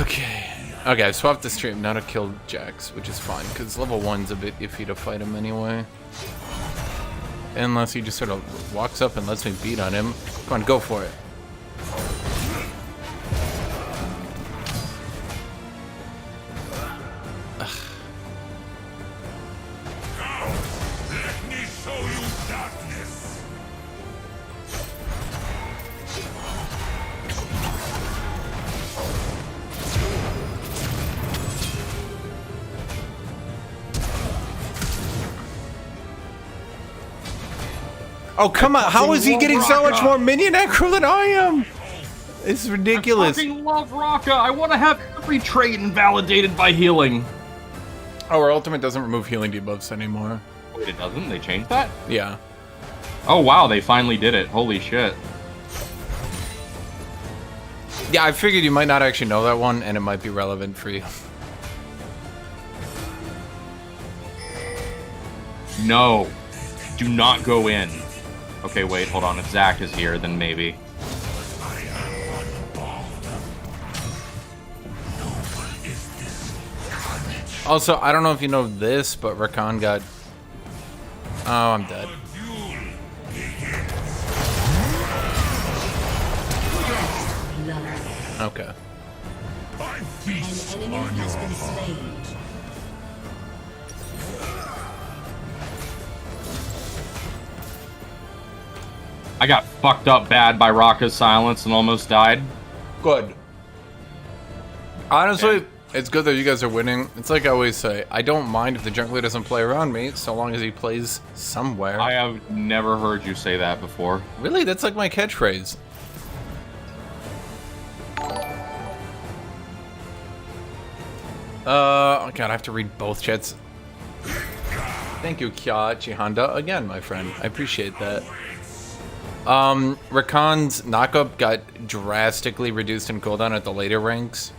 Okay. Okay, I swapped the stream now to kill JAX, which is fine, because level 1's a bit iffy to fight him anyway. Unless he just sort of walks up and lets me beat on him. Come on, go for it. Oh, come on. How is he getting so much more minion aggro than I am? It's ridiculous. I fucking love Raka. I want to have every trait invalidated by healing. Oh, our ultimate doesn't remove healing debuffs anymore. Wait, it doesn't? They changed that? Yeah. Oh, wow. They finally did it. Holy shit. Yeah, I figured you might not actually know that one, and it might be relevant for you. No. Do not go in. Okay, wait, hold on. If Zach is here, then maybe. Also, I don't know if you know this, but Rakan got... Oh, I'm dead. Okay. An enemy has been slain. I got fucked up bad by Raka's silence and almost died. Good. Honestly, it's good that you guys are winning. It's like I always say, I don't mind if the jungler doesn't play around me, so long as he plays somewhere. I have never heard you say that before. Really? That's like my catchphrase. Oh god, I have to read both chats. Thank you, Kya Chihanda, again, my friend. I appreciate that. Rakan's knockup got drastically reduced in cooldown at the later ranks.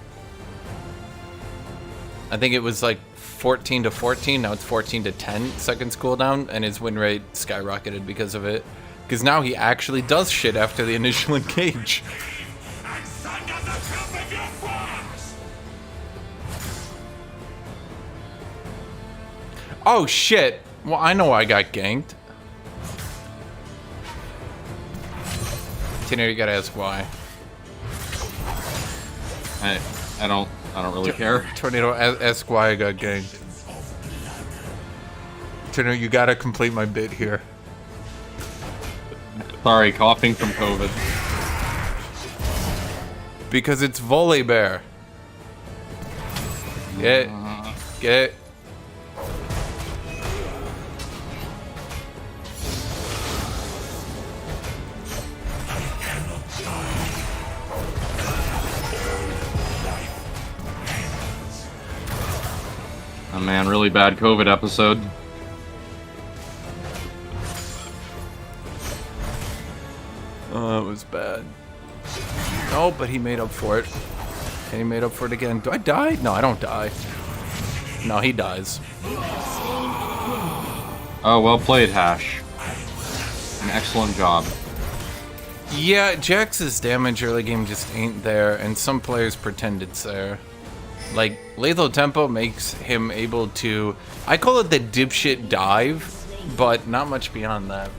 I think it was like 14 to 14, now it's 14 to 10 seconds cooldown, and his win rate skyrocketed because of it. Because now he actually does shit after the initial engage. Oh shit! Well, I know I got ganked. Tino, you gotta ask why. I don't really care. Tornado, ask why I got ganked. Tino, you gotta complete my bit here. Sorry, coughing from COVID. Because it's Volley Bear. Get it. Oh man, really bad COVID episode. Oh, it was bad. Oh, but he made up for it. And he made up for it again. Do I die? No, I don't die. No, he dies. Oh, well played, Hash. An excellent job. Yeah, JAX's damage early game just ain't there, and some players pretend it's there. Like, Lethal Tempo makes him able to... I call it the dipshit dive, but not much beyond that.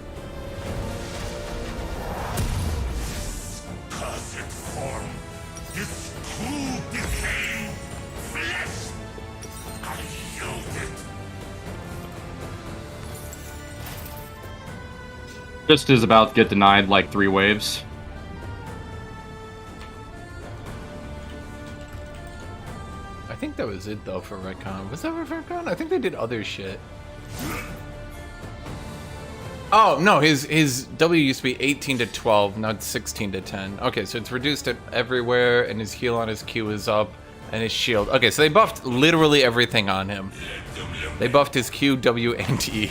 Just is about to get denied like 3 waves. I think that was it though for Redcon. Was that for Redcon? I think they did other shit. Oh no, his W used to be 18 to 12, now it's 16 to 10. Okay, so it's reduced it everywhere, and his heal on his Q is up, and his shield. Okay, so they buffed literally everything on him. They buffed his Q, W, and E.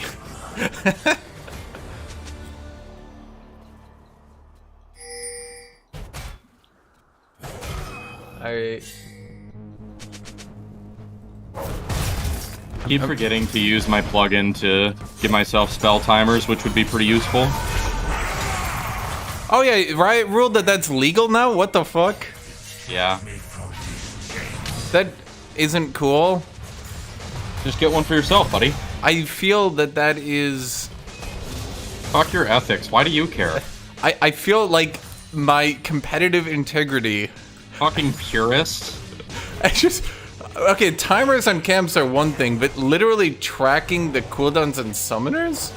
I keep forgetting to use my plugin to give myself spell timers, which would be pretty useful. Oh yeah, Riot ruled that that's legal now? What the fuck? Yeah. That isn't cool. Just get one for yourself, buddy. I feel that that is... Fuck your ethics. Why do you care? I feel like my competitive integrity... Fucking purist. I just... Okay, timers on camps are one thing, but literally tracking the cooldowns and summoners?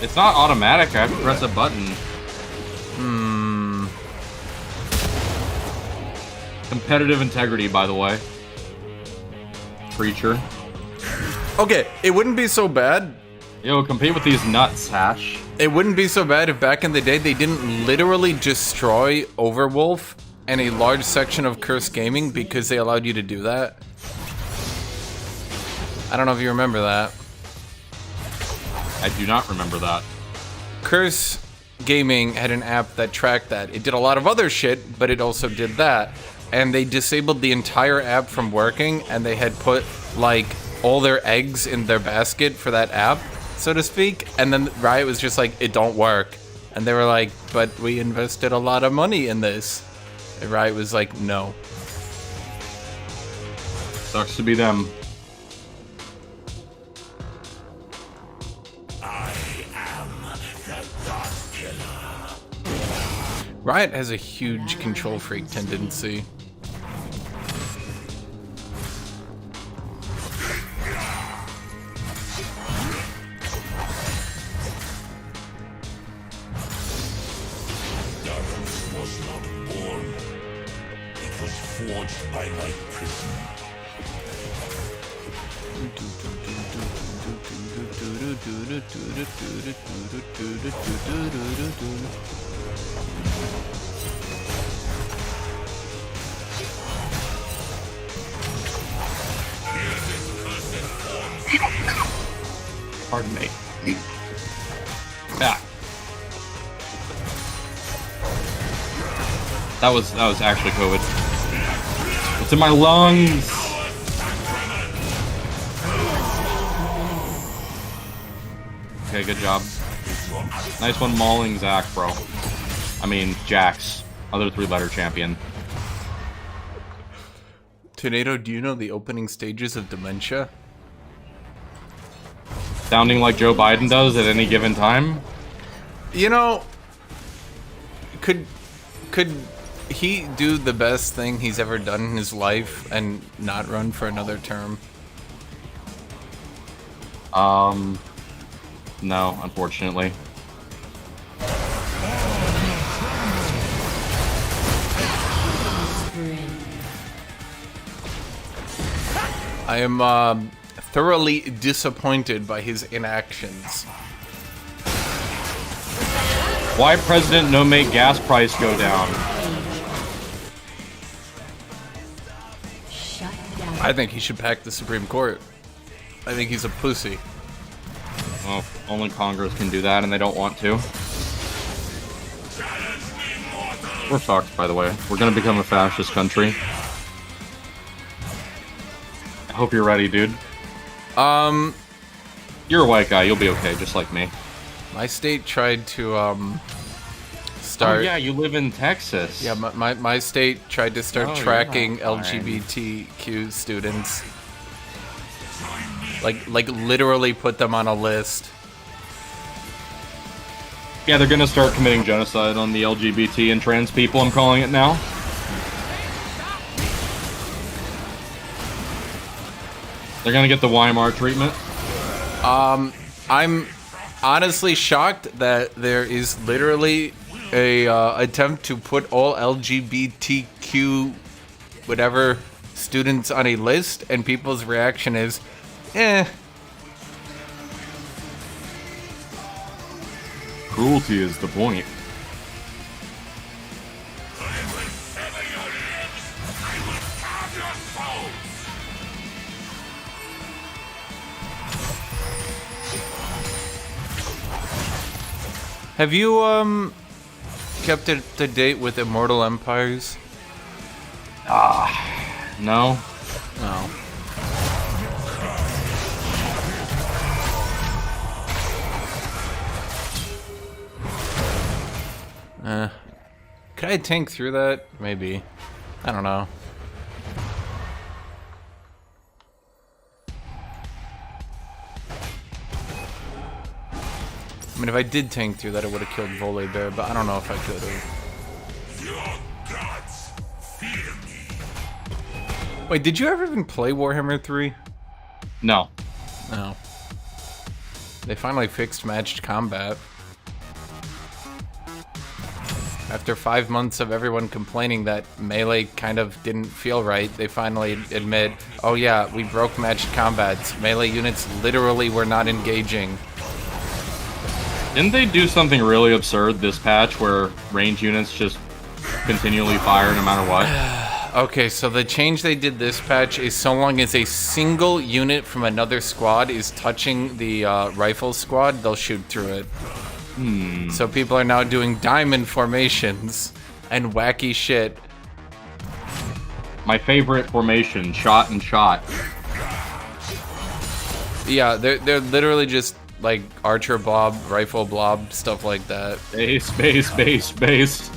It's not automatic. I have to press a button. Competitive integrity, by the way. Preacher. Okay, it wouldn't be so bad. Yo, compete with these nuts, Hash. It wouldn't be so bad if back in the day they didn't literally destroy Overwolf and a large section of Curse Gaming because they allowed you to do that. I don't know if you remember that. I do not remember that. Curse Gaming had an app that tracked that. It did a lot of other shit, but it also did that. And they disabled the entire app from working, and they had put, like, all their eggs in their basket for that app, so to speak. And then Riot was just like, it don't work. And they were like, but we invested a lot of money in this. And Riot was like, no. Sucks to be them. Riot has a huge control freak tendency. Darius was not born. It was forged by my prison. Pardon me. Yeah. That was actually COVID. It's in my lungs. Okay, good job. Nice one mauling Zach, bro. I mean, JAX. Other 3-letter champion. Tornado, do you know the opening stages of dementia? Sounding like Joe Biden does at any given time? You know, could he do the best thing he's ever done in his life and not run for another term? No, unfortunately. I am thoroughly disappointed by his inactions. Why President no make gas price go down? I think he should pack the Supreme Court. I think he's a pussy. Well, only Congress can do that, and they don't want to. We're fucked, by the way. We're gonna become a fascist country. I hope you're ready, dude. You're a white guy. You'll be okay, just like me. My state tried to start. Oh yeah, you live in Texas. Yeah, my state tried to start Oh, tracking yeah, fine. LGBTQ students. Like literally put them on a list. Yeah, they're gonna start committing genocide on the LGBT and trans people, I'm calling it now. They're gonna get the Weimar treatment. I'm honestly shocked that there is literally a attempt to put all LGBTQ whatever students on a list, and people's reaction is, eh. Cruelty is the point. Have you kept it to date with Immortal Empires? No. No. Could I tank through that? Maybe. I don't know. I mean, if I did tank through that, it would have killed Volley Bear, but I don't know if I could have. Your gods fear me. Wait, did you ever even play Warhammer 3? No. No. They finally fixed matched combat. After 5 months of everyone complaining that melee kind of didn't feel right, they finally admit, oh yeah, we broke matched combats. Melee units literally were not engaging. Didn't they do something really absurd this patch where range units just continually fire no matter what? Okay, so the change they did this patch is so long as a single unit from another squad is touching the rifle squad, they'll shoot through it. So people are now doing diamond formations and wacky shit. My favorite formation, shot and shot. Yeah, they're literally just like archer blob, rifle blob, stuff like that. Base, base, base, base.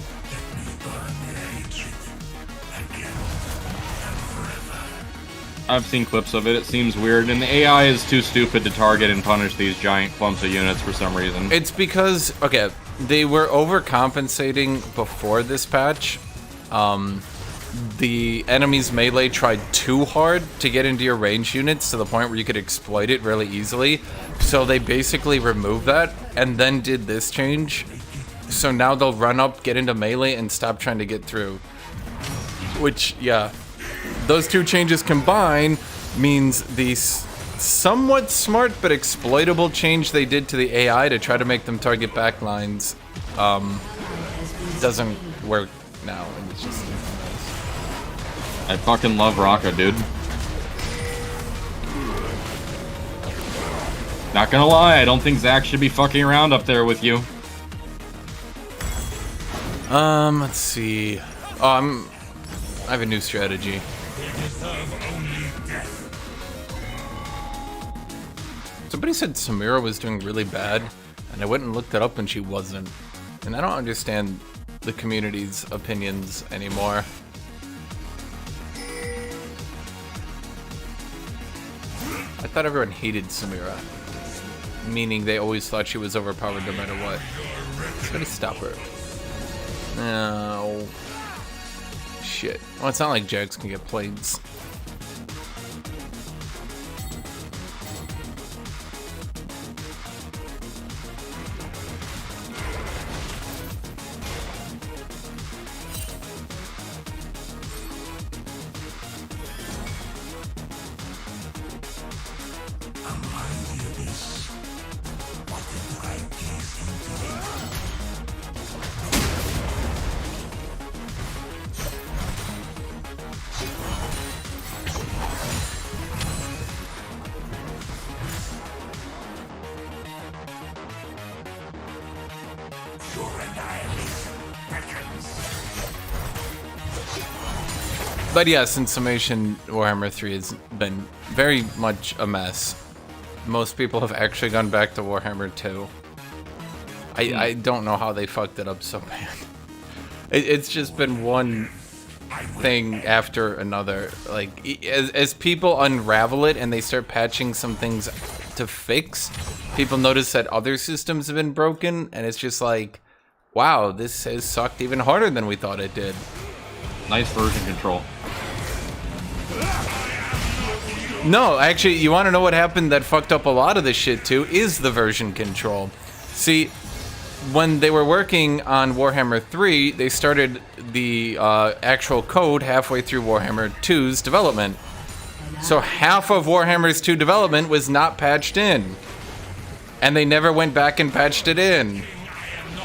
I've seen clips of it. It seems weird, and the AI is too stupid to target and punish these giant clumps of units for some reason. It's because, okay, they were overcompensating before this patch. The enemy's melee tried too hard to get into your range units to the point where you could exploit it really easily. So they basically removed that and then did this change. So now they'll run up, get into melee, and stop trying to get through. Which, yeah. Those two changes combined means the somewhat smart but exploitable change they did to the AI to try to make them target backlines doesn't work now, and it's just I fucking love Raka, dude. Not gonna lie, I don't think Zach should be fucking around up there with you. let's see. Oh, I have a new strategy. Somebody said Samira was doing really bad, and I went and looked it up and she wasn't. And I don't understand the community's opinions anymore. I thought everyone hated Samira, meaning they always thought she was overpowered no matter what. Somebody stop her. No. Shit. Well, it's not like JAX can get planes. But yes, in summation, Warhammer 3 has been very much a mess. Most people have actually gone back to Warhammer 2. I don't know how they fucked it up so bad. It's just been one thing after another. Like, as people unravel it and they start patching some things to fix, people notice that other systems have been broken, and it's just like, wow, this has sucked even harder than we thought it did. Nice version control. No, actually, you want to know what happened that fucked up a lot of this shit too, is the version control. See, when they were working on Warhammer 3, they started the actual code halfway through Warhammer 2's development. So half of Warhammer's 2 development was not patched in. And they never went back and patched it in.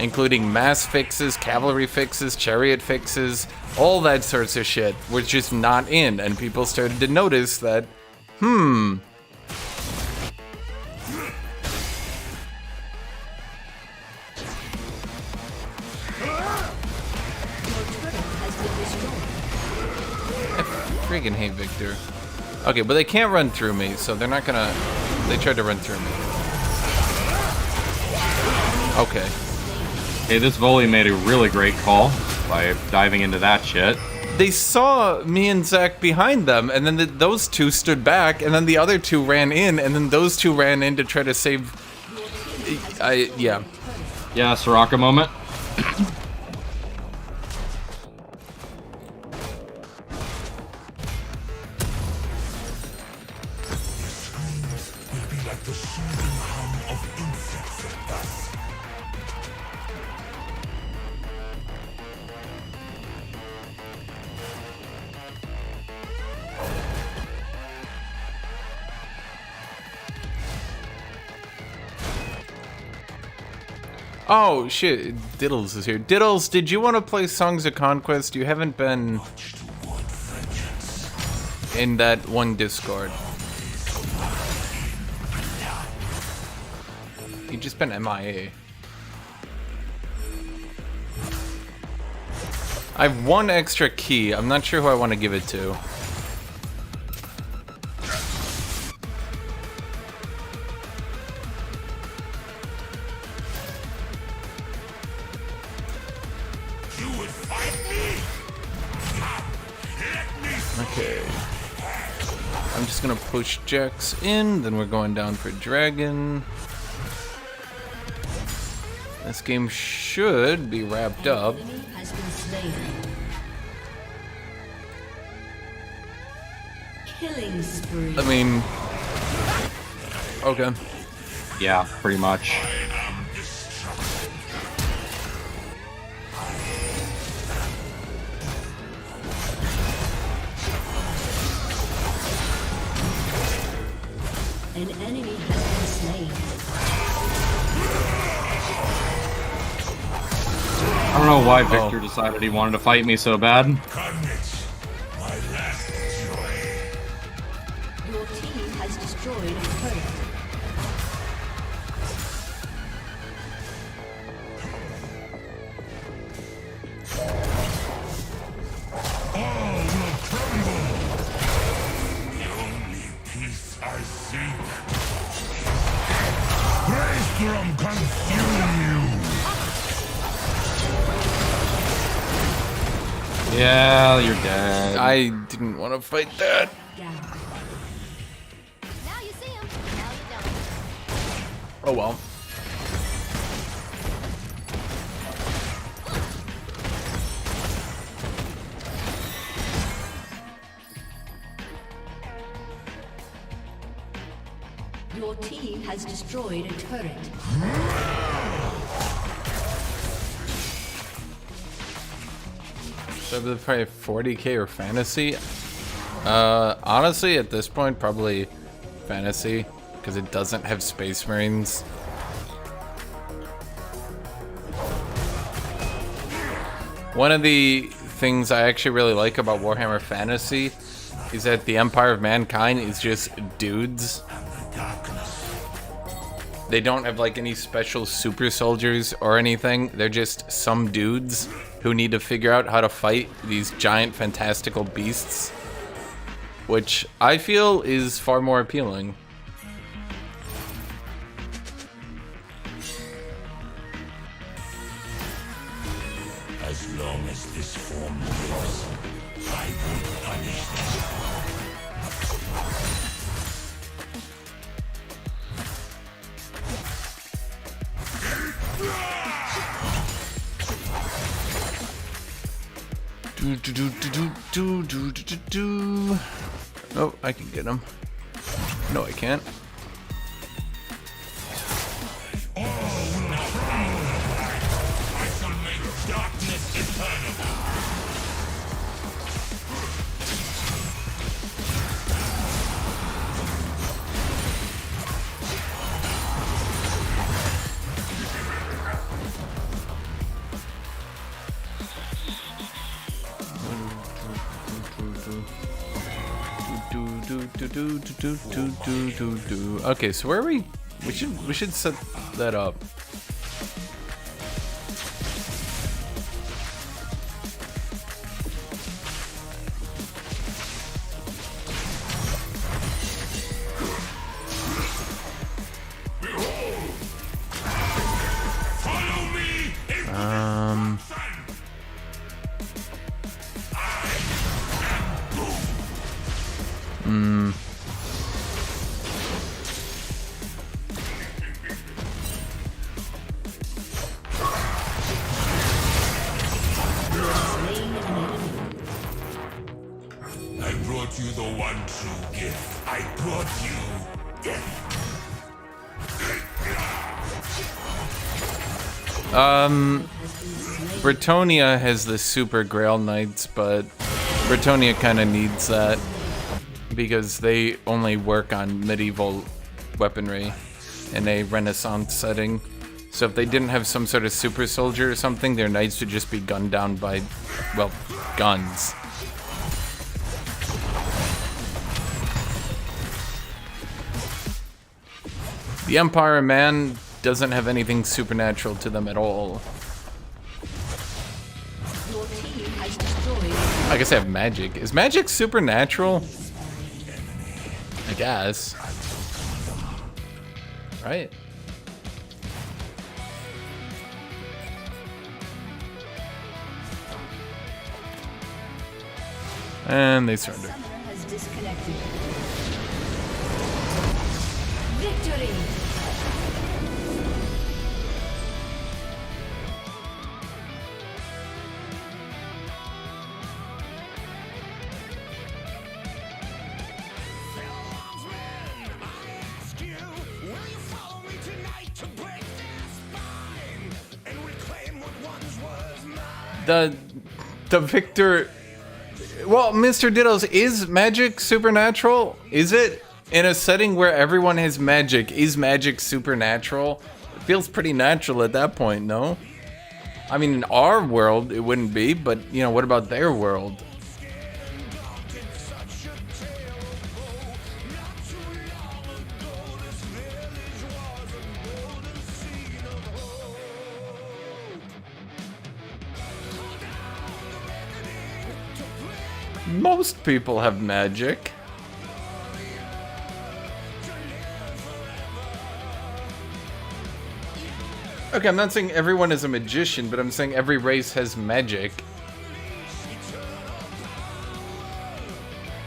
Including mass fixes, cavalry fixes, chariot fixes, all that sorts of shit was just not in, and people started to notice that, I freaking hate Victor. Okay, but they can't run through me, so they're not gonna... They tried to run through me. Okay. Hey, this volley made a really great call. by diving into that shit. They saw me and Zach behind them, and then those two stood back, and then the other two ran in, and then those two ran in to try to save... yeah. Yeah, Soraka moment. Will be like the soothing hum of insects at dusk. Oh, shit. Diddles is here. Diddles, did you want to play Songs of Conquest? You haven't been in that one Discord. You've just been MIA. I have one extra key. I'm not sure who I want to give it to. Okay. I'm just gonna push JAX in, then we're going down for Dragon. This game should be wrapped up. Has been slain. Killing spree. I mean... Okay. Yeah, pretty much. An enemy has been slain. I don't know why Victor decided he wanted to fight me so bad. Carnage, my last joy. Your team has destroyed a turret. All will tremble. The only peace I seek. Brainstorm consume you. Yeah, you're dead. I didn't want to fight that. Down. Now you see him. Now you don't. Oh well. Your team has destroyed a turret. So they're probably 40k or fantasy. Honestly, at this point, probably fantasy because it doesn't have Space Marines. One of the things I actually really like about Warhammer Fantasy is that the Empire of Mankind is just dudes. They don't have like any special super soldiers or anything. They're just some dudes who need to figure out how to fight these giant fantastical beasts, which I feel is far more appealing. As long as this form lives, I will punish them. Oh, I can get him. No, I can't. I shall make darkness eternal. Okay, so where are we? We should set that up. Follow me. I brought you the one true gift. I brought you death. Britonia has the super Grail Knights, but Britonia kind of needs that because they only work on medieval weaponry in a Renaissance setting. So if they didn't have some sort of super soldier or something, their knights would just be gunned down by, well, guns. The Empire man doesn't have anything supernatural to them at all. Your team has destroyed. I guess they have magic. Is magic supernatural? I guess. Right? And they surrender. Summoner has disconnected. Victory! The Victor. Well, Mr. Diddles, is magic supernatural? Is it? In a setting where everyone has magic, is magic supernatural? It feels pretty natural at that point, no? I mean, in our world, it wouldn't be, but, you know, what about their world? Most people have magic. Okay, I'm not saying everyone is a magician, but I'm saying every race has magic.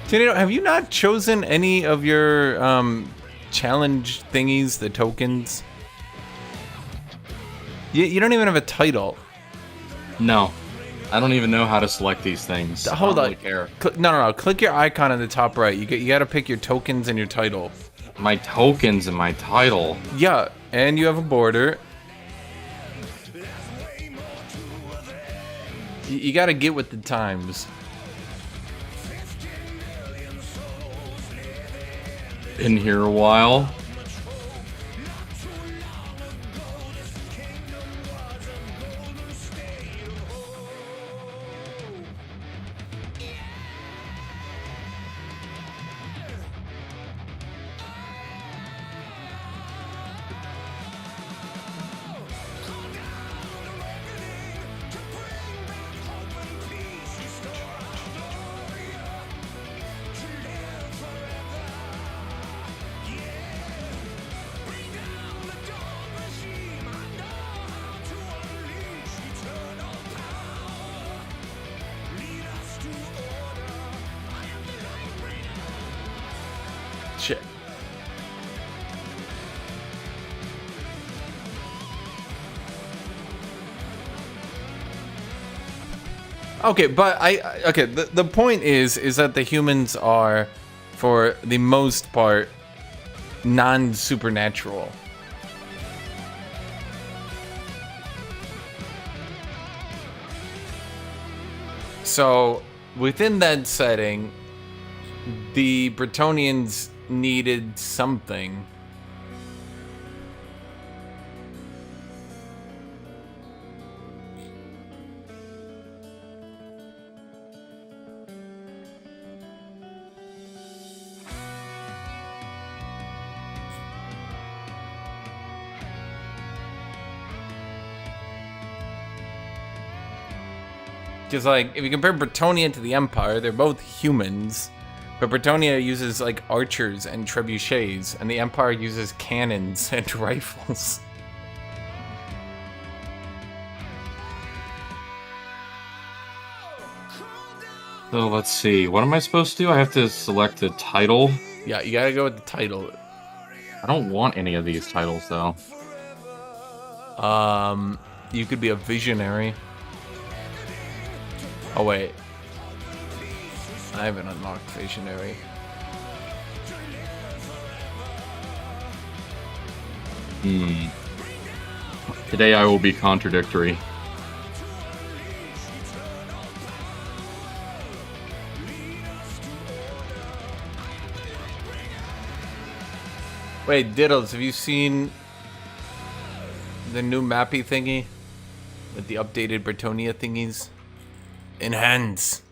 Tinito, have you not chosen any of your challenge thingies, the tokens? You don't even have a title. No. I don't even know how to select these things. Hold on. Really care. No. Click your icon on the top right. You got to pick your tokens and your title. My tokens and my title. Yeah, and you have a border. You got to get with the times. Been here a while. Shit. Okay, but the point is that the humans are, for the most part, non-supernatural. So, within that setting, the Bretonians needed something. Because, like, if you compare Bretonia to the Empire, they're both humans. But Bretonia uses, like, archers and trebuchets, and the Empire uses cannons and rifles. So let's see. What am I supposed to do? I have to select the title. Yeah, you gotta go with the title. I don't want any of these titles though. You could be a visionary. Oh wait, I haven't unlocked visionary. Today I will be contradictory. Wait, Diddles, have you seen the new mappy thingy? With the updated Bretonia thingies? Enhance!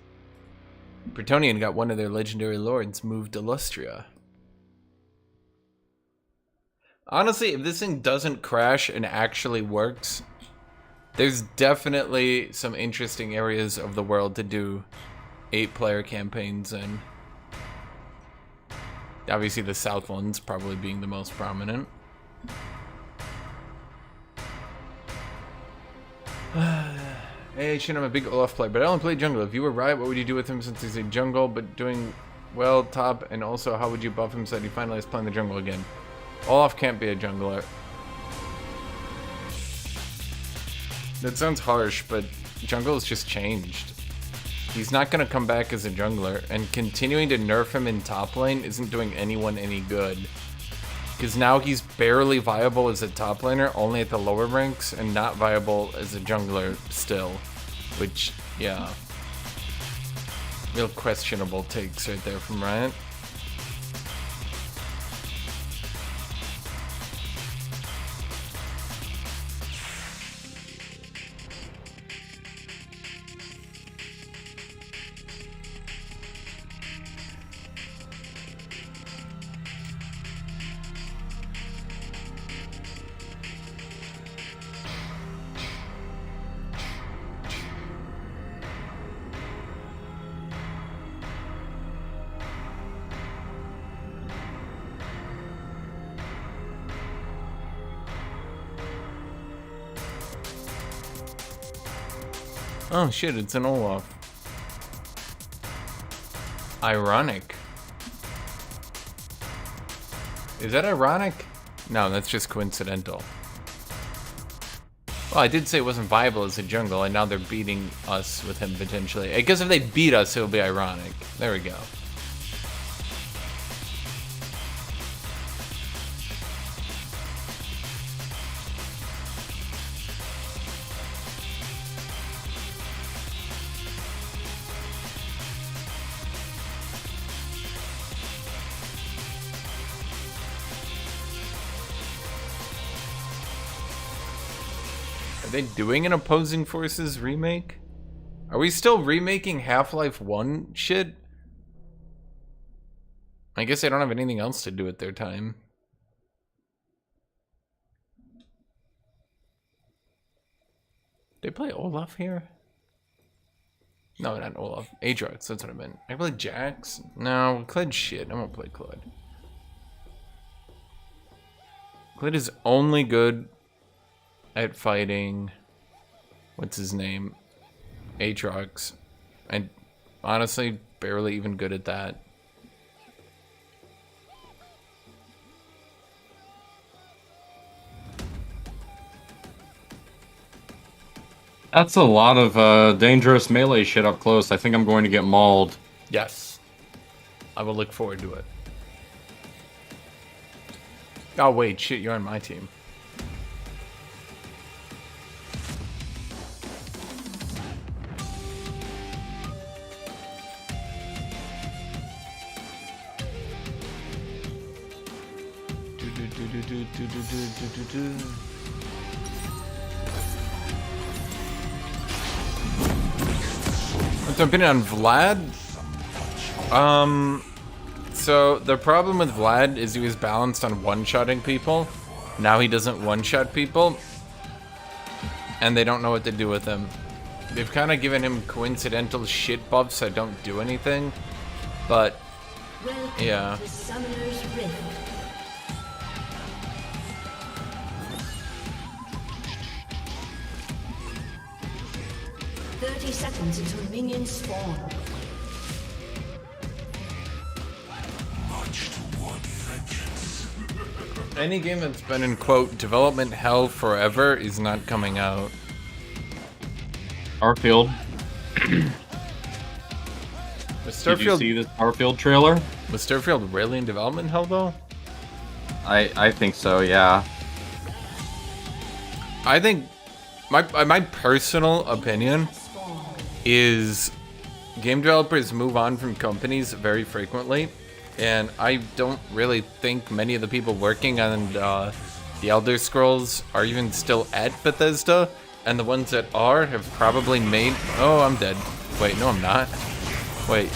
Bretonian got one of their legendary lords moved to Lustria. Honestly, if this thing doesn't crash and actually works, there's definitely some interesting areas of the world to do 8-player campaigns in. Obviously the south ones probably being the most prominent. Hey, Shin, I'm a big Olaf player, but I only play jungle. If you were Riot, what would you do with him since he's a jungle, but doing well top? And also, how would you buff him so that he finally is playing the jungle again? Olaf can't be a jungler. That sounds harsh, but jungle has just changed. He's not going to come back as a jungler, and continuing to nerf him in top lane isn't doing anyone any good. Because now he's barely viable as a top laner, only at the lower ranks, and not viable as a jungler still. Which, yeah. Real questionable takes right there from Riot. Oh shit, it's an Olaf. Ironic. Is that ironic? No, that's just coincidental. Well, I did say it wasn't viable as a jungle, and now they're beating us with him potentially. I guess if they beat us, it'll be ironic. There we go. Are they doing an Opposing Forces remake? Are we still remaking Half-Life 1 shit? I guess they don't have anything else to do at their time. Did they play Olaf here? No, not Olaf. AATROX, that's what I meant. I play JAX? No, Kled shit. I won't play Kled. Kled is only good at fighting, what's his name, AATROX, and honestly, barely even good at that. That's a lot of dangerous melee shit up close. I think I'm going to get mauled. Yes. I will look forward to it. Oh wait, shit, you're on my team. What's your opinion on Vlad? So the problem with Vlad is he was balanced on one-shotting people. Now he doesn't one-shot people, and they don't know what to do with him. They've kind of given him coincidental shit buffs that don't do anything, but yeah. The Summoner's Rift. Seconds until minions spawn. Any game that's been in, quote, development hell forever is not coming out. Starfield. Was Did you see Starfield, this Starfield trailer? was Starfield really in development hell, though? I think so, yeah. I think my personal opinion is game developers move on from companies very frequently, and I don't really think many of the people working on the Elder Scrolls are even still at Bethesda, and the ones that are have probably made... Oh, I'm dead. Wait, no I'm not. Wait.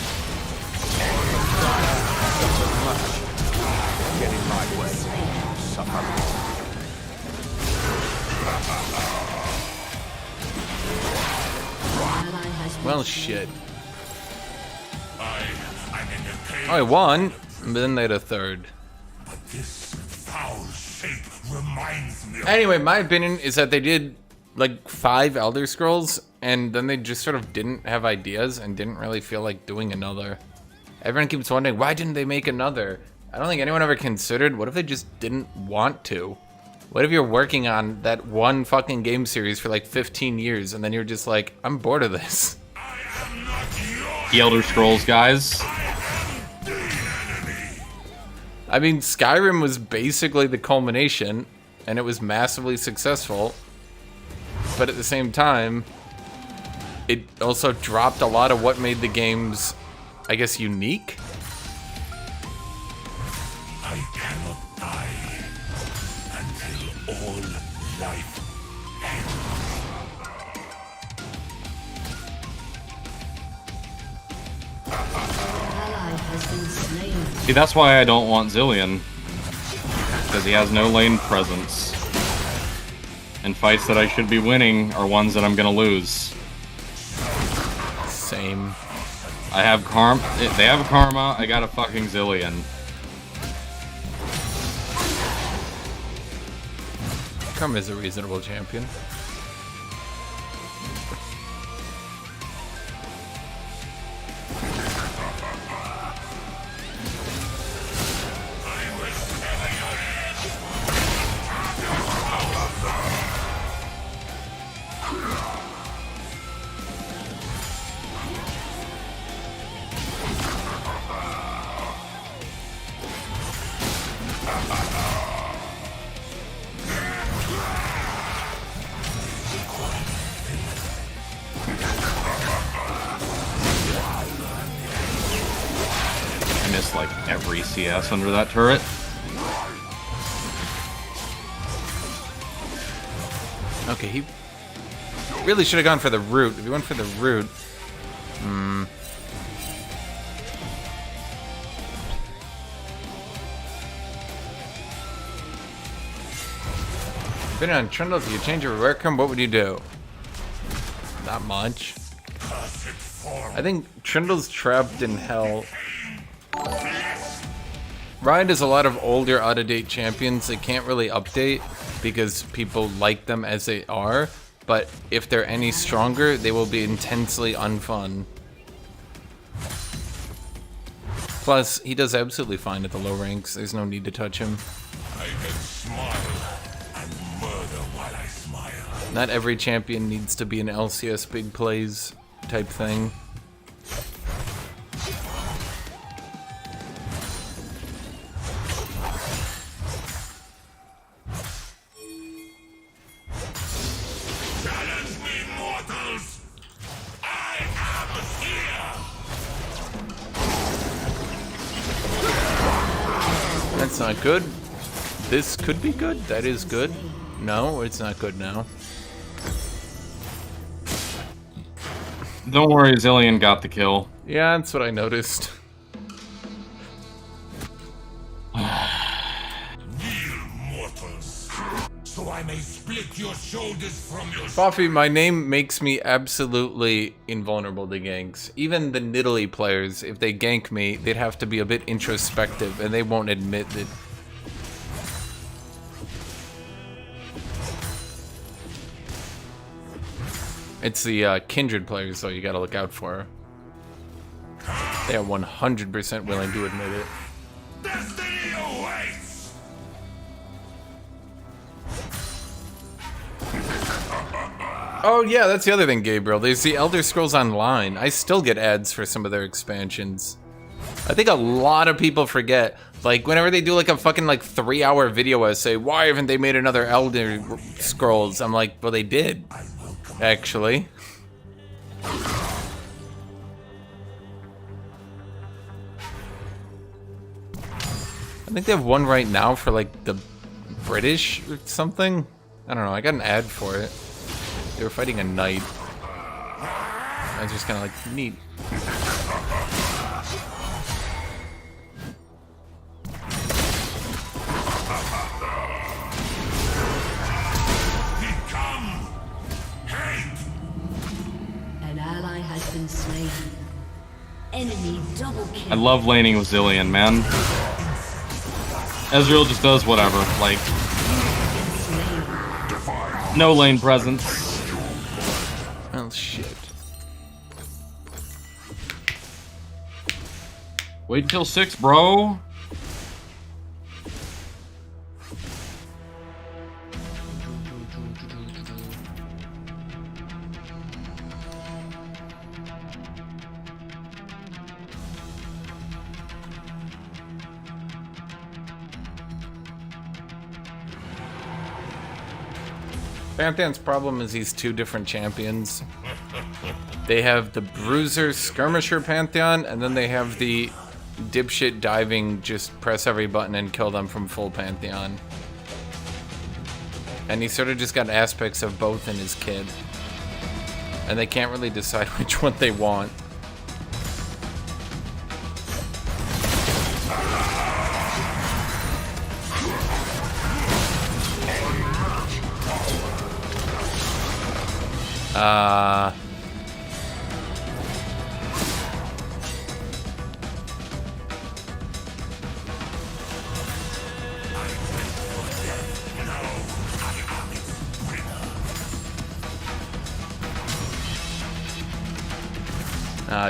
Well, shit. I won, but then they had a third. But this foul shape reminds me of... Anyway, my opinion is that they did like 5 Elder Scrolls, and then they just sort of didn't have ideas and didn't really feel like doing another. Everyone keeps wondering, why didn't they make another? I don't think anyone ever considered, what if they just didn't want to? What if you're working on that one fucking game series for like 15 years, and then you're just like, I'm bored of this. The Elder Scrolls guys. I mean, Skyrim was basically the culmination, and it was massively successful. But at the same time, it also dropped a lot of what made the games, I guess, unique. I cannot die until all life Ally has been slain. See, that's why I don't want Zillion. Because he has no lane presence. And fights that I should be winning are ones that I'm gonna lose. Same. I have Karma. They have Karma. I got a fucking Zillion. Karma is a reasonable champion. I missed like every CS under that turret. Okay, he really should have gone for the root. If he went for the root... Depending on Trundle, if you change your workroom, what would you do? Not much. I think Trundle's trapped in hell. Riot has a lot of older, out-of-date champions they can't really update because people like them as they are, but if they're any stronger, they will be intensely unfun. Plus, he does absolutely fine at the low ranks. There's no need to touch him. I can smile and murder while I smile. Not every champion needs to be an LCS big plays type thing. Challenge me, mortals! I am here! That's not good. This could be good. That is good. No, it's not good now. Don't worry, Zillion got the kill. Yeah, that's what I noticed. Kneel, mortals, so I may split your shoulders from your... Buffy, my name makes me absolutely invulnerable to ganks. Even the Nidalee players, if they gank me, they'd have to be a bit introspective, and they won't admit that. It's the Kindred players, though, you gotta look out for. They are 100% willing to admit it. Destiny awaits! Oh yeah, that's the other thing, Gabriel. There's the Elder Scrolls Online. I still get ads for some of their expansions. I think a lot of people forget. Like, whenever they do like a fucking like 3-hour video essay, why haven't they made another Elder Scrolls? I'm like, well, they did, actually. I think they have one right now for like the British or something. I don't know. I got an ad for it. They were fighting a knight. I was just kind of like, neat. An ally has been slain. Enemy double kill. I love laning with Zillion, man. Ezreal just does whatever, like... No lane presence. Oh, shit. Wait till 6, bro. Pantheon's problem is these two different champions. They have the Bruiser Skirmisher Pantheon, and then they have the dipshit diving, just press every button and kill them from full Pantheon. And he sort of just got aspects of both in his kit. And they can't really decide which one they want.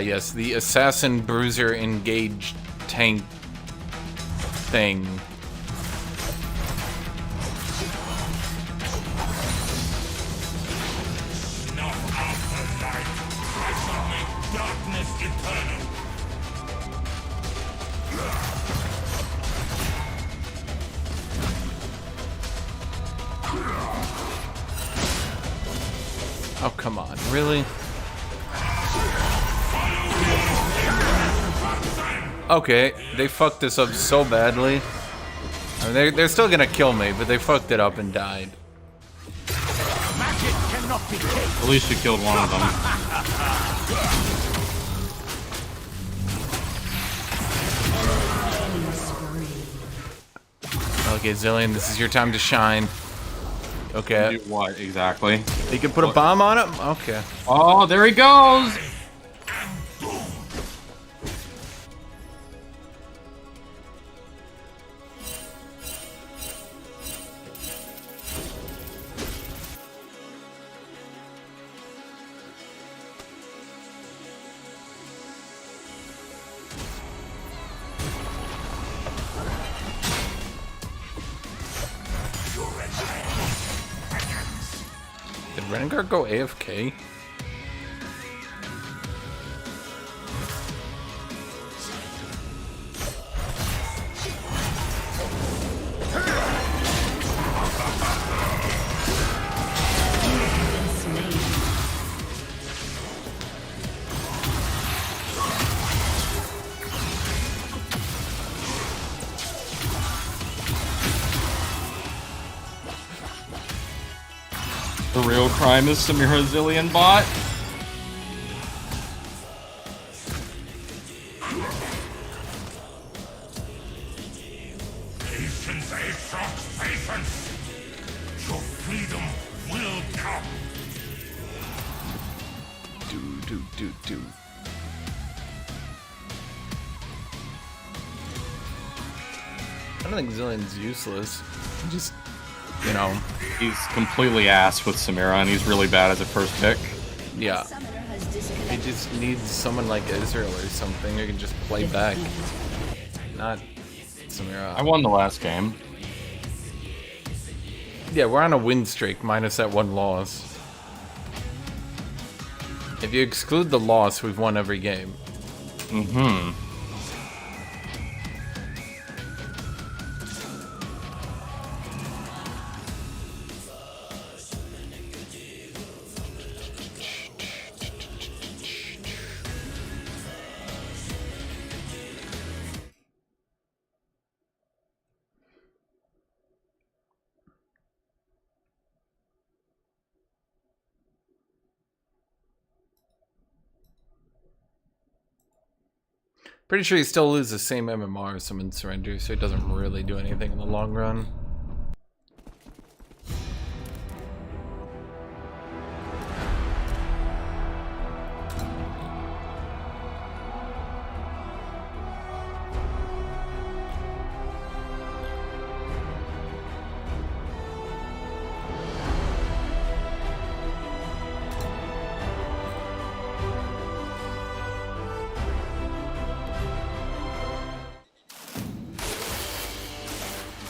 Yes, the Assassin Bruiser Engage tank thing. Oh, come on, really? Okay, they fucked this up so badly. I mean, they're still gonna kill me, but they fucked it up and died. At least you killed one of them. Okay, Zillion, this is your time to shine. Okay. Do what exactly? You can put a bomb on him? Okay. Oh, there he goes! Did Rengar go AFK? The real crime is Samira Zillion bot. Patience, AATROX, patience! Your freedom will come! Do. I don't think Zillion's useless. Just, you know. He's completely ass with Samira, and he's really bad as a first pick. Yeah. Summoner has He disconnected. just needs someone like Israel or something who can just play back. Not Samira. I won the last game. Yeah, we're on a win streak minus that one loss. If you exclude the loss, we've won every game. Mm-hmm. Pretty sure you still lose the same MMR as Summon Surrender, so it doesn't really do anything in the long run.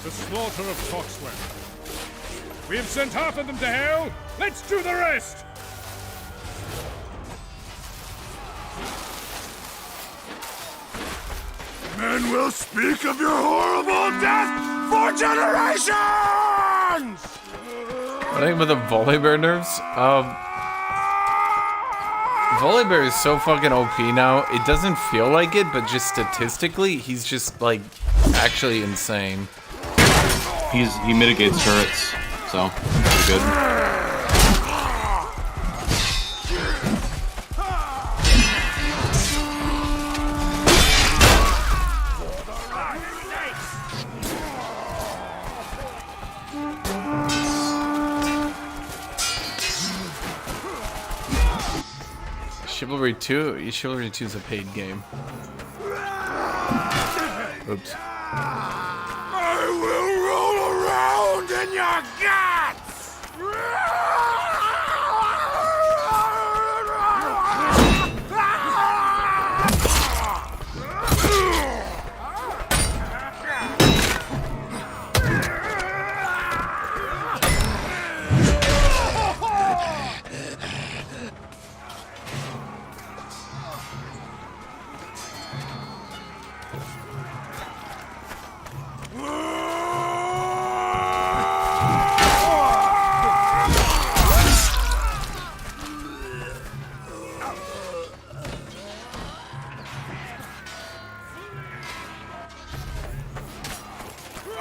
The slaughter of Foxwell. We have sent half of them to hell. Let's do the rest! Men will speak of your horrible death for generations! I think with the Volibear nerfs, Volibear is so fucking OP now, it doesn't feel like it, but just statistically, he's just, like, actually insane. He mitigates turrets, so pretty good. Chivalry 2? Chivalry 2 is a paid game. Oops. I will roll around in your guts!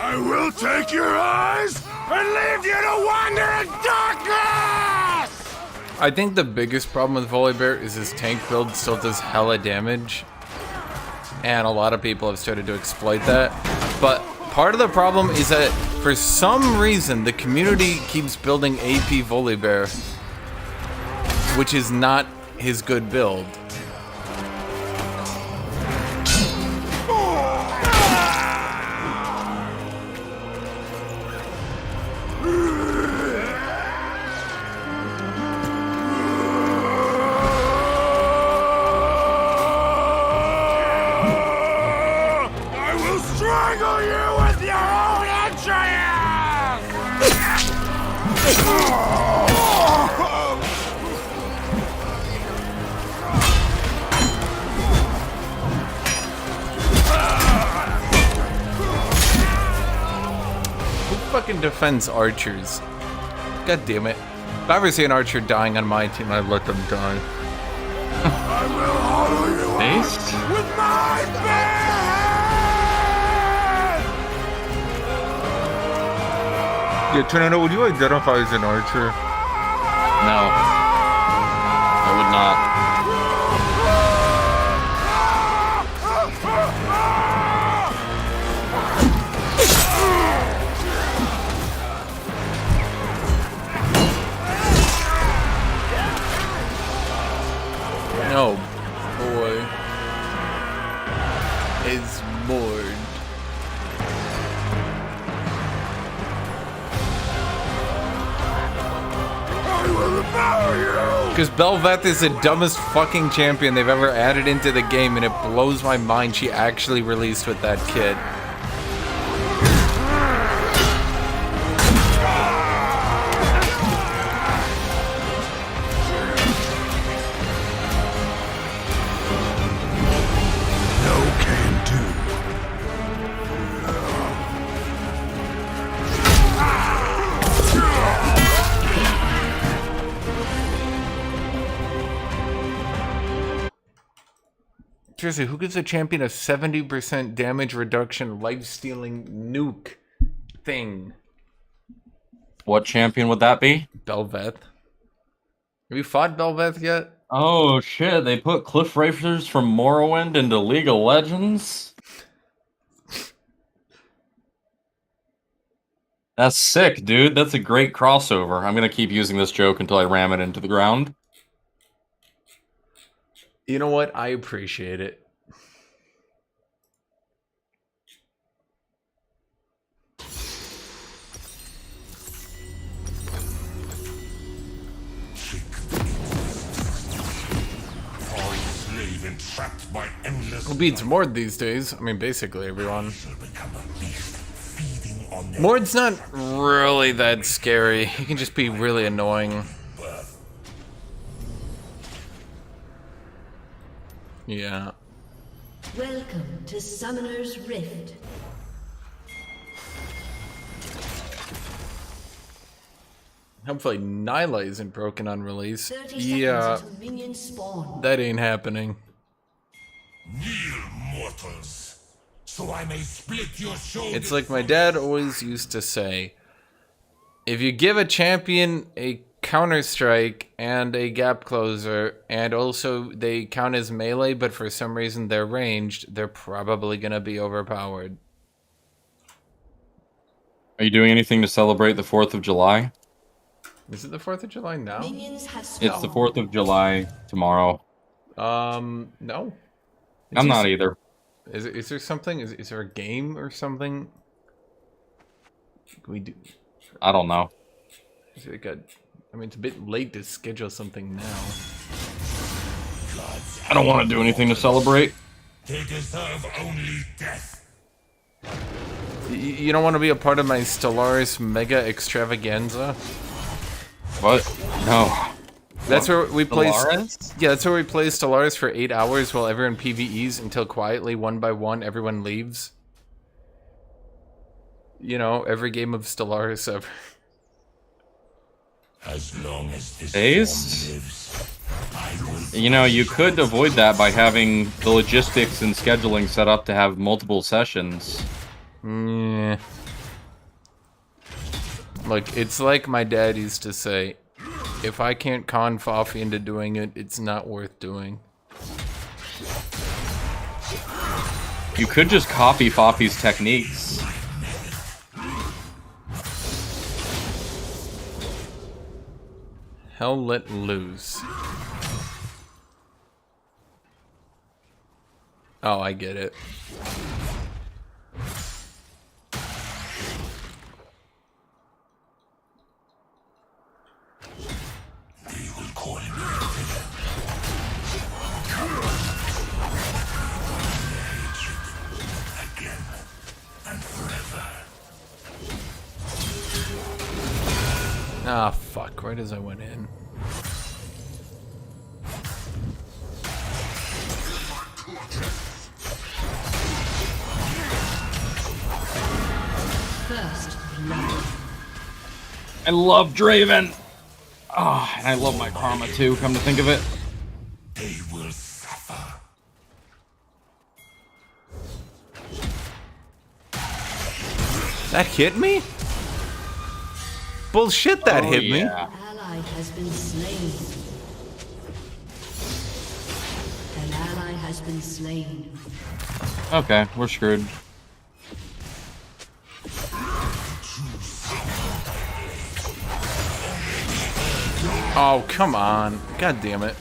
I will take your eyes and leave you to wander in darkness! I think the biggest problem with Volibear is his tank build still does hella damage. And a lot of people have started to exploit that. But part of the problem is that for some reason the community keeps building AP Volibear, which is not his good build. I will strangle you with your own Who fucking defends archers? God damn it. If I ever see an archer dying on my team, I'd let them die. I will hollow you Based? out with my bare hand! Yeah, Tornado, would you identify as an archer? No. I would not. No, boy. Is bored. I will devour you! Because Belveth is the dumbest fucking champion they've ever added into the game, and it blows my mind she actually released with that kit. seriously, who gives a champion a 70% damage reduction, life-stealing nuke thing? What champion would that be? Belveth. Have you fought Belveth yet? Oh shit, they put Cliff Racers from Morrowind into League of Legends? That's sick, dude. That's a great crossover. I'm gonna keep using this joke until I ram it into the ground. You know what? I appreciate it. Slave entrapped by endless Who beats Mord these days? I mean, basically everyone. shall become a beast, feeding on their Mord's not really that scary. He can just be really annoying. birth. Yeah. Welcome to Summoner's Rift. Hopefully Nyla isn't broken on release. 30 Yeah, seconds until minions spawn. that ain't happening. Kneel, mortals, so I may split your shoulders. It's like my dad always used to say, if you give a champion a counter-strike and a gap closer, and also they count as melee, but for some reason they're ranged, they're probably gonna be overpowered. Are you doing anything to celebrate the 4th of July? Is it the 4th of July now? Minions have spawned. It's the 4th of July tomorrow. No. I'm not either. Is there something? Is there a game or something? Can we do? I don't know. Is it I mean, it's a bit late to schedule something now. I don't want to do anything to celebrate. They deserve only death. You don't want to be a part of my Stellaris Mega Extravaganza? What? No. That's where we play. Stellaris? Yeah, that's where we play Stellaris for 8 hours while everyone PvEs until quietly, one by one, everyone leaves. You know, every game of Stellaris ever. As long as this Days? form lives, I will. You know, you could avoid that by having the logistics and scheduling set up to have multiple sessions. Yeah. Look, it's like my dad used to say, if I can't con Fafi into doing it, it's not worth doing. You could just copy Fafi's techniques. Hell let loose. Oh, I get it. They will call me again and forever. Ah, fuck, right as I went in. First blood. I love Draven! Oh, and I love my Karma too, come to think of it. They will suffer. That hit me? Bullshit, that hit me. Yeah. An ally has been slain. An ally has been slain. Okay, we're screwed. Oh, come on. God damn it.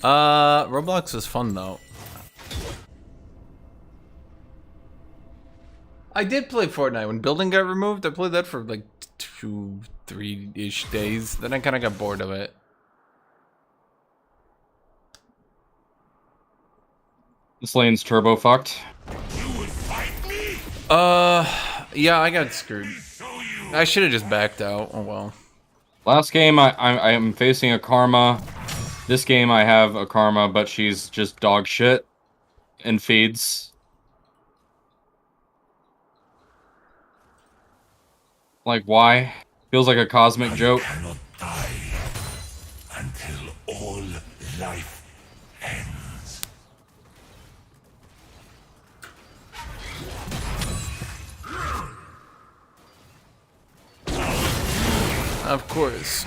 Roblox is fun though. I did play Fortnite when building got removed. I played that for like 2-3-ish days. Then I kind of got bored of it. This lane's turbo fucked. You would fight me? Yeah, I got screwed. I should have just backed out. Oh well. Last game, I am facing a Karma. This game, I have a Karma, but she's just dog shit and feeds. Like, why? Feels like a cosmic joke. Cannot die until all life ends. Of course.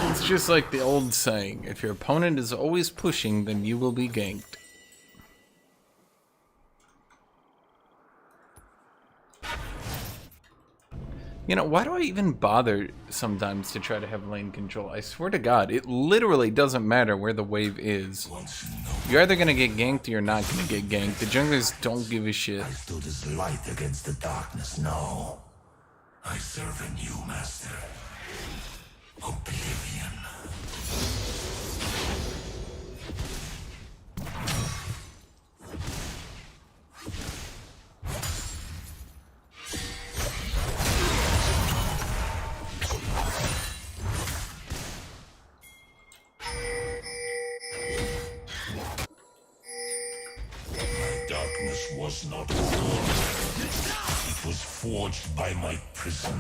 It's just like the old saying, if your opponent is always pushing, then you will be ganked. You know, why do I even bother sometimes to try to have lane control? I swear to God, it literally doesn't matter where the wave is. You're either gonna get ganked or you're not gonna get ganked. The junglers don't give a shit. Stood as light against the darkness. Now I serve a new master. Oblivion. Darkness was not born. It was forged by my prison.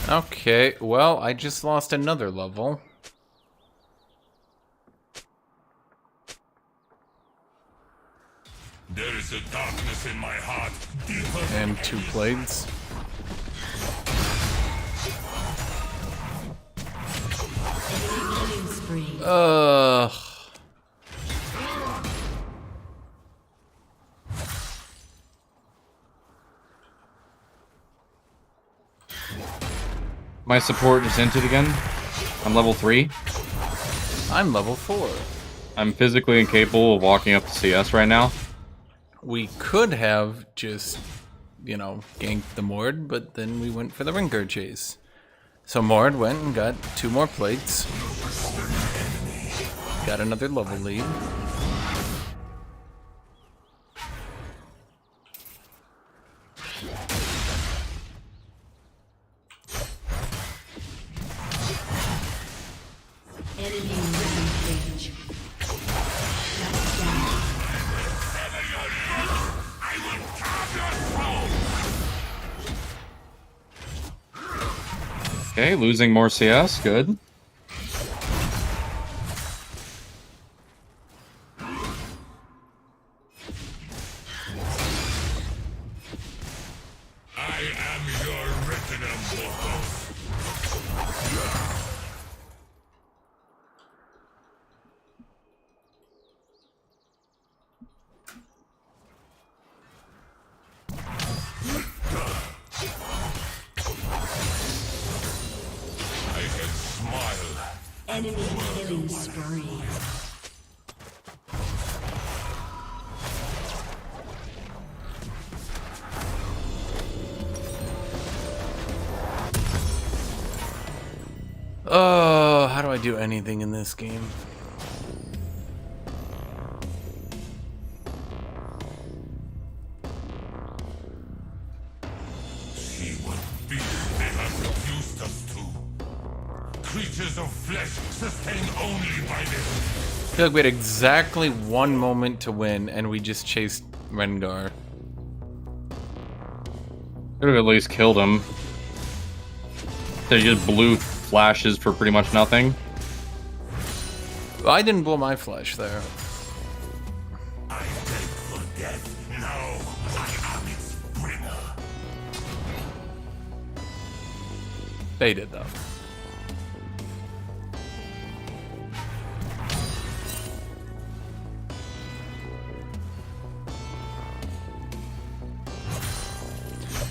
Okay, well, I just lost another level. There is a darkness in my heart, deeper And 2 plates. Killing spree. Ugh. My support just entered again. I'm level 3. I'm level 4. I'm physically incapable of walking up to CS right now. We could have just, you know, ganked the Mord, but then we went for the Rinker chase. So Mord went and got 2 more plates. Got another level lead. Enemy rampage. Shut down. Okay, losing more CS, good. I am your retina, mortals. I can smile. Enemy killing spree. Oh, how do I do anything in this game? See what beast they have reduced us to. Creatures of flesh sustained only by this. I feel like we had exactly 1 moment to win, and we just chased Rengar. Could have at least killed him. They just blew flashes for pretty much nothing. Well, I didn't blow my flash there. I beg for death. Now I am its bringer. They did, though.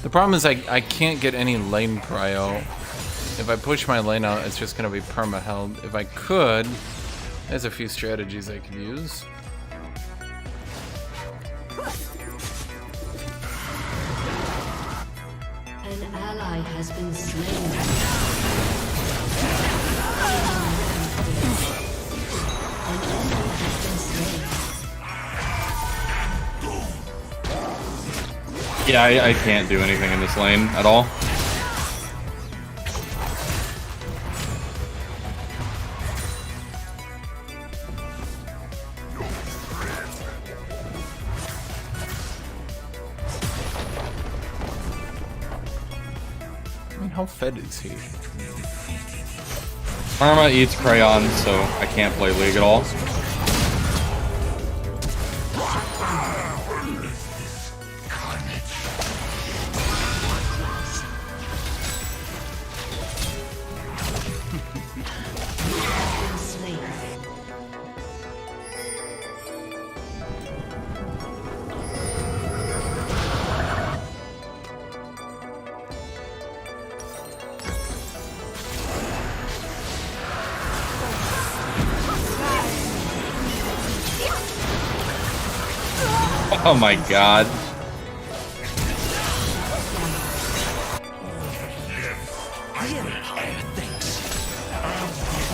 The problem is I can't get any lane prio. If I push my lane out, it's just gonna be perma-held. If I could, there's a few strategies I could use. An ally has been slain. An enemy has been slain. Yeah, I can't do anything in this lane at all. I mean, how fed is he? Karma eats Crayon, so I can't play League at all. Oh my god.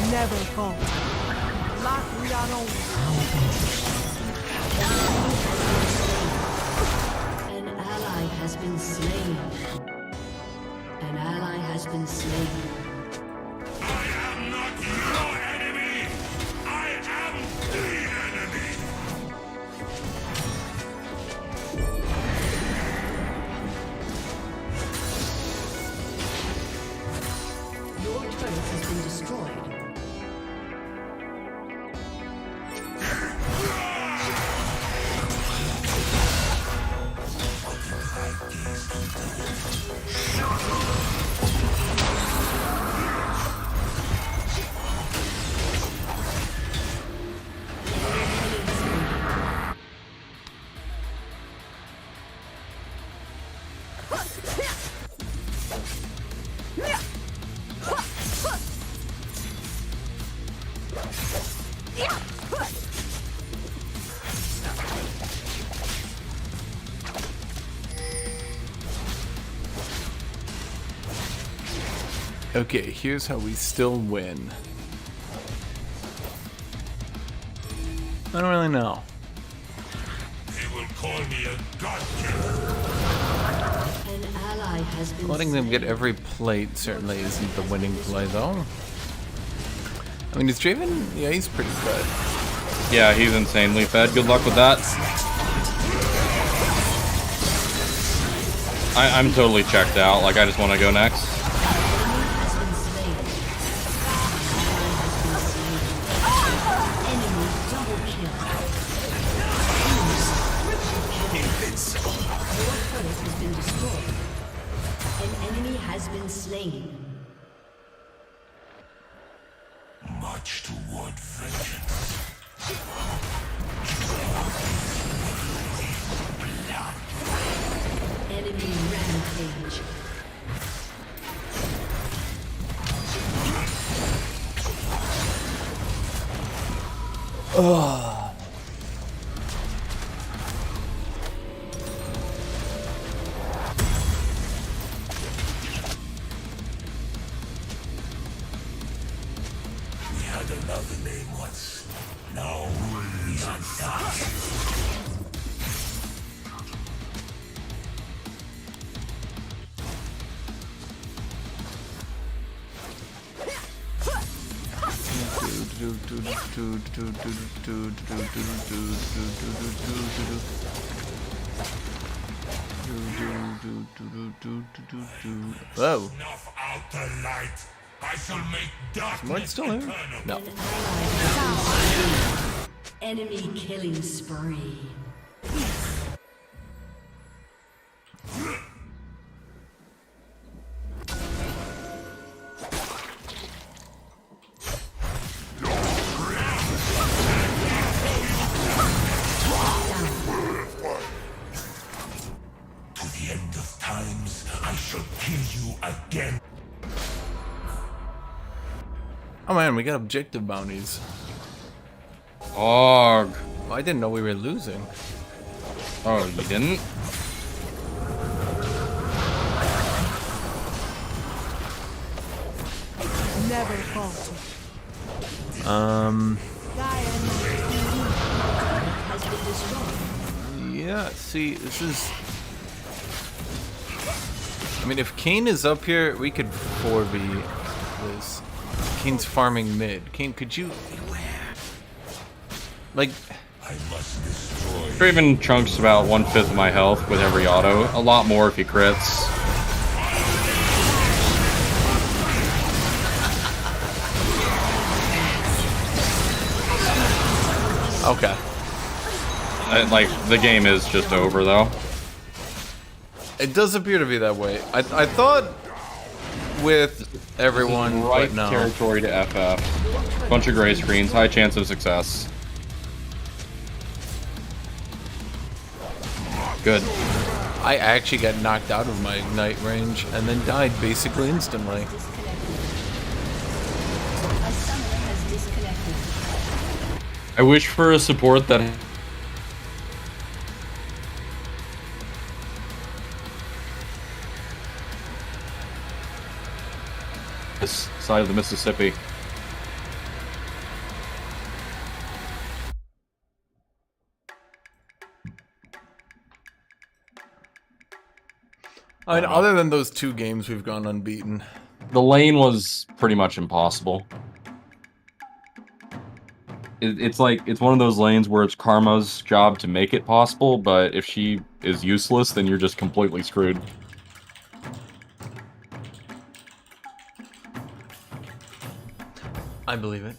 Never fall. Lock me down on. An ally has been slain. An ally has been slain. I am not your enemy! I am the enemy! Your turret has been destroyed. Okay, here's how we still win. I don't really know. They will call me a god killer. An ally has been Letting them slain. get every plate certainly isn't the winning play, though. I mean, is Draven? Yeah, he's pretty good. Yeah, he's insanely fed. Good luck with that. I'm totally checked out. Like, I just want to go next. March toward vengeance. Enemy rampage. We had another name once. Now he's undone. Whoa. Snuff out the light. I shall make darkness Mort still here? eternal. No. Enemy killing spree. To the end of times, I shall kill you again. Oh man, we got objective bounties. Og. I didn't know we were losing. Oh, you didn't? Never falter. Yeah, see, this is... I mean, if Kane is up here, we could 4v this. Kane's farming mid. Kane, could you... Like... I must destroy. Draven chunks about 1/5 of my health with every auto. A lot more if he crits. Okay. Like, the game is just over, though. It does appear to be that way. I thought with everyone, Right but no. territory to FF. Bunch of gray screens, high chance of success. Good. I actually got knocked out of my ignite range and then died basically instantly. A summoner has disconnected. I wish for a support that... this side of the Mississippi. I mean, other than those 2 games, we've gone unbeaten. The lane was pretty much impossible. It's like, it's one of those lanes where it's Karma's job to make it possible, but if she is useless, then you're just completely screwed. I believe it.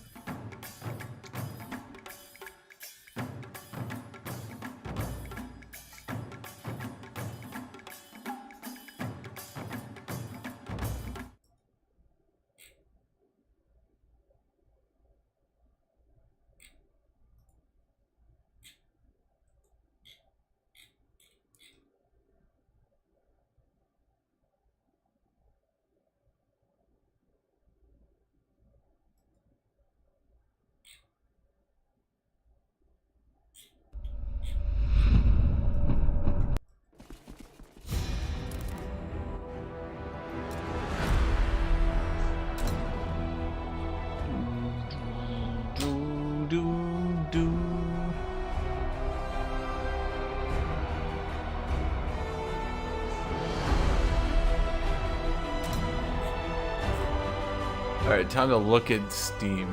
Alright, time to look at Steam.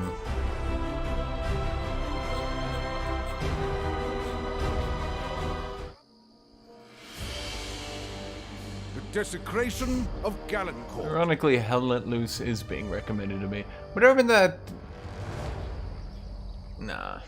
The desecration of Galencourt. Ironically, Hell Let Loose is being recommended to me. Whatever that... Nah.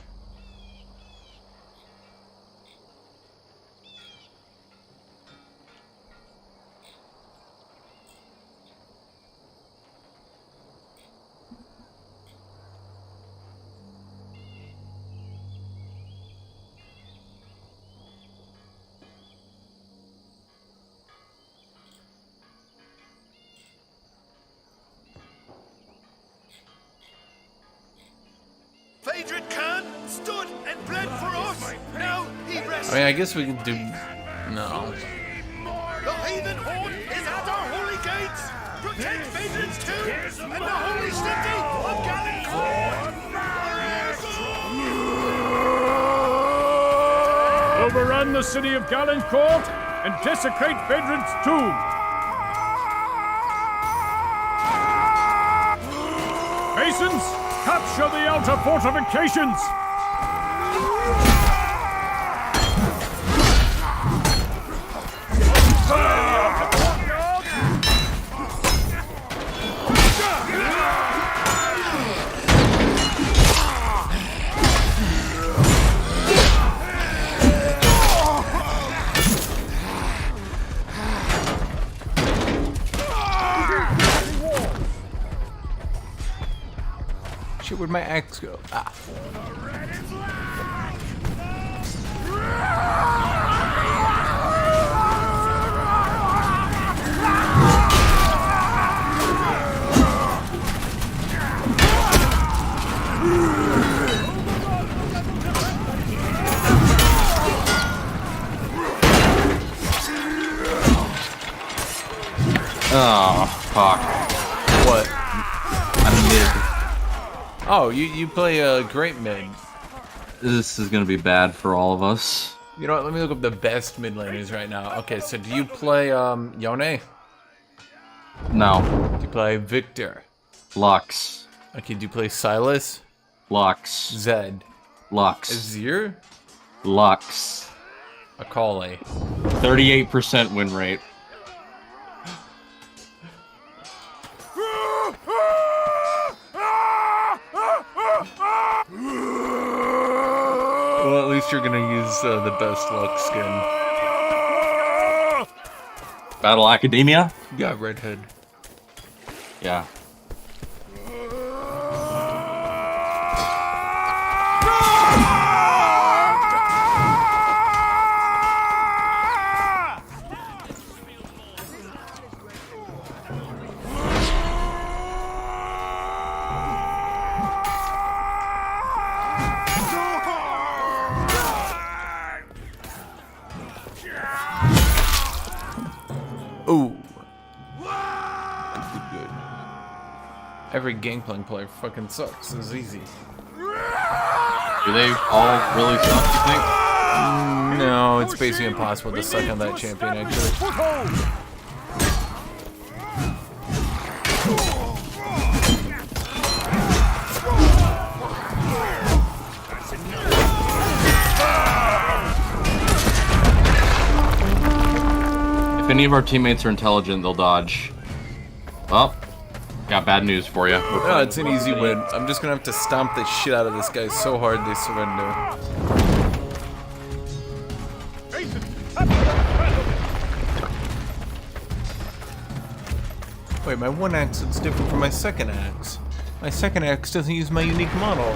Phaedron Khan stood and bled for us. Now he rests. I mean, I guess we can do... No. The heathen horde is at our holy gates. Protect Phaedron's tomb and the holy city of Galencourt. Overrun the city of Galencourt and desecrate Phaedron's tomb. Masons, capture the outer fortifications! Shit, where'd my axe go? Ah. Oh, fuck. What? I'm mid. Oh, you play a great mid. This is gonna be bad for all of us. You know what? Let me look up the best mid laners right now. Okay, so do you play Yone? No. Do you play Victor? Lux. Okay, do you play Silas? Lux. Zed. Lux. Azir? Lux. Akali. 38% win rate. Well, at least you're gonna use the best luck skin. Battle Academia? Yeah, redhead. Yeah. Ooh. Good. Every Gangplank player fucking sucks. This is easy. Do they all really suck, you think? No, it's basically impossible to suck on that champion, actually. If any of our teammates are intelligent, they'll dodge. Well, got bad news for you. No, it's an easy win. I'm just gonna have to stomp the shit out of this guy so hard they surrender. Wait, my one axe is different from my second axe. My second axe doesn't use my unique model.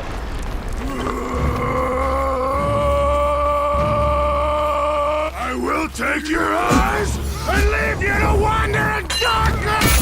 I will take your eyes and leave you to wander in darkness!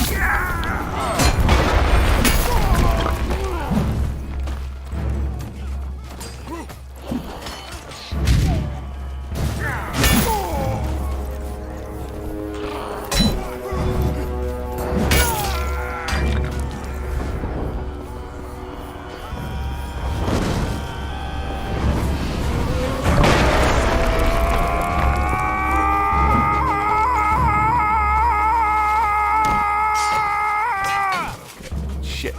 Shit.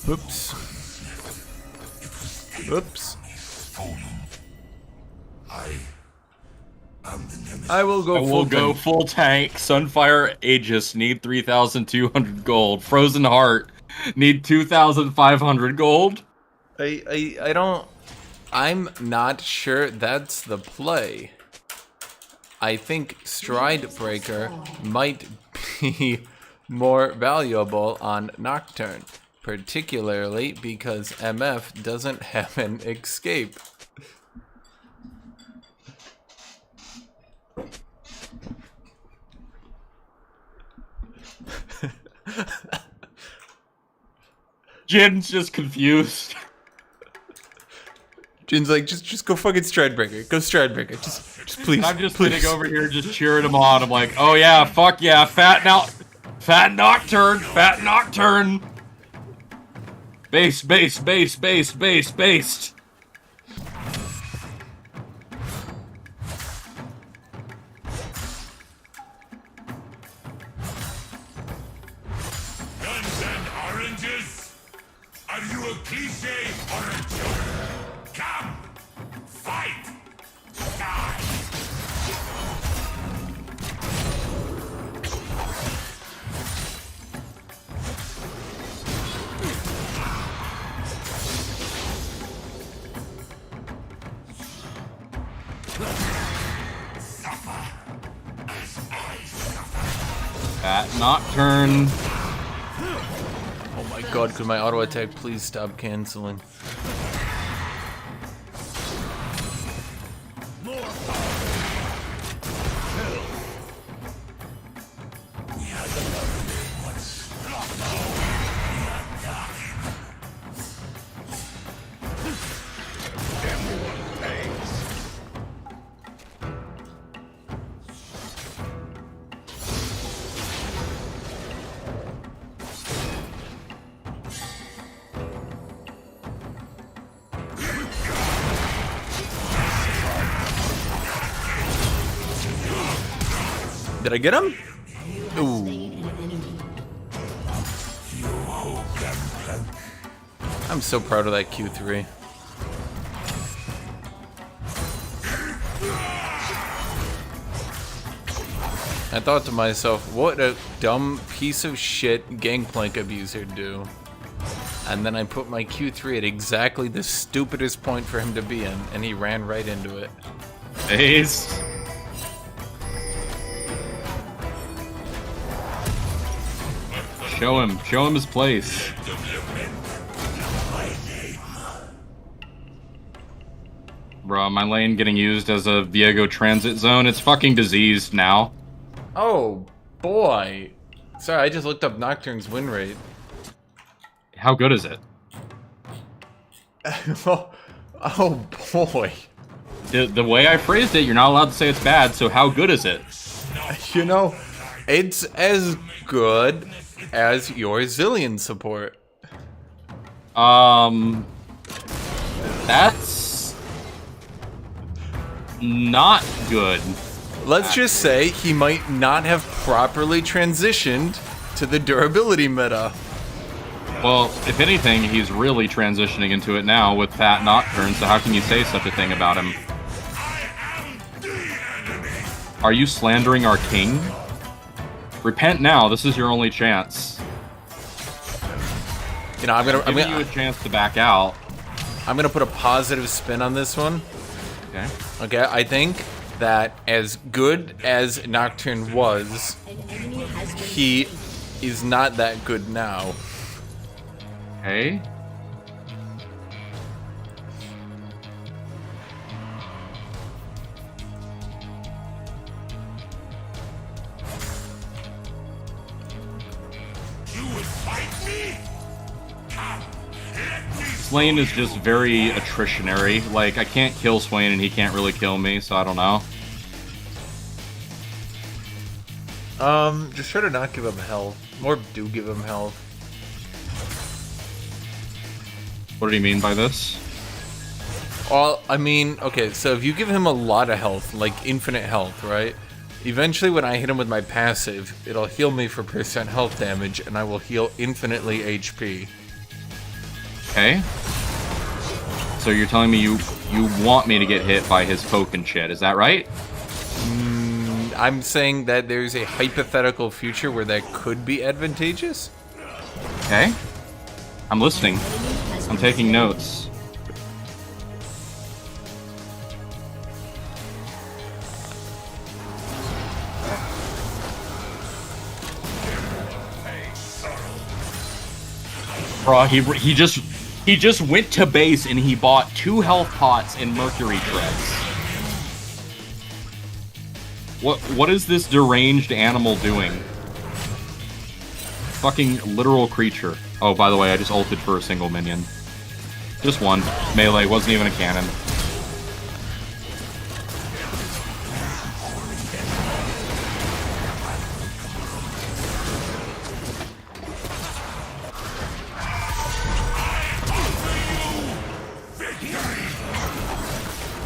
Oops. Oops. I will go full We'll go tank. full tank. Sunfire Aegis, need 3,200 gold. Frozen Heart, need 2,500 gold. I don't... I'm not sure that's the play. I think Stride Breaker might be more valuable on Nocturne, particularly because MF doesn't have an escape. Jin's just confused. Jin's like, just go fucking Stride Breaker. Go Stride Breaker. Just please. I'm just please. sitting over here just cheering him on. I'm like, oh yeah, fuck yeah, fat Nocturne, fat Nocturne. Base. Guns and oranges? Are you a cliche or a joke? Come, fight, die. Fat Nocturne. Oh my god, could my auto attack please stop canceling? Did I get him? Ooh. I'm so proud of that Q3. I thought to myself, what a dumb piece of shit Gangplank abuser do. And then I put my Q3 at exactly the stupidest point for him to be in, and he ran right into it. Ace. Show him his place. Bro, my lane getting used as a Viego transit zone. It's fucking diseased now. Oh, boy. Sorry, I just looked up Nocturne's win rate. How good is it? Oh, boy. The way I phrased it, you're not allowed to say it's bad, so how good is it? You know, it's as good as your Zillion support. That's not good. Let's just say he might not have properly transitioned to the durability meta. Well, if anything, he's really transitioning into it now with Fat Nocturne, so how can you say such a thing about him? Are you slandering our king? Repent now, this is your only chance. You know, I'm giving you a chance to back out. I'm gonna put a positive spin on this one. Okay. Okay, I think that as good as Nocturne was, he is not that good now. Okay. Swain is just very attritionary. Like, I can't kill Swain and he can't really kill me, so I don't know. Just try to not give him health. Or do give him health. What do you mean by this? Well, I mean, okay, so if you give him a lot of health, like infinite health, right? Eventually when I hit him with my passive, it'll heal me for percent health damage, and I will heal infinitely HP. Okay. So you're telling me you want me to get hit by his poke and shit, is that right? I'm saying that there's a hypothetical future where that could be advantageous. Okay. I'm listening. I'm taking notes. Bro, he just went to base and he bought 2 health pots and mercury treads. What is this deranged animal doing? Fucking literal creature. Oh, by the way, I just ulted for a single minion. Just one. Melee, wasn't even a cannon.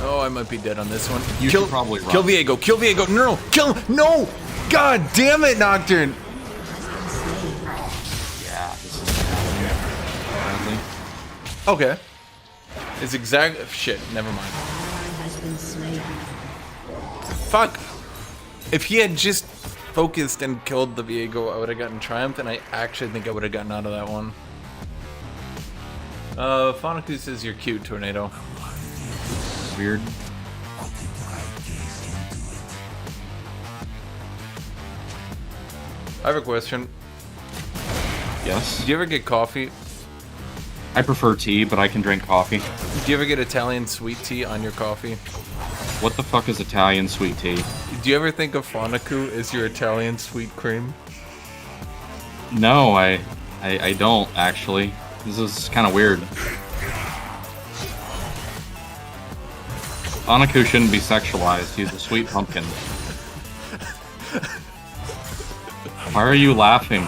Oh, I might be dead on this one. You should probably run. Kill Viego, kill Viego, no, kill him, no! God damn it, Nocturne! Yeah, this is badly. Okay. It's exact shit, never mind. Fuck! If he had just focused and killed the Viego, I would have gotten Triumph, and I actually think I would have gotten out of that one. Fanaku says you're cute, Tornado. Weird. I have a question. Yes. Do you ever get coffee? I prefer tea, but I can drink coffee. Do you ever get Italian sweet tea on your coffee? What the fuck is Italian sweet tea? Do you ever think of Fanaku as your Italian sweet cream? No, I don't, actually. This is kind of weird. Fanaku shouldn't be sexualized. He's a sweet pumpkin. Why are you laughing?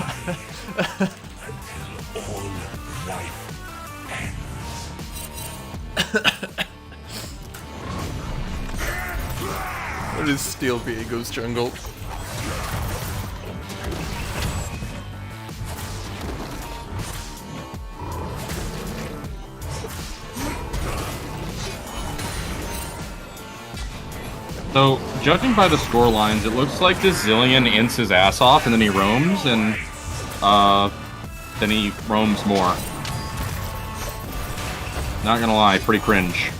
What is Steel Viego's jungle? So, judging by the score lines, it looks like this Zillion ints his ass off, and then he roams, and then he roams more. Not gonna lie, pretty cringe.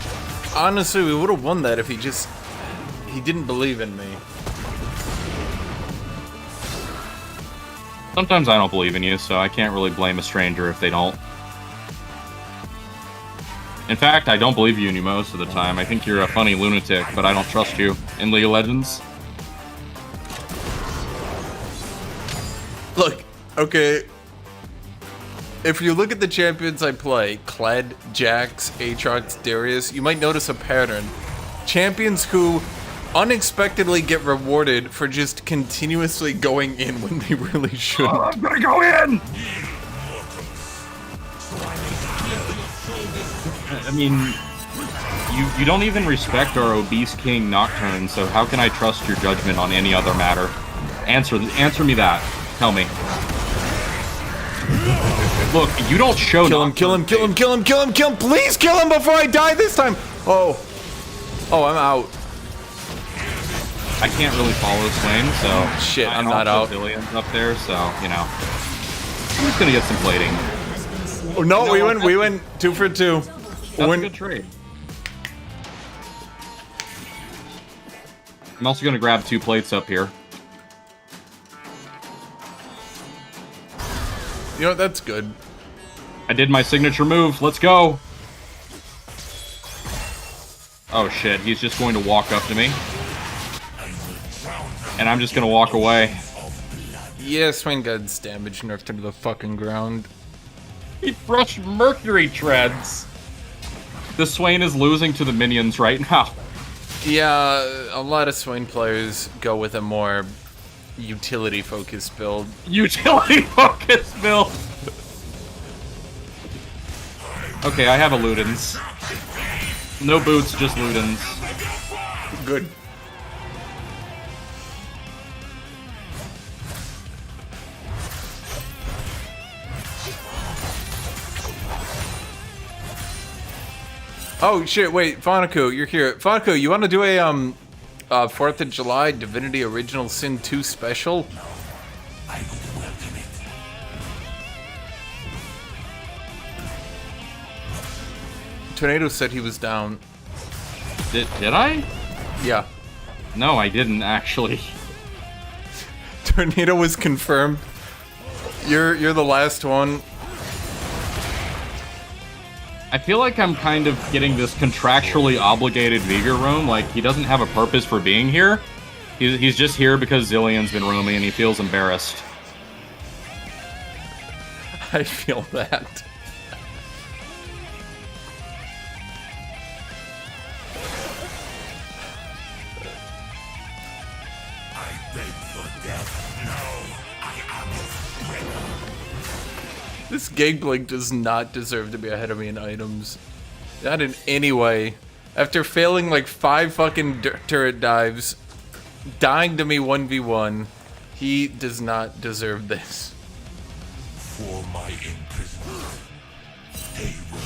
Honestly, we would have won that if he didn't believe in me. Sometimes I don't believe in you, so I can't really blame a stranger if they don't. In fact, I don't believe you in you most of the time. I think you're a funny lunatic, but I don't trust you in League of Legends. Look, okay. If you look at the champions I play, Kled, JAX, AATROX, DARIUS, you might notice a pattern. Champions who unexpectedly get rewarded for just continuously going in when they really shouldn't. I'm gonna go in! I mean, you don't even respect our obese king Nocturne, so how can I trust your judgment on any other matter? Answer me that. Tell me. Look, you don't show. Kill him, kill him, kill him, kill him, kill him, kill him! Please kill him before I die this time! Oh, I'm out. I can't really follow Swain, so Shit, I'm I not don't out. put Zillions up there, so you know, I'm just gonna get some plating. Oh, no, we went 2 for 2. That's a good trade. I'm also gonna grab 2 plates up here. You know, that's good. I did my signature move. Let's go. Oh shit, he's just going to walk up to me. And I'm just gonna walk away. Yeah, Swain God's damage nerfed into the fucking ground. He brushed Mercury treads. The Swain is losing to the minions right now. Yeah, a lot of Swain players go with a more utility-focused build. Utility-focused build. Okay, I have a Ludens. No boots, just Ludens. Good. Oh shit, wait, Fanaku, you're here. Fanaku, you wanna do a 4th of July Divinity Original Sin 2 special? I would welcome it. Tornado said he was down. Did I? Yeah. No, I didn't actually. Tornado was confirmed. You're the last one. I feel like I'm kind of getting this contractually obligated Vigor roam, like he doesn't have a purpose for being here. He's just here because Zillion's been roaming and he feels embarrassed. I feel that. I beg for death. No, I am ready. This Gangblink does not deserve to be ahead of me in items. Not in any way. After failing like 5 fucking turret dives, dying to me 1v1, he does not deserve this. For my imprisonment, they will.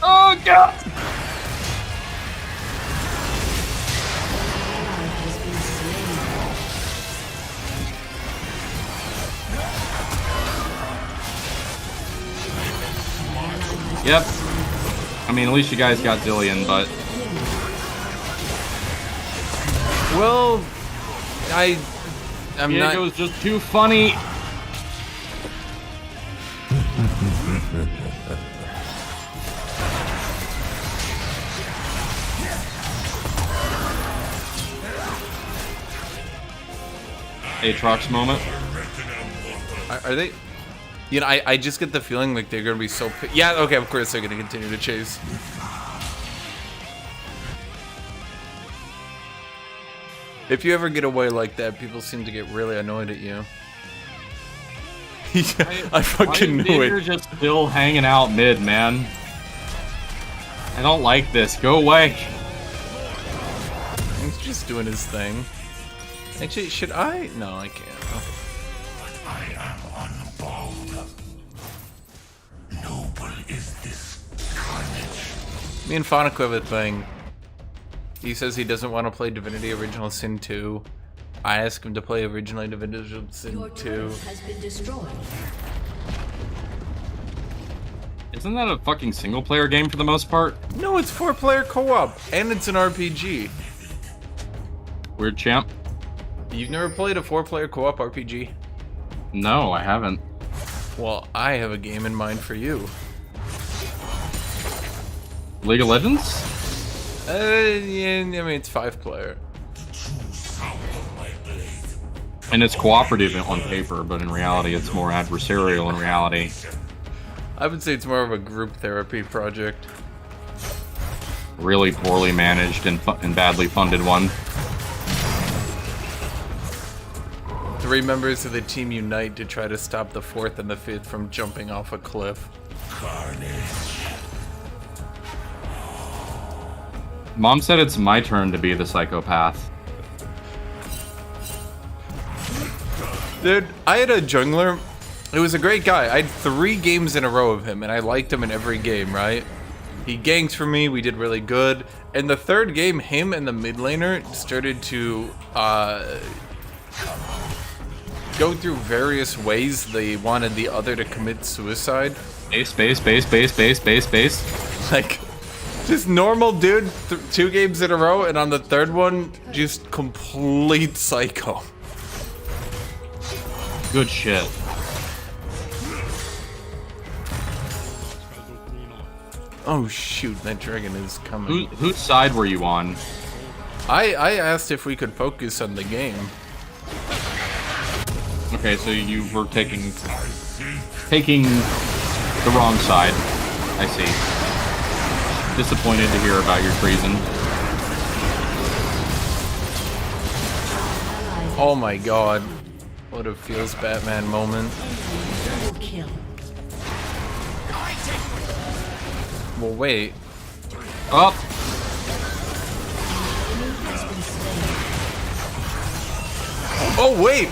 Oh god! Yep. I mean, at least you guys got Zillion, but... Well, I'm not. Diego's just too funny. AATROX moment. Are they? You know, I just get the feeling like they're gonna be so. Yeah, okay, of course they're gonna continue to chase. If you ever get away like that, people seem to get really annoyed at you. I fucking knew You're it. just still hanging out mid, man. I don't like this. Go away. He's just doing his thing. Actually, should I? No, I can't. I am unbound. Noble is this carnage. Me and Phonic have a thing. He says he doesn't want to play Divinity Original Sin 2. I ask him to play originally Divinity Sin Your 2. turret has been destroyed. Isn't that a fucking single player game for the most part? No, it's 4-player co-op, and it's an RPG. Weird champ? You've never played a 4-player co-op RPG? No, I haven't. Well, I have a game in mind for you. League of Legends? Yeah, I mean, it's 5-player. And it's cooperative on paper, but in reality it's more adversarial in reality. I would say it's more of a group therapy project. Really poorly managed and badly funded one. 3 members of the team unite to try to stop the 4th and the 5th from jumping off a cliff. Mom said it's my turn to be the psychopath. Dude, I had a jungler. It was a great guy. I had 3 games in a row of him, and I liked him in every game, right? He ganked for me, we did really good. And the 3rd game, him and the mid laner started to go through various ways they wanted the other to commit suicide. Base. Like, just normal dude, 2 games in a row, and on the 3rd one, just complete psycho. Good shit. Oh shoot, that dragon is coming. Whose side were you on? I asked if we could focus on the game. Okay, so you were taking the wrong side. I see. Disappointed to hear about your treason. Oh my god. What a feels Batman moment. Double kill. Well, wait. Up. Oh, wait!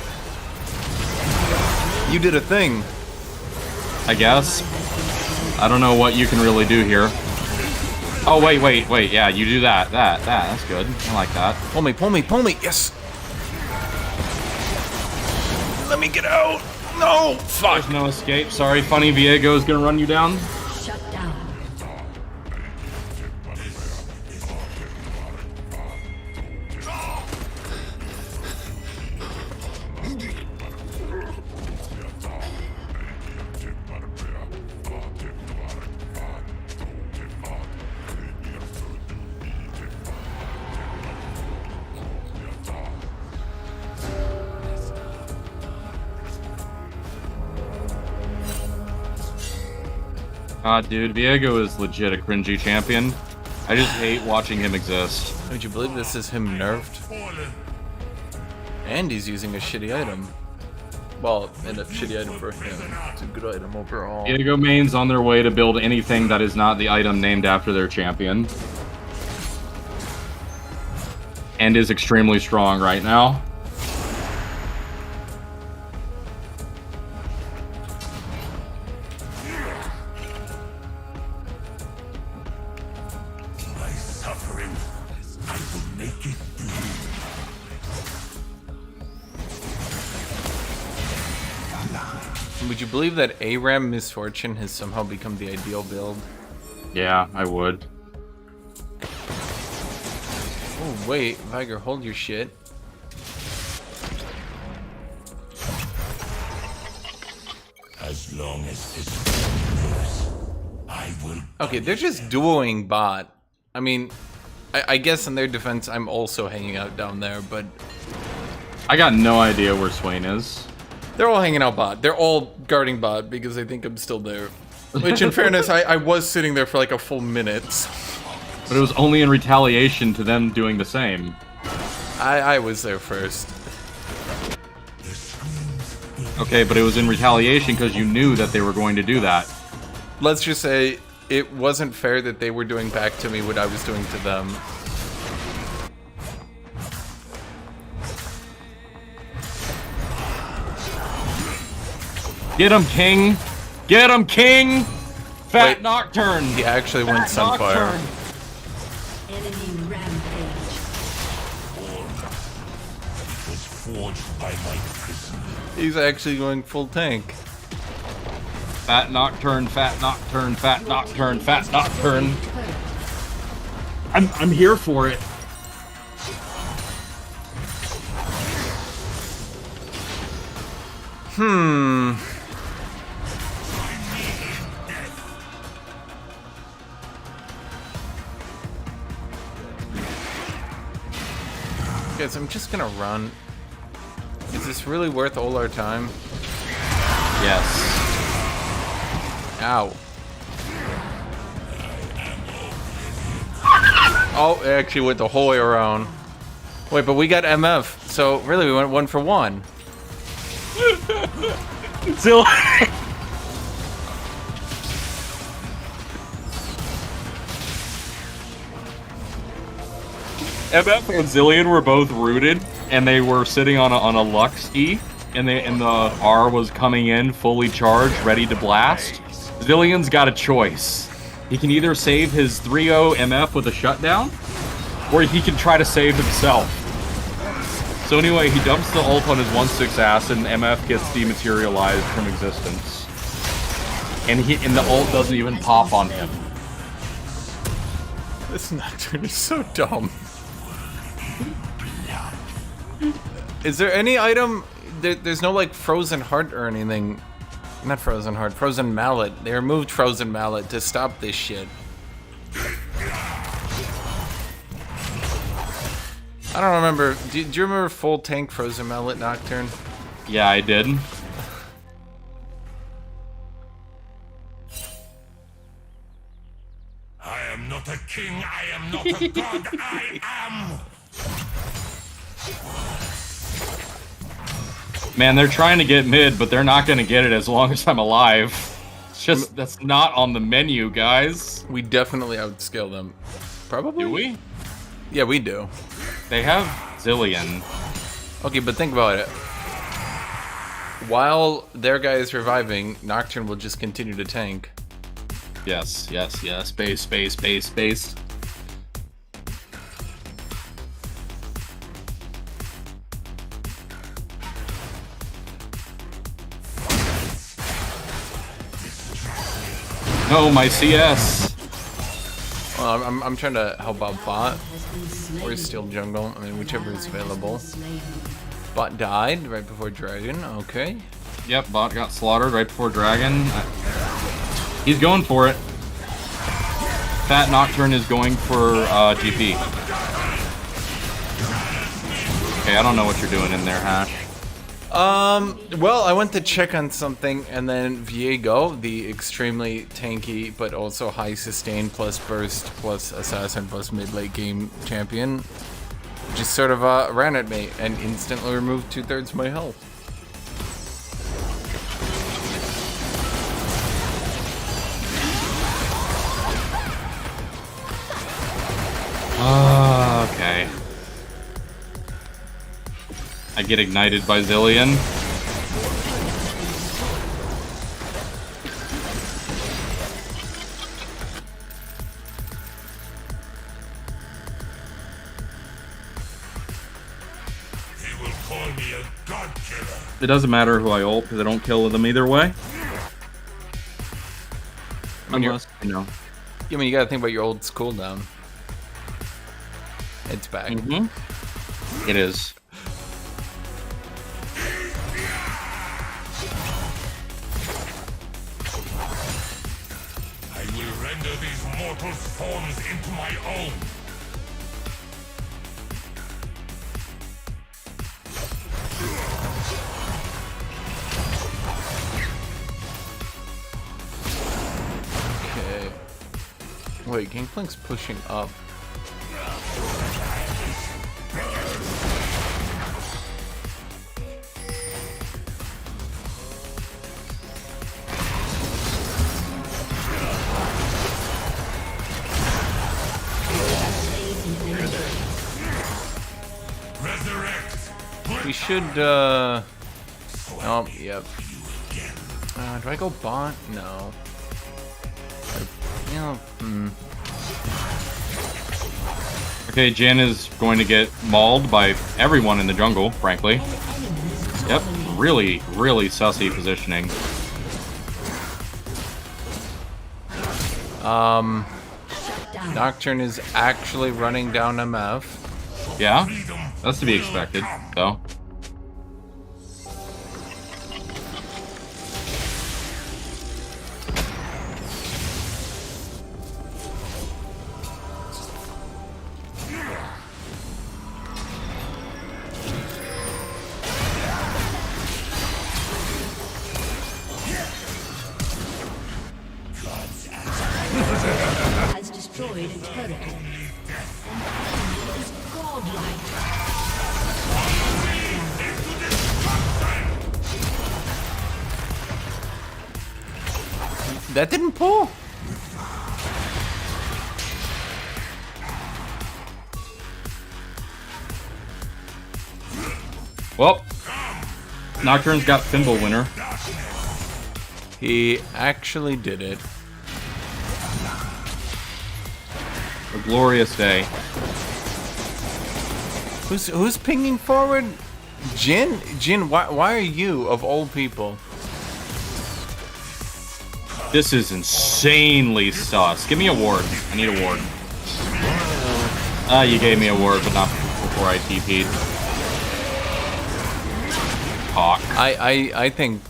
You did a thing. I guess. I don't know what you can really do here. Oh, wait. Yeah, you do that. That's good. I like that. Pull me. Yes! Let me get out! No! Fuck! There's no escape. Sorry, Funny Viego's gonna run you down. Shut down. Dude, Viego is legit a cringy champion. I just hate watching him exist. Would you believe this is him nerfed? And he's using a shitty item. Well, and a shitty item for him. It's a good item overall. Viego mains on their way to build anything that is not the item named after their champion. And is extremely strong right now. Would you believe that ARAM Misfortune has somehow become the ideal build? Yeah, I would. Oh, wait. Viger, hold your shit. As long as this lives, I will. Okay, they're just duoing bot. I mean, I guess in their defense, I'm also hanging out down there, but I got no idea where Swain is. they're all hanging out bot. They're all guarding bot because they think I'm still there. Which, in fairness, I was sitting there for like a full minute. But it was only in retaliation to them doing the same. I was there first. Okay, but it was in retaliation because you knew that they were going to do that. Let's just say it wasn't fair that they were doing back to me what I was doing to them. Get him, King! Get him, King! Fat Wait, Nocturne! He actually went Sunfire. Enemy rampage. Was forged by my prison. He's actually going full tank. Fat Nocturne, Fat Nocturne, Fat Nocturne, Fat Nocturne. I'm here for it. Guys, I'm just gonna run. Is this really worth all our time? Yes. Ow. Oh, it actually went the whole way around. Wait, but we got MF, so really we went 1 for 1. Still. MF and Zillion were both rooted, and they were sitting on a Lux E, and the R was coming in fully charged, ready to blast. Zillion's got a choice. He can either save his 3-0 MF with a shutdown, or he can try to save himself. So anyway, he dumps the ult on his 1/6 ass, and MF gets dematerialized from existence. And the ult doesn't even pop on him. This Nocturne is so dumb. Is there any item? There's no like frozen heart or anything. Not frozen heart, frozen mallet. They removed frozen mallet to stop this shit. I don't remember. Do you remember full tank frozen mallet Nocturne? Yeah, I did. I am not a king, I am not a god, I am... Man, they're trying to get mid, but they're not going to get it as long as I'm alive. It's just, that's not on the menu, guys. We definitely outscale them. Probably? Do we? Yeah, we do. They have Zillion. Okay, but think about it. While their guy is reviving, Nocturne will just continue to tank. Yes, yes, yes. Space, space, space, space. No, my CS. Well, I'm trying to help out bot or steal jungle. I mean, whichever is available. Bot died right before dragon. Okay. Yep, bot got slaughtered right before dragon. He's going for it. Fat Nocturne is going for GP. Okay, I don't know what you're doing in there, Hash. Well, I went to check on something, and then Viego, the extremely tanky but also high sustain plus burst plus assassin plus mid-late game champion, just sort of ran at me and instantly removed 2/3 of my health. Okay. I get ignited by Zillion. He will call me a god killer. It doesn't matter who I ult because I don't kill them either way. Unless, you know. I mean, you gotta think about your old cooldown. It's back. It is. I will render these mortals' forms into my own. Okay. Wait, Gangplank's pushing up. We should, oh, yep. Do I go bot? No. Okay, Jin is going to get mauled by everyone in the jungle, frankly. Yep, really, really sussy positioning. Nocturne is actually running down MF. Yeah, that's to be expected, though. Has destroyed a turret. An enemy is godlike. That didn't pull? Well, Nocturne's got Thimble winner. He actually did it. A glorious day. Who's pinging forward? Jin? Jin, why are you, of all people? This is insanely sus. Give me a ward. I need a ward. You gave me a ward, but not before I TP'd. Talk. I think...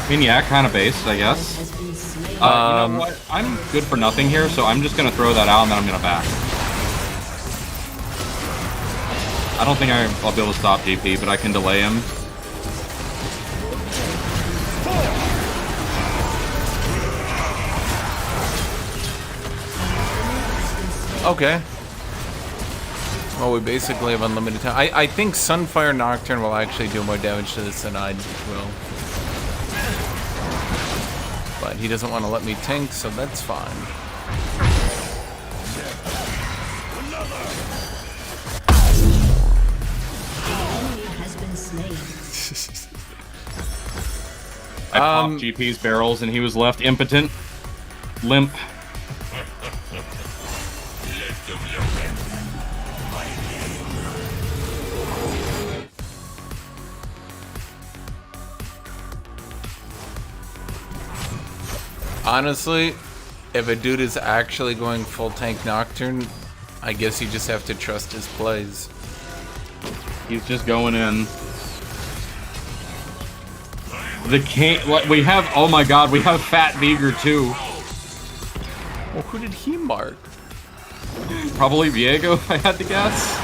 I mean, yeah, kind of based, I guess. You know what? I'm good for nothing here, so I'm just gonna throw that out and then I'm gonna back. I don't think I'll be able to stop GP, but I can delay him. Okay. Well, we basically have unlimited time. I think Sunfire Nocturne will actually do more damage to this than I will. But he doesn't want to let me tank, so that's fine. I popped GP's barrels and he was left impotent. Limp. Honestly, if a dude is actually going full tank Nocturne, I guess you just have to trust his plays. He's just going in. The king. What we have? Oh my God, we have Fat Beager too. Well, who did he mark? Probably Viego, if I had to guess.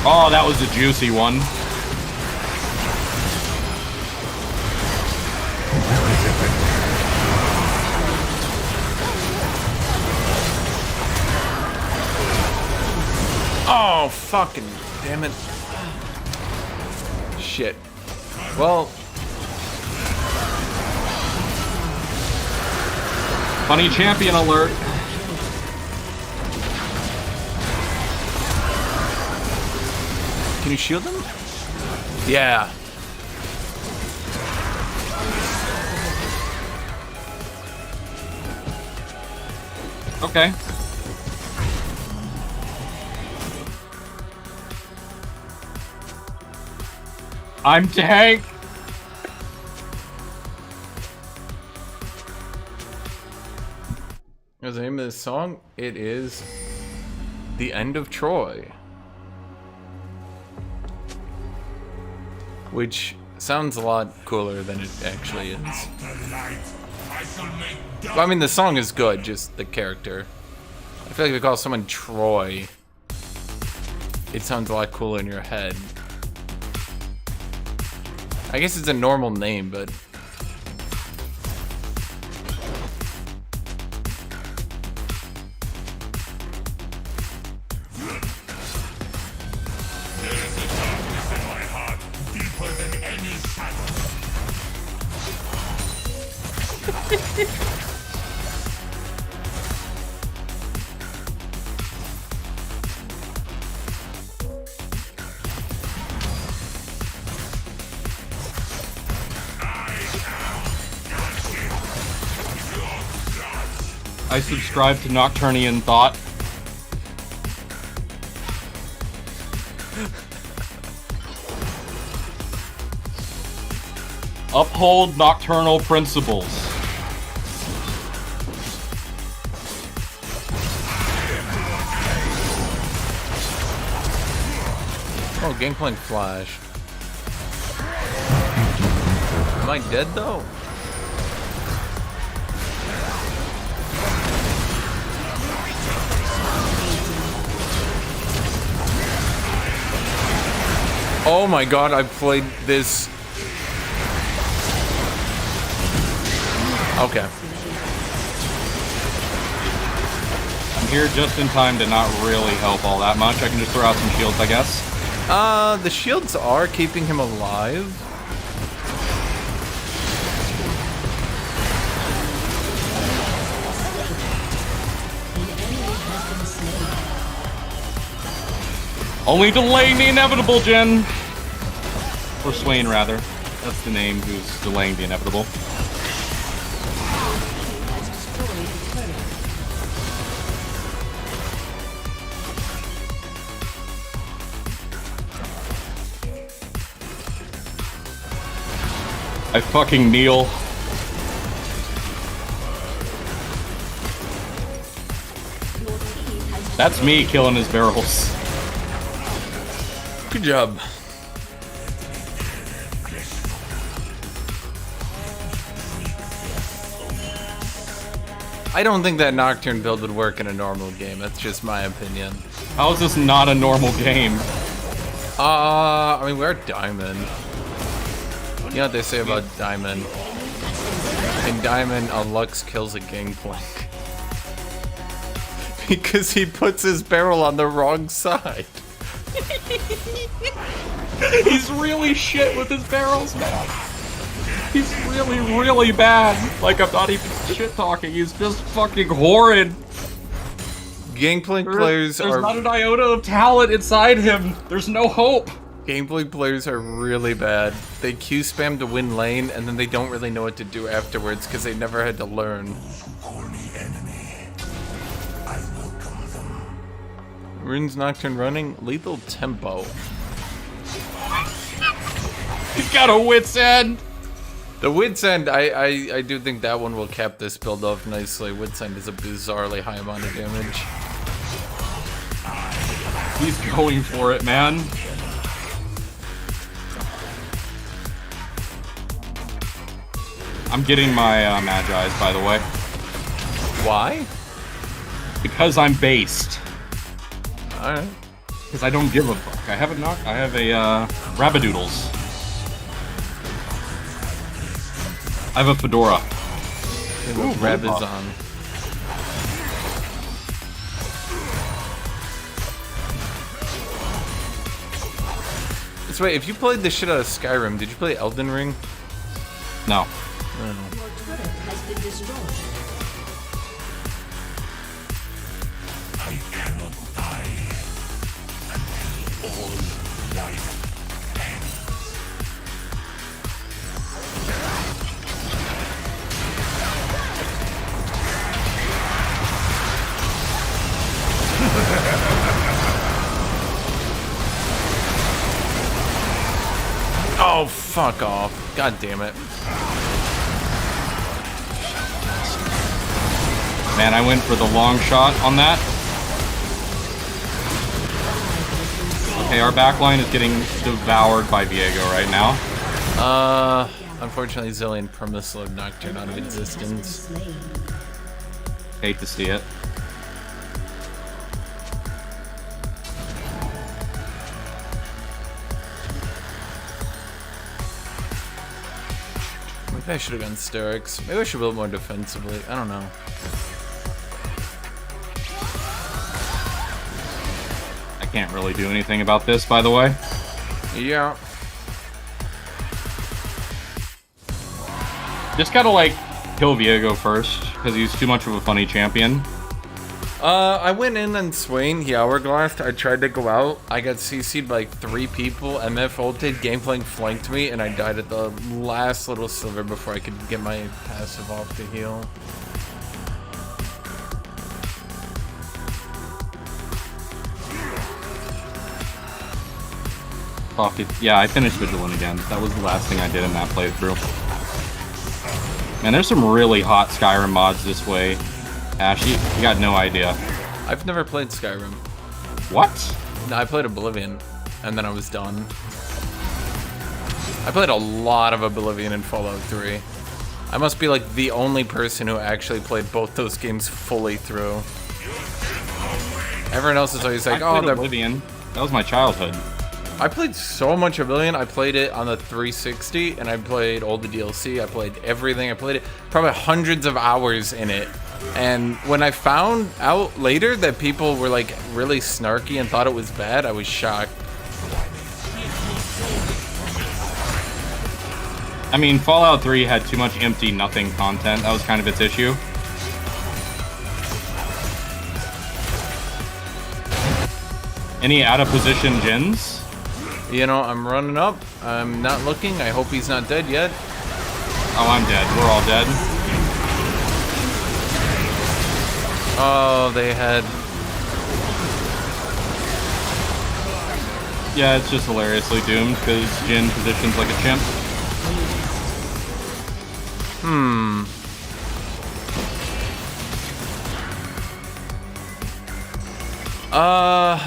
Oh, that was a juicy one. Oh, fucking damn it. Shit. Well. Funny champion alert. Can you shield him? Yeah. Okay. I'm tank. What's the name of this song? It is The End of Troy. Which sounds a lot cooler than it actually is. Well, I mean, the song is good, just the character. I feel like if you call someone Troy, it sounds a lot cooler in your head. I guess it's a normal name, but I subscribe to Nocturnian thought. Uphold nocturnal principles. Oh, Gangplank flash. Am I dead though? Oh my god, I've played this. Okay. I'm here just in time to not really help all that much. I can just throw out some shields, I guess. The shields are keeping him alive. Only delaying the inevitable, Jen. Or Swain, rather. That's the name who's delaying the inevitable. I fucking kneel. That's me killing his barrels. Good job. I don't think that Nocturne build would work in a normal game. That's just my opinion. How is this not a normal game? I mean, we're Diamond. You know what they say about Diamond? In Diamond, a Lux kills a Gangplank. Because he puts his barrel on the wrong side. He's really shit with his barrels, man. He's really, really bad. Like, I'm not even shit talking. He's just fucking horrid. Gangplank players There's are... not an iota of talent inside him. There's no hope. Gangplank players are really bad. They Q spam to win lane, and then they don't really know what to do afterwards because they never had to learn. Rune's Nocturne running, lethal tempo. He's got a wit's end. The Wit's End, I do think that one will cap this build off nicely. Wit's End is a bizarrely high amount of damage. He's going for it, man. I'm getting my Magi's, by the way. Why? Because I'm based. Alright. Because I don't give a fuck. I have a Rabadoodles. I have a fedora. Ooh, Rab is on. So wait, if you played the shit out of Skyrim, did you play Elden Ring? No. Your turret has been destroyed. I cannot die until all life Oh, fuck off. God damn it. Man, I went for the long shot on that. Okay, our backline is getting devoured by Viego right now. Unfortunately, Zillion permaslowed Nocturne out of existence. Hate to see it. Maybe I should have gone Sterix. Maybe I should build more defensively. I don't know. I can't really do anything about this, by the way. Yeah. Just gotta, like, kill Viego first, because he's too much of a funny champion. I went in and Swain, he hourglassed. I tried to go out. I got CC'd by like 3 people. MF ulted, Gameplank flanked me, and I died at the last little sliver before I could get my passive off to heal. Fuck it. Yeah, I finished Vigilant again. That was the last thing I did in that playthrough. Man, there's some really hot Skyrim mods this way. Ash, you got no idea. I've never played Skyrim. What? No, I played Oblivion, and then I was done. I played a lot of Oblivion and Fallout 3. I must be like the only person who actually played both those games fully through. Everyone else is always like, I oh, played Oblivion. That was my childhood. I played so much Oblivion. I played it on the 360, and I played all the DLC. I played everything. I played it probably hundreds of hours in it. And when I found out later that people were like really snarky and thought it was bad, I was shocked. I mean, Fallout 3 had too much empty nothing content. That was kind of its issue. Any out of position gens? You know, I'm running up. I'm not looking. I hope he's not dead yet. Oh, I'm dead. We're all dead. Oh, they had... Yeah, it's just hilariously doomed because Jin positions like a chimp.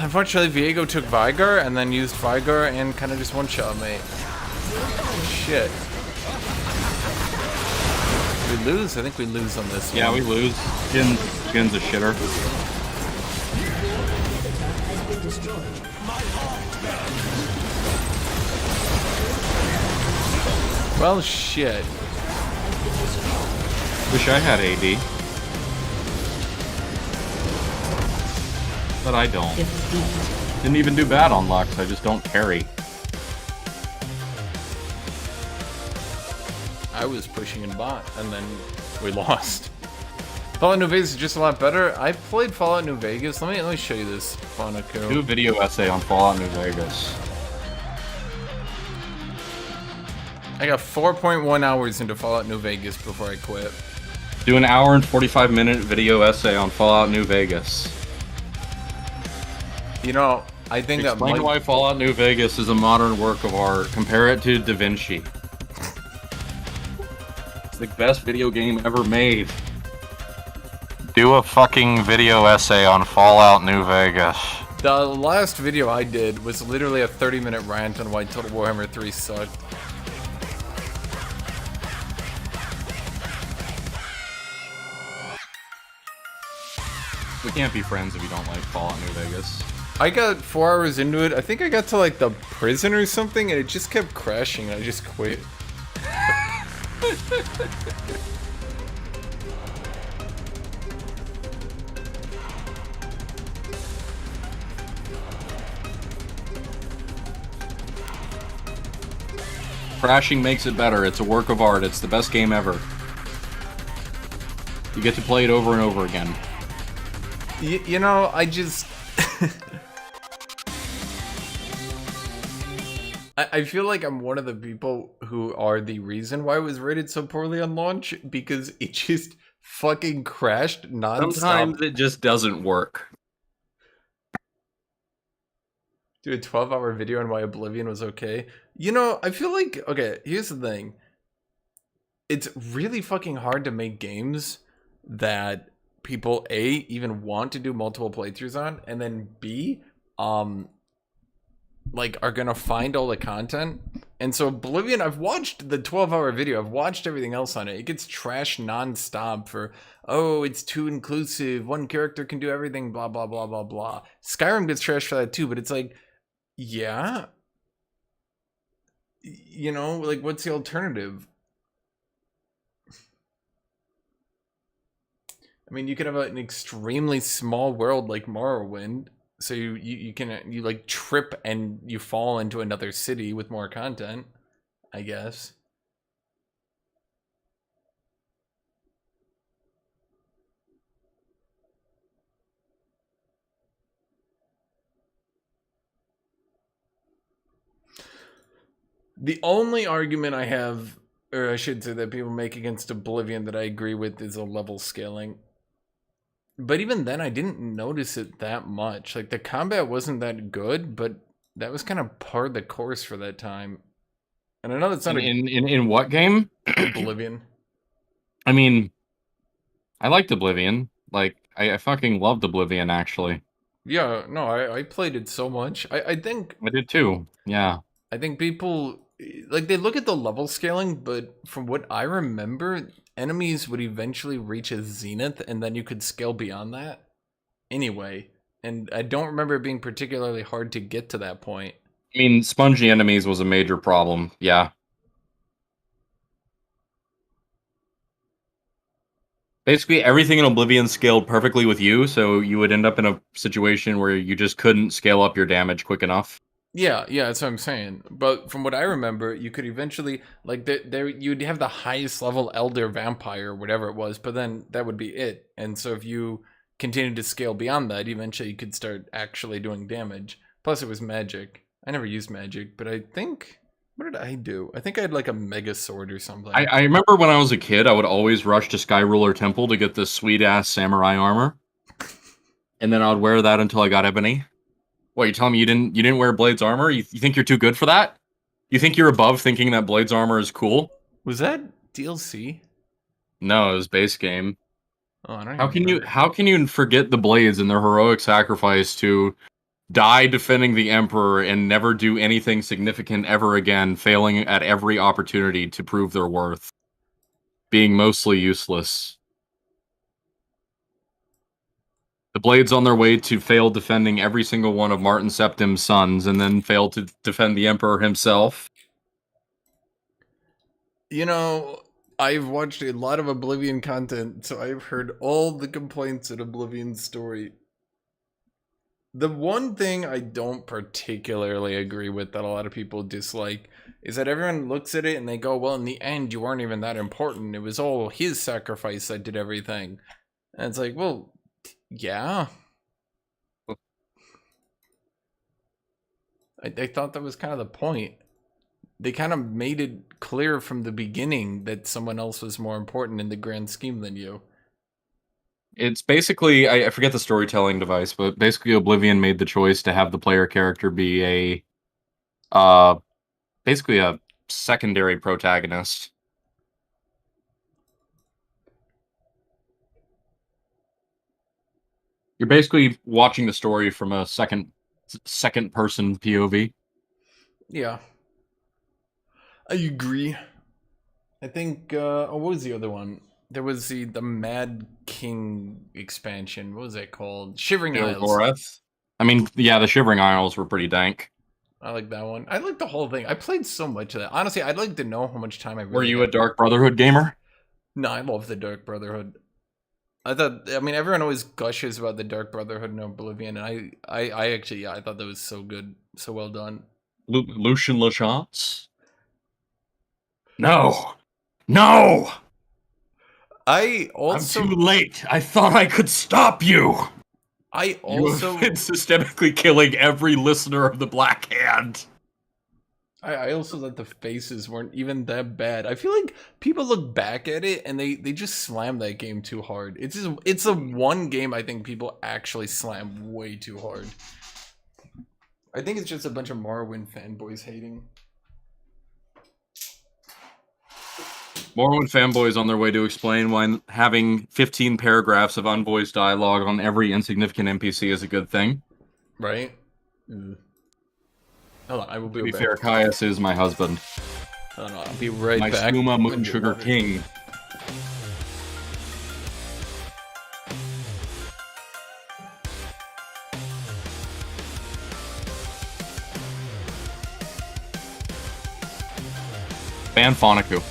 Unfortunately, Viego took Vigar and then used Vigar and kind of just one-shot me. Shit. We lose? I think we lose on this one. Yeah, we lose. Jin's a shitter. Well, shit. Wish I had AD. But I don't. Didn't even do bad on Lux, I just don't carry. I was pushing in bot, and then we lost. Fallout New Vegas is just a lot better. I played Fallout New Vegas. Let me show you this, Fonako. Do a video essay on Fallout New Vegas. I got 4.1 hours into Fallout New Vegas before I quit. Do an hour and 45-minute video essay on Fallout New Vegas. You know, I think that Explain might... why Fallout New Vegas is a modern work of art. Compare it to Da Vinci. It's the best video game ever made. Do a fucking video essay on Fallout New Vegas. The last video I did was literally a 30-minute rant on why Total Warhammer 3 sucked. We can't be friends if you don't like Fallout New Vegas. I got 4 hours into it. I think I got to like the prison or something, and it just kept crashing, and I just quit. Crashing makes it better. It's a work of art. It's the best game ever. You get to play it over and over again. You know, I just... I feel like I'm one of the people who are the reason why it was rated so poorly on launch, because it just fucking crashed nonstop. Sometimes it just doesn't work. Do a 12-hour video on why Oblivion was okay. You know, I feel like... Okay, here's the thing. It's really fucking hard to make games that people, A, even want to do multiple playthroughs on, and then B, like, are gonna find all the content. And so Oblivion, I've watched the 12-hour video, I've watched everything else on it. It gets trashed non-stop for, oh, it's too inclusive, one character can do everything, blah, blah, blah, blah, blah. Skyrim gets trashed for that too, but it's like, yeah. You know, like, what's the alternative? I mean, you could have an extremely small world like Morrowind, so you can like trip and you fall into another city with more content, I guess. The only argument I have, or I should say that people make against Oblivion that I agree with, is a level scaling. But even then, I didn't notice it that much. Like, the combat wasn't that good, but that was kind of part of the course for that time. And I know that's not in what game? Oblivion. I mean, I liked Oblivion. Like, I fucking loved Oblivion, actually. Yeah, no, I played it so much. I think... I did too, yeah. I think people... Like, they look at the level scaling, but from what I remember, enemies would eventually reach a zenith, and then you could scale beyond that. Anyway, and I don't remember it being particularly hard to get to that point. I mean, spongy enemies was a major problem, yeah. Basically, everything in Oblivion scaled perfectly with you, so you would end up in a situation where you just couldn't scale up your damage quick enough. Yeah, that's what I'm saying. But from what I remember, you could eventually, like, you'd have the highest level Elder Vampire, or whatever it was, but then that would be it. And so if you continued to scale beyond that, eventually you could start actually doing damage. Plus it was magic. I never used magic, but I think... What did I do? I think I had like a mega sword or something. I remember when I was a kid, I would always rush to Sky Ruler Temple to get this sweet-ass samurai armor. And then I would wear that until I got ebony. What, you telling me you didn't wear Blade's armor? You think you're too good for that? You think you're above thinking that Blade's armor is cool? Was that DLC? No, it was base game. Oh, I don't How can you forget the Blades and their heroic sacrifice to die defending the Emperor and never do anything significant ever again, failing at every opportunity to prove their worth, being mostly useless? The Blades on their way to fail defending every single one of Martin Septim's sons, and then fail to defend the Emperor himself. You know, I've watched a lot of Oblivion content, so I've heard all the complaints at Oblivion's story. The one thing I don't particularly agree with that a lot of people dislike is that everyone looks at it and they go, well, in the end, you weren't even that important. It was all his sacrifice that did everything. And it's like, well, yeah. I thought that was kind of the point. They kind of made it clear from the beginning that someone else was more important in the grand scheme than you. It's basically, I forget the storytelling device, but basically Oblivion made the choice to have the player character be basically a secondary protagonist. You're basically watching the story from a second person POV. Yeah. I agree. I think, what was the other one? There was the Mad King expansion. What was that called? Shivering Isles. I mean, yeah, the Shivering Isles were pretty dank. I like that one. I like the whole thing. I played so much of that. Honestly, I'd like to know how much time I really Were you a Dark Brotherhood gamer? No, I love the Dark Brotherhood. I mean, everyone always gushes about the Dark Brotherhood and Oblivion, and I actually, yeah, I thought that was so good. So well done. Lucian Lachance? No! No! I also... I'm too late. I thought I could stop you. I also... You've been systemically killing every listener of the Black Hand. I also thought the faces weren't even that bad. I feel like people look back at it and they just slam that game too hard. It's the one game I think people actually slam way too hard. I think it's just a bunch of Morrowind fanboys hating. Morrowind fanboys on their way to explain why having 15 paragraphs of unvoiced dialogue on every insignificant NPC is a good thing. Right? Hold on, I will be right back. To be fair, Caius is my husband. Hold on, I'll be right my back. My Skooma Moon Sugar King. Ban Fonicu.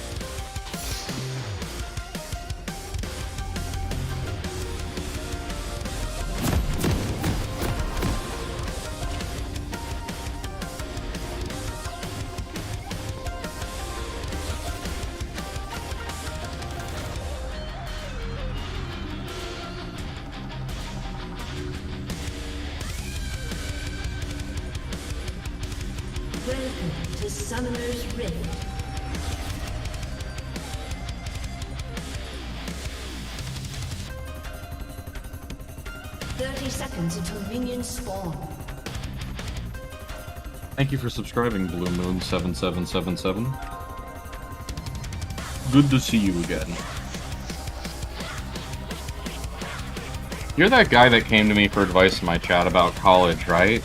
Summoner's Rift. Seconds until minions spawn. Thank you for subscribing, Blue Moon 7777. Good to see you again. You're that guy that came to me for advice in my chat about college, right?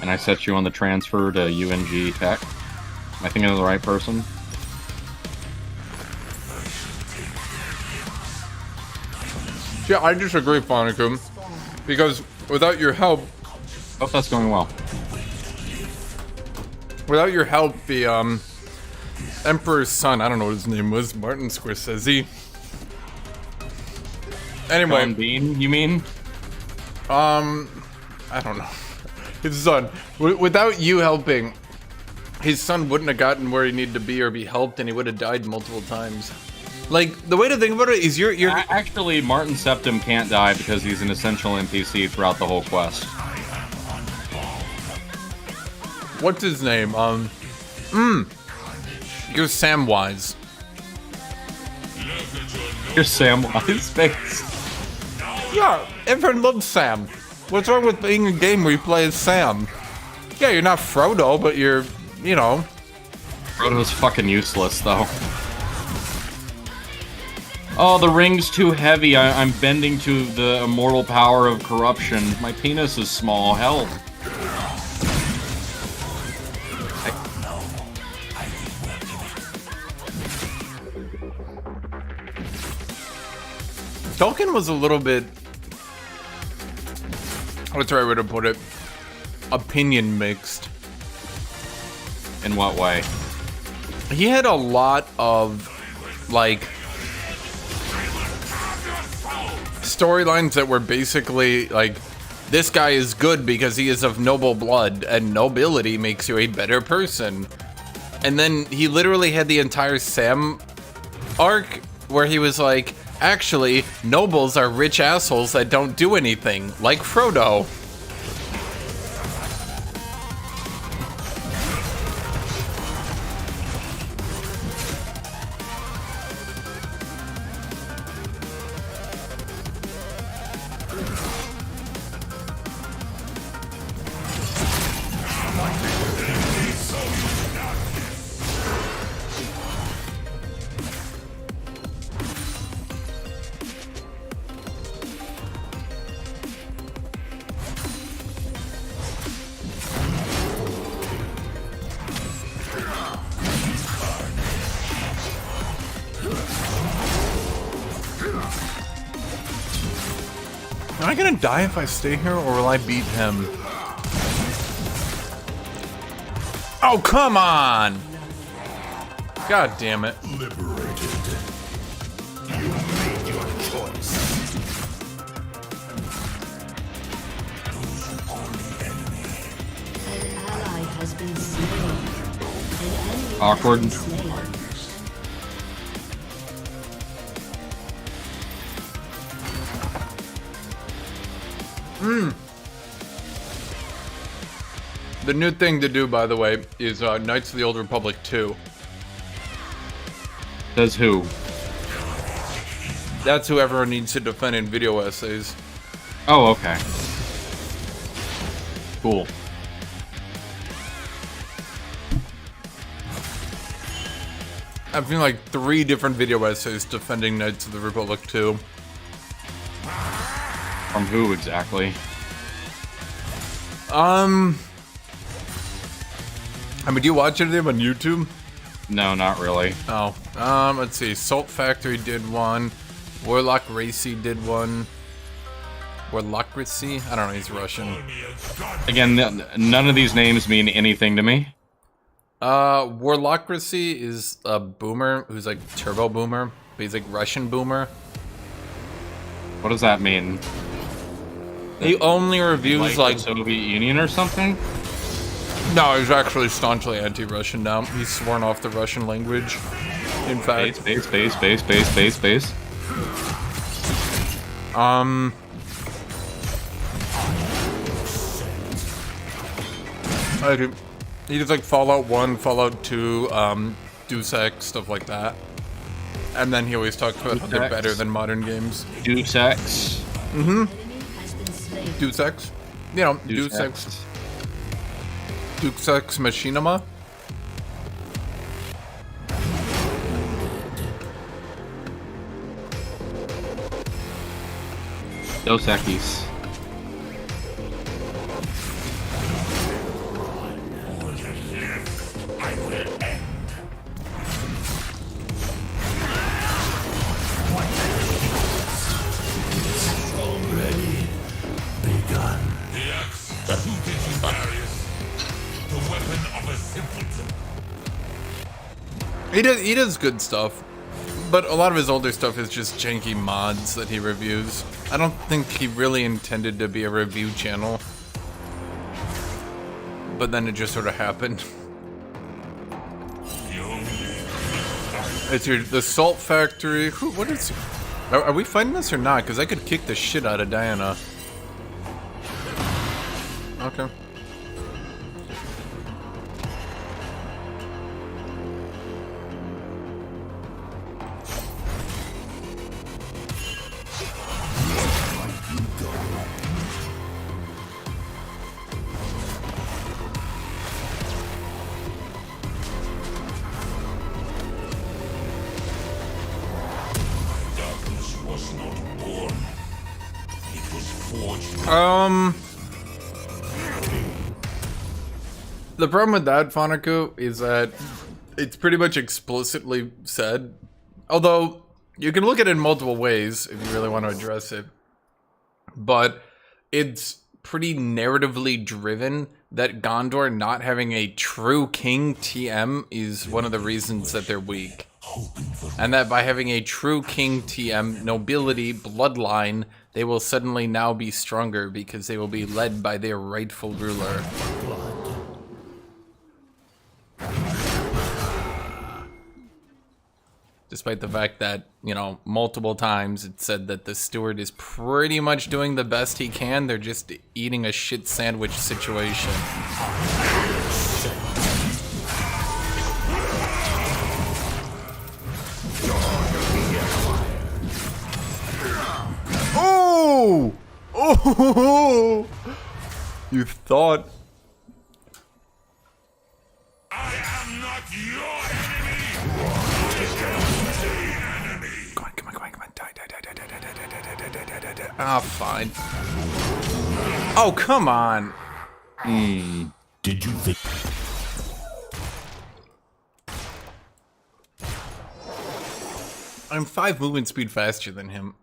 And I set you on the transfer to UNG Tech. Am I thinking of the right person? Yeah, I disagree, Phonicum. Because without your help... Hope that's going well. Without your help, the, Emperor's son, I don't know what his name was, Martin Scorsese. Anyway... John Bean, you mean? I don't know. His son. Without you helping, his son wouldn't have gotten where he needed to be or be helped, and he would have died multiple times. Like, the way to think about it is you're... Actually, Martin Septim can't die because he's an essential NPC throughout the whole quest. What's his name? You're Samwise. You're Samwise face. Yeah, everyone loves Sam. What's wrong with being a game where you play as Sam? Yeah, you're not Frodo, but you're, you know... Frodo's fucking useless, though. Oh, the ring's too heavy. I'm bending to the immortal power of corruption. My penis is small. Help. Tolkien was a little bit... What's the right way to put it? Opinion mixed. In what way? He had a lot of, like... storylines that were basically like, this guy is good because he is of noble blood and nobility makes you a better person. And then he literally had the entire Sam arc where he was like, actually, nobles are rich assholes that don't do anything, like Frodo. Am I gonna die if I stay here, or will I beat him? Oh, come on! God damn it. Liberated. You made your choice. Choose only enemy. An ally has been slain. An enemy Awkward. has been slain. The new thing to do, by the way, is Knights of the Old Republic 2. Says who? That's who everyone needs to defend in video essays. Oh, okay. Cool. I've seen like 3 different video essays defending Knights of the Republic 2. From who exactly? I mean, do you watch any of them on YouTube? No, not really. Oh, let's see. Salt Factory did one. Warlock Racy did one. Warlock Racy? I don't know, he's Russian. Again, none of these names mean anything to me. Warlock Racy is a boomer who's like Turbo Boomer, but he's like Russian Boomer. What does that mean? He only reviews like the Soviet Union or something? No, he's actually staunchly anti-Russian now. He's sworn off the Russian language. In fact, Base. He does like Fallout 1, Fallout 2, Deus Ex, stuff like that. And then he always talks about how they're better than modern games. Deus Ex. Deus Ex? You know, Deus Ex. Deus Ex Machinima. Dos Equis. He does good stuff, but a lot of his older stuff is just janky mods that he reviews. I don't think he really intended to be a review channel, but then it just sort of happened. It's the Salt Factory. What is? Are we fighting this or not? Because I could kick the shit out of Diana. Okay. The problem with that, Fanaku, is that it's pretty much explicitly said. Although, you can look at it in multiple ways if you really want to address it. But it's pretty narratively driven that Gondor not having a true king TM is one of the reasons that they're weak. And that by having a true king TM, nobility, bloodline, they will suddenly now be stronger because they will be led by their rightful ruler. Despite the fact that, you know, multiple times it said that the steward is pretty much doing the best he can, they're just eating a shit sandwich situation. Oh! Oh! You thought. I am not your enemy! Come on. Die. Ah, fine. Oh, come on. Did you think... I'm 5 movement speed faster than him.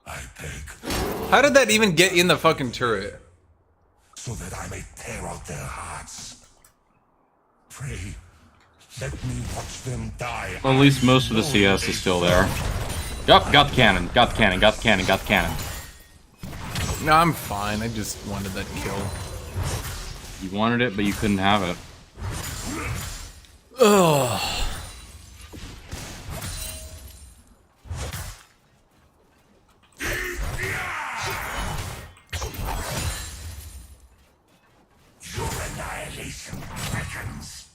I beg, How did that even get in the fucking turret? so that I may tear out their hearts. Pray, let me watch them die. Well, at least most of the CS is still there. Yup, got the cannon. Got the cannon. No, I'm fine. I just wanted that kill. You wanted it, but you couldn't have it. Ugh. Your annihilation beckons.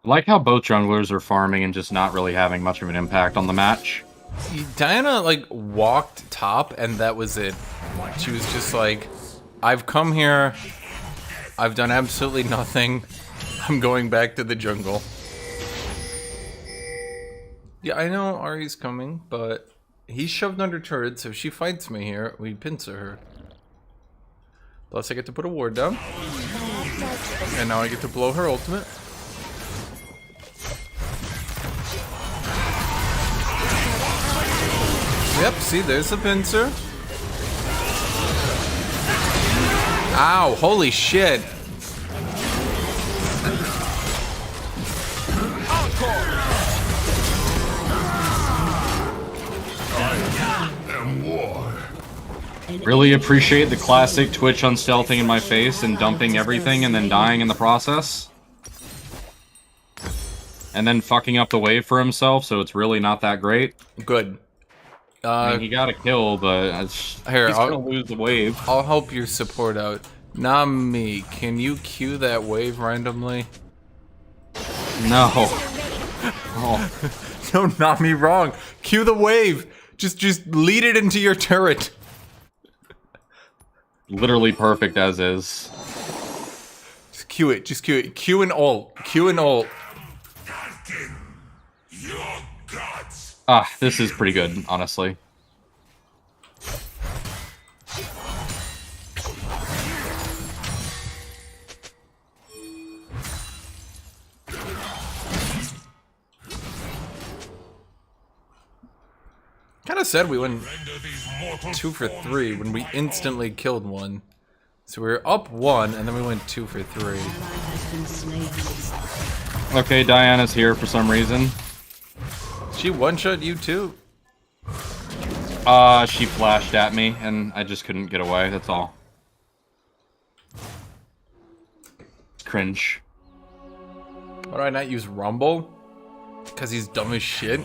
I like how both junglers are farming and just not really having much of an impact on the match. Diana, like, walked top, and that was it. She was just like, I've come here, I've done absolutely nothing, I'm going back to the jungle. Yeah, I know Ari's coming, but he's shoved under turret, so if she fights me here, we pincer her. Plus I get to put a ward down. And now I get to blow her ultimate. Yep, see, there's the pincer. Ow, holy shit. Really appreciate the classic Twitch unstealthing in my face and dumping everything and then dying in the process. And then fucking up the wave for himself, so it's really not that great. Good. I mean, he got a kill, but he's gonna lose the wave. I'll help your support out. Nami, can you cue that wave randomly? No. Oh. No, Nami, wrong. Cue the wave. Just lead it into your turret. Literally perfect as is. Just cue it. Just cue it. Cue and ult. Cue and ult. Ah, this is pretty good, honestly. Kinda said we went 2 for 3 when we instantly killed one. So we were up 1 and then we went 2 for 3. Okay, Diana's here for some reason. She one-shot you too? She flashed at me and I just couldn't get away, that's all. Cringe. Why do I not use Rumble? Because he's dumb as shit?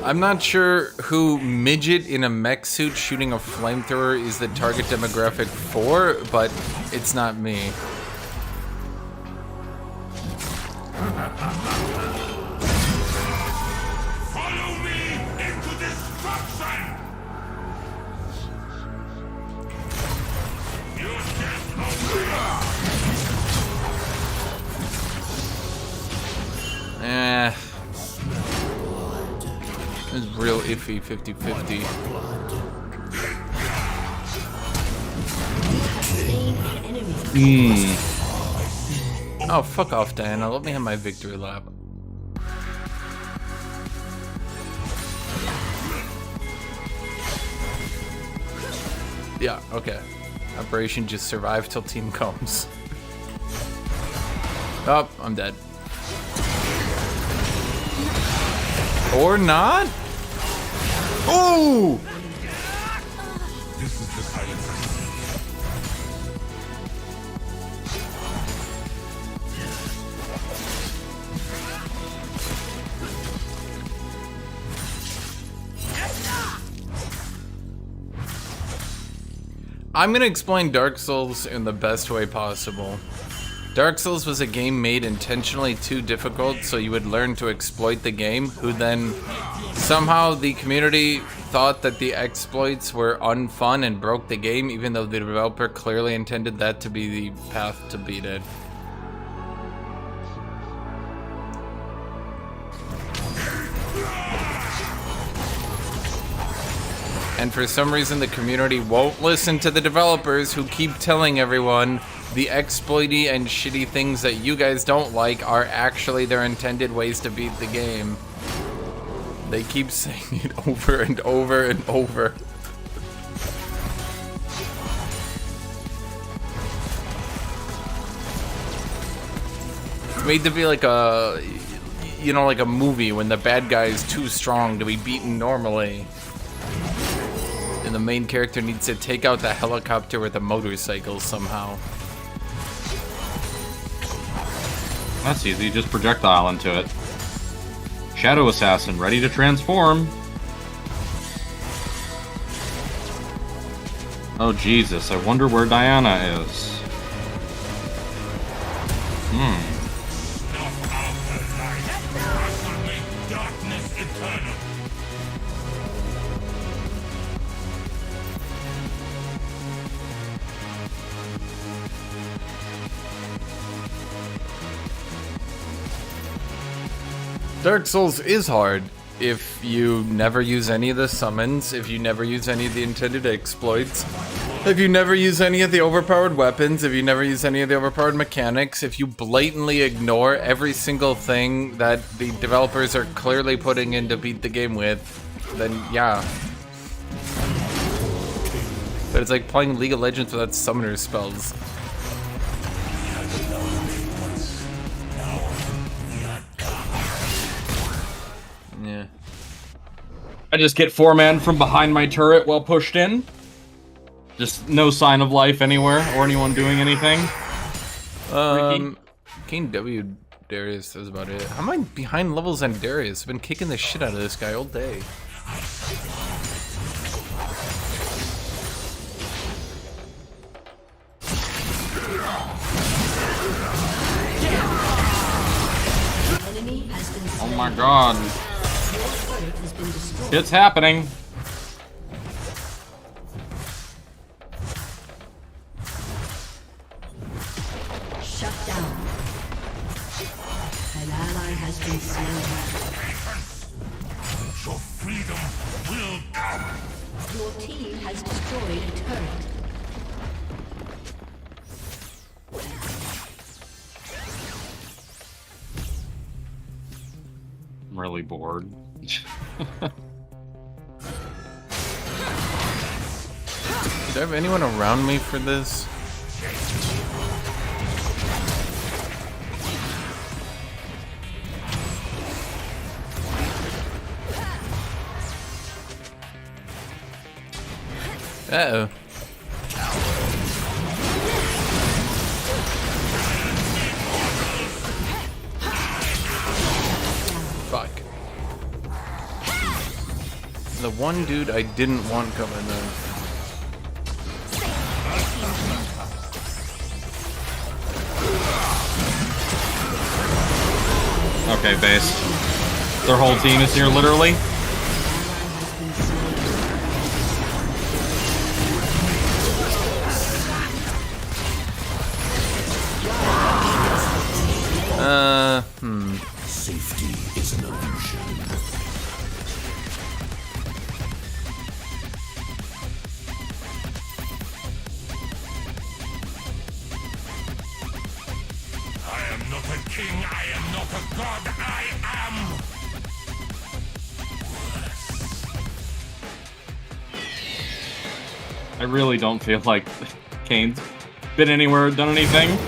I'm not sure who midget in a mech suit shooting a flamethrower is the target demographic for, but it's not me. Follow me into destruction! You can't It's real iffy 50-50. Oh, fuck off, Diana. Let me have my victory lap. Yeah, okay. Operation just survive till team comes. Oh, I'm dead. Or not? Ooh! This is the silence. I'm gonna explain Dark Souls in the best way possible. Dark Souls was a game made intentionally too difficult so you would learn to exploit the game, who then somehow the community thought that the exploits were unfun and broke the game, even though the developer clearly intended that to be the path to beat it. And for some reason the community won't listen to the developers who keep telling everyone the exploity and shitty things that you guys don't like are actually their intended ways to beat the game. They keep saying it over and over and over. It's made to be like a, you know, like a movie when the bad guy is too strong to be beaten normally. And the main character needs to take out the helicopter with a motorcycle somehow. That's easy, just projectile into it. Shadow Assassin, ready to transform. Oh Jesus, I wonder where Diana is. Darkness eternal. Dark Souls is hard if you never use any of the summons, if you never use any of the intended exploits, if you never use any of the overpowered weapons, if you never use any of the overpowered mechanics, if you blatantly ignore every single thing that the developers are clearly putting in to beat the game with, then yeah. But it's like playing League of Legends without summoner spells. Yeah. I just get 4-man from behind my turret while pushed in. Just no sign of life anywhere or anyone doing anything. King W Darius is about it. How am I behind levels on Darius? I've been kicking the shit out of this guy all day. Oh my god. It's happening. Shut down. An ally has been slain. Your freedom will come. Your team has destroyed a turret. I'm really bored. Do I have anyone around me for this? Uh-oh. Fuck. The one dude I didn't want coming though. Okay, base. Their whole team is here, literally. Safety is an illusion. I am not a king, I am not a god, I am I really don't feel like Kane's been anywhere, done anything.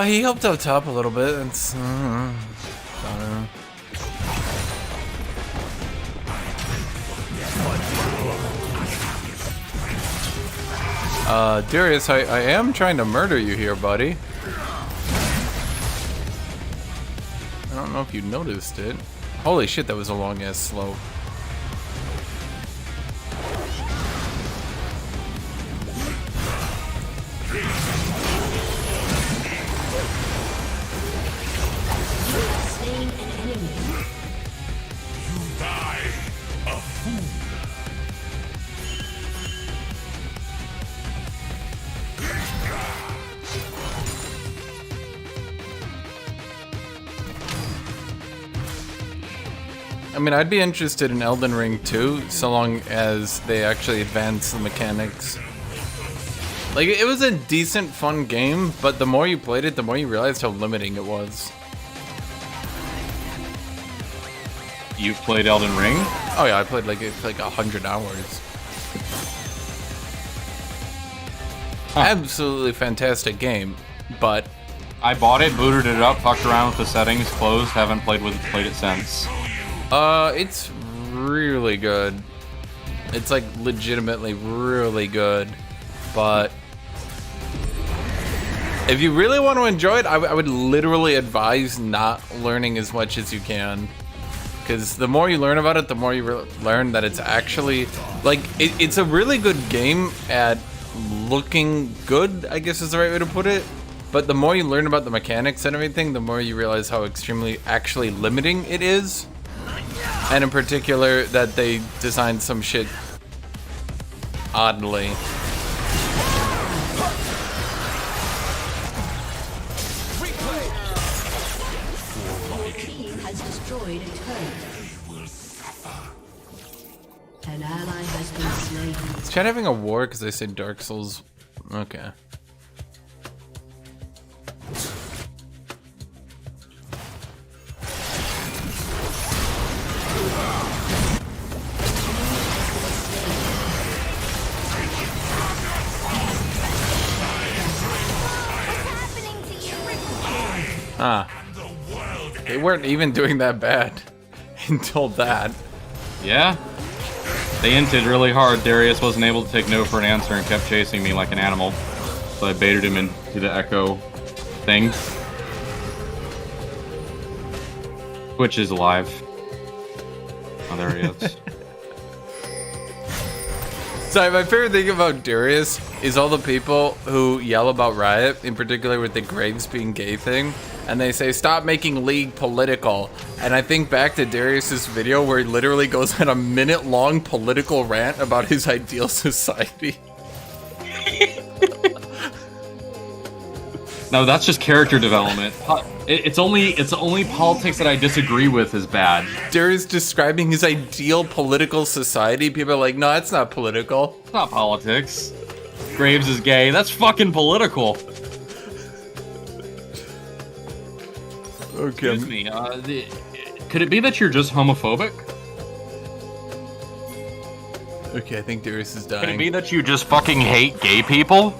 He helped out top a little bit. It's, I don't know. Darius, I am trying to murder you here, buddy. I don't know if you noticed it. Holy shit, that was a long-ass slope. I mean, I'd be interested in Elden Ring too, so long as they actually advance the mechanics. Like, it was a decent, fun game, but the more you played it, the more you realized how limiting it was. You've played Elden Ring? Oh yeah, I played like 100 hours. Huh. Absolutely fantastic game, but I bought it, booted it up, fucked around with the settings, closed, haven't played it since. it's really good. It's like legitimately really good, but if you really want to enjoy it, I would literally advise not learning as much as you can. Because the more you learn about it, the more you learn that it's actually, like, it's a really good game at looking good, I guess is the right way to put it. But the more you learn about the mechanics and everything, the more you realize how extremely actually limiting it is. And in particular, that they designed some shit oddly. Your team has destroyed a turret. An ally has been slain. Is chat having a war because they say Dark Souls? Okay. Ah. They weren't even doing that bad until that. Yeah. They inted really hard. Darius wasn't able to take no for an answer and kept chasing me like an animal. So I baited him into the echo thing. Twitch is alive. Oh, there he is. So my favorite thing about Darius is all the people who yell about Riot, in particular with the Graves being gay thing, and they say, stop making League political. And I think back to Darius's video where he literally goes on a minute-long political rant about his ideal society. No, that's just character development. It's only politics that I disagree with is bad. Darius describing his ideal political society. People are like, no, it's not political. It's not politics. Graves is gay. That's fucking political. Okay. Excuse me. Could it be that you're just homophobic? Okay, I think Darius is dying. Could it be that you just fucking hate gay people?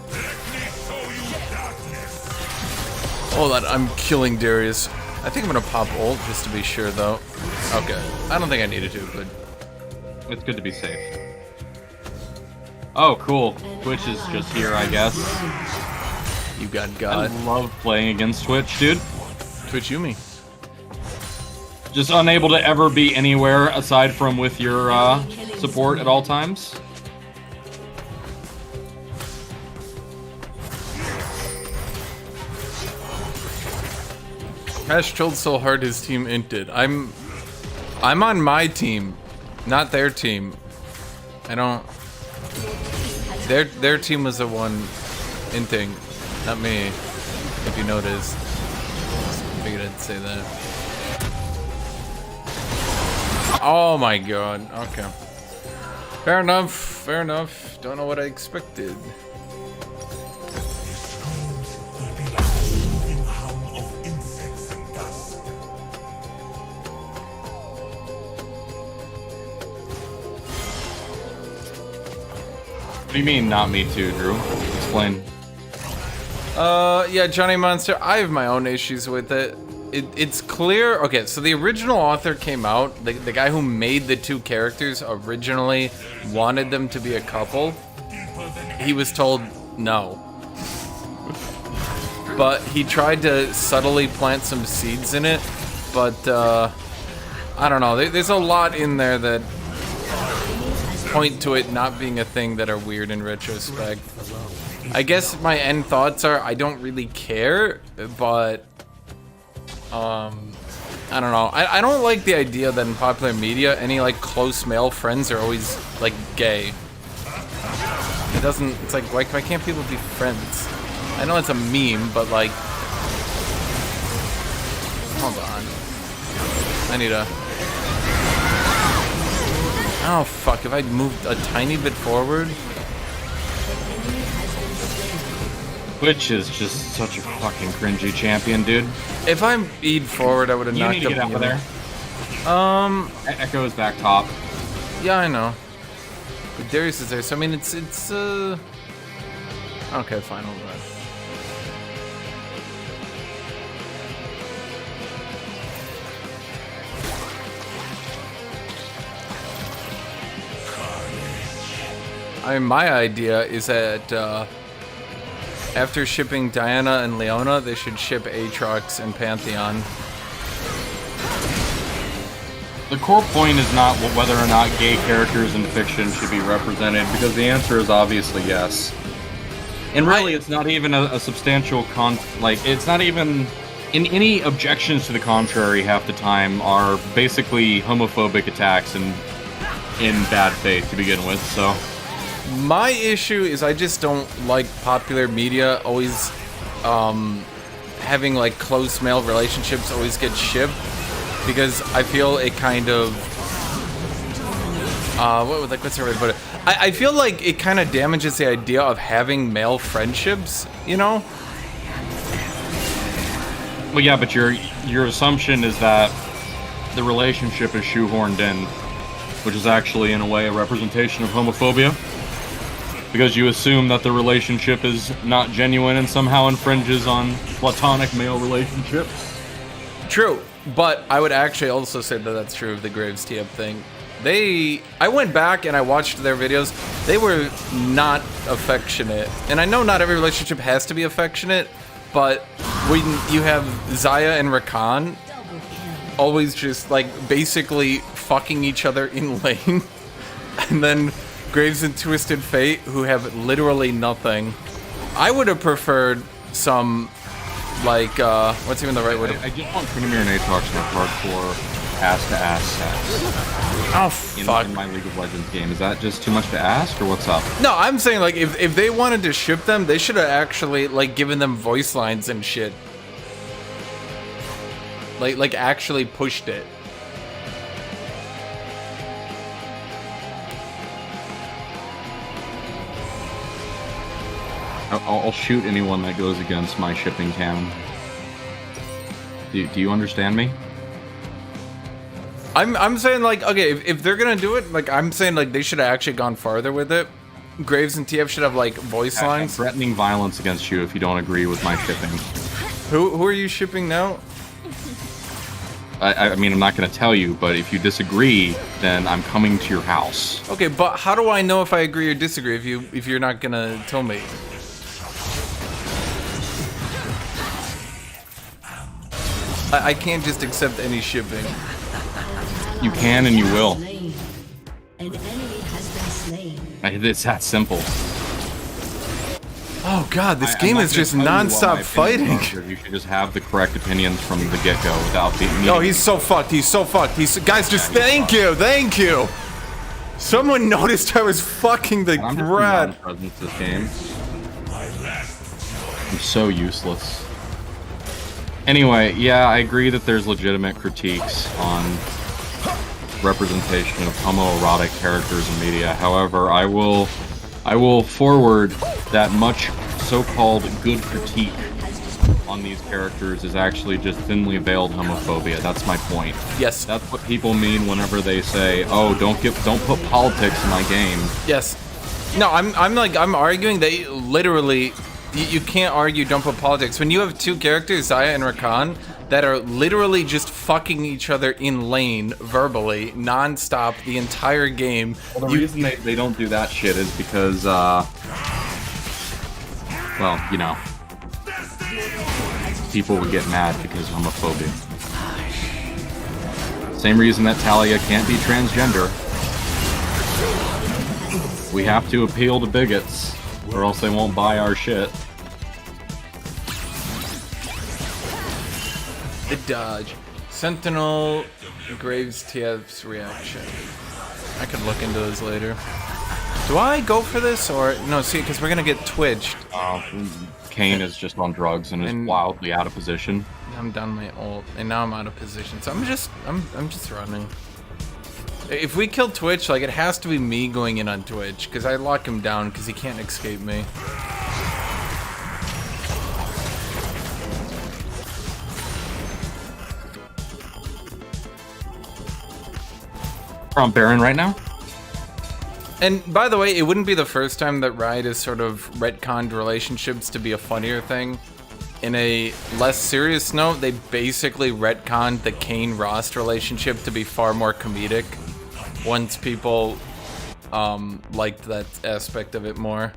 Hold on, I'm killing Darius. I think I'm gonna pop ult just to be sure, though. Okay, I don't think I needed to, but It's good to be safe. Oh, cool. Twitch is just here, I guess. you got I God. love playing against Twitch, dude. Twitch Yumi. Just unable to ever be anywhere aside from with your support at all times. Hash trolled so hard his team inted. I'm on my team, not their team. I don't. Their team was the one inting, not me. If you noticed, figured I'd say that. Oh my God. Okay. Fair enough. Fair enough. Don't know what I expected. What do you mean, not me too, Drew? Explain. Yeah, Johnny Monster, I have my own issues with it. It's clear. Okay, so the original author came out. The guy who made the two characters originally wanted them to be a couple. He was told no. But he tried to subtly plant some seeds in it. But, I don't know. There's a lot in there that point to it not being a thing that are weird in retrospect. I guess my end thoughts are I don't really care, but I don't know. I don't like the idea that in popular media any like close male friends are always like gay. It doesn't. It's like why can't people be friends? I know it's a meme, but like, hold on. I need a. Oh fuck, if I'd moved a tiny bit forward. Twitch is just such a fucking cringy champion, dude. If I E'd forward, I would have knocked You need to up get out of there. Echo is back top. Yeah, I know. But Darius is there, so I mean it's okay, fine, hold on. I mean, my idea is that after shipping Diana and Leona, they should ship AATROX and Pantheon. The core point is not whether or not gay characters in fiction should be represented, because the answer is obviously yes. And really, it's not even a substantial it's not even in any objections to the contrary. Half the time are basically homophobic attacks and in bad faith to begin with. So. My issue is I just don't like popular media always having like close male relationships always get shipped, because I feel it kind of what's the way to put it? I feel like it kind of damages the idea of having male friendships, you know? Well, yeah, but your assumption is that the relationship is shoehorned in, which is actually in a way a representation of homophobia. Because you assume that the relationship is not genuine and somehow infringes on platonic male relationships. True, but I would actually also say that that's true of the Graves TF thing. I went back and I watched their videos. They were not affectionate. And I know not every relationship has to be affectionate, but when you have Zaya and Rakan always just like basically fucking each other in lane, and then Graves and Twisted Fate, who have literally nothing. I would have preferred some, like, what's even the right word? I just want Premier and AATROX to have hardcore ass-to-ass sex. Oh, fuck. In my League of Legends game. Is that just too much to ask, or what's up? No, I'm saying, like, if they wanted to ship them, they should have actually, like, given them voice lines and shit. Like actually pushed it. I'll shoot anyone that goes against my shipping canon. Do you understand me? I'm saying, like, okay, if they're gonna do it, like, I'm saying, like, they should have actually gone farther with it. Graves and TF should have, like, voice lines. Threatening violence against you if you don't agree with my shipping. Who are you shipping now? I mean, I'm not going to tell you, but if you disagree, then I'm coming to your house. Okay, but how do I know if I agree or disagree if you're not gonna tell me? I can't just accept any shipping. You can and you will. An enemy has been slain. It's that simple. Oh god, this I'm game not is gonna just tell you what non-stop my fighting. opinions are. You should just have the correct opinions from the get-go without the. No, he's so fucked. He's so fucked. Guys, just thank you. Someone noticed I was fucking the I'm just brat. a non-presence this game. I'm so useless. Anyway, yeah, I agree that there's legitimate critiques on representation of homoerotic characters in media. However, I will forward that much so-called good critique on these characters is actually just thinly veiled homophobia. That's my point. Yes. That's what people mean whenever they say, "Oh, don't put politics in my game." Yes. No, I'm arguing that literally you can't argue don't put politics when you have two characters, Zaya and Rakan, that are literally just fucking each other in lane verbally non-stop the entire game. Well, the reason they don't do that shit is because well, you know, people would get mad because of homophobia. Same reason that Talia can't be transgender. We have to appeal to bigots, or else they won't buy our shit. The dodge. Sentinel, Graves TF's reaction. I could look into those later. Do I go for this or no? See, because we're gonna get twitched. Kane is just on drugs and is wildly out of position. I'm done my ult, and now I'm out of position. So I'm just running. If we kill Twitch, like it has to be me going in on Twitch because I lock him down because he can't escape me. We're on Baron right now. And by the way, it wouldn't be the first time that Riot has sort of retconned relationships to be a funnier thing. In a less serious note, they basically retconned the Kane-Rost relationship to be far more comedic once people liked that aspect of it more.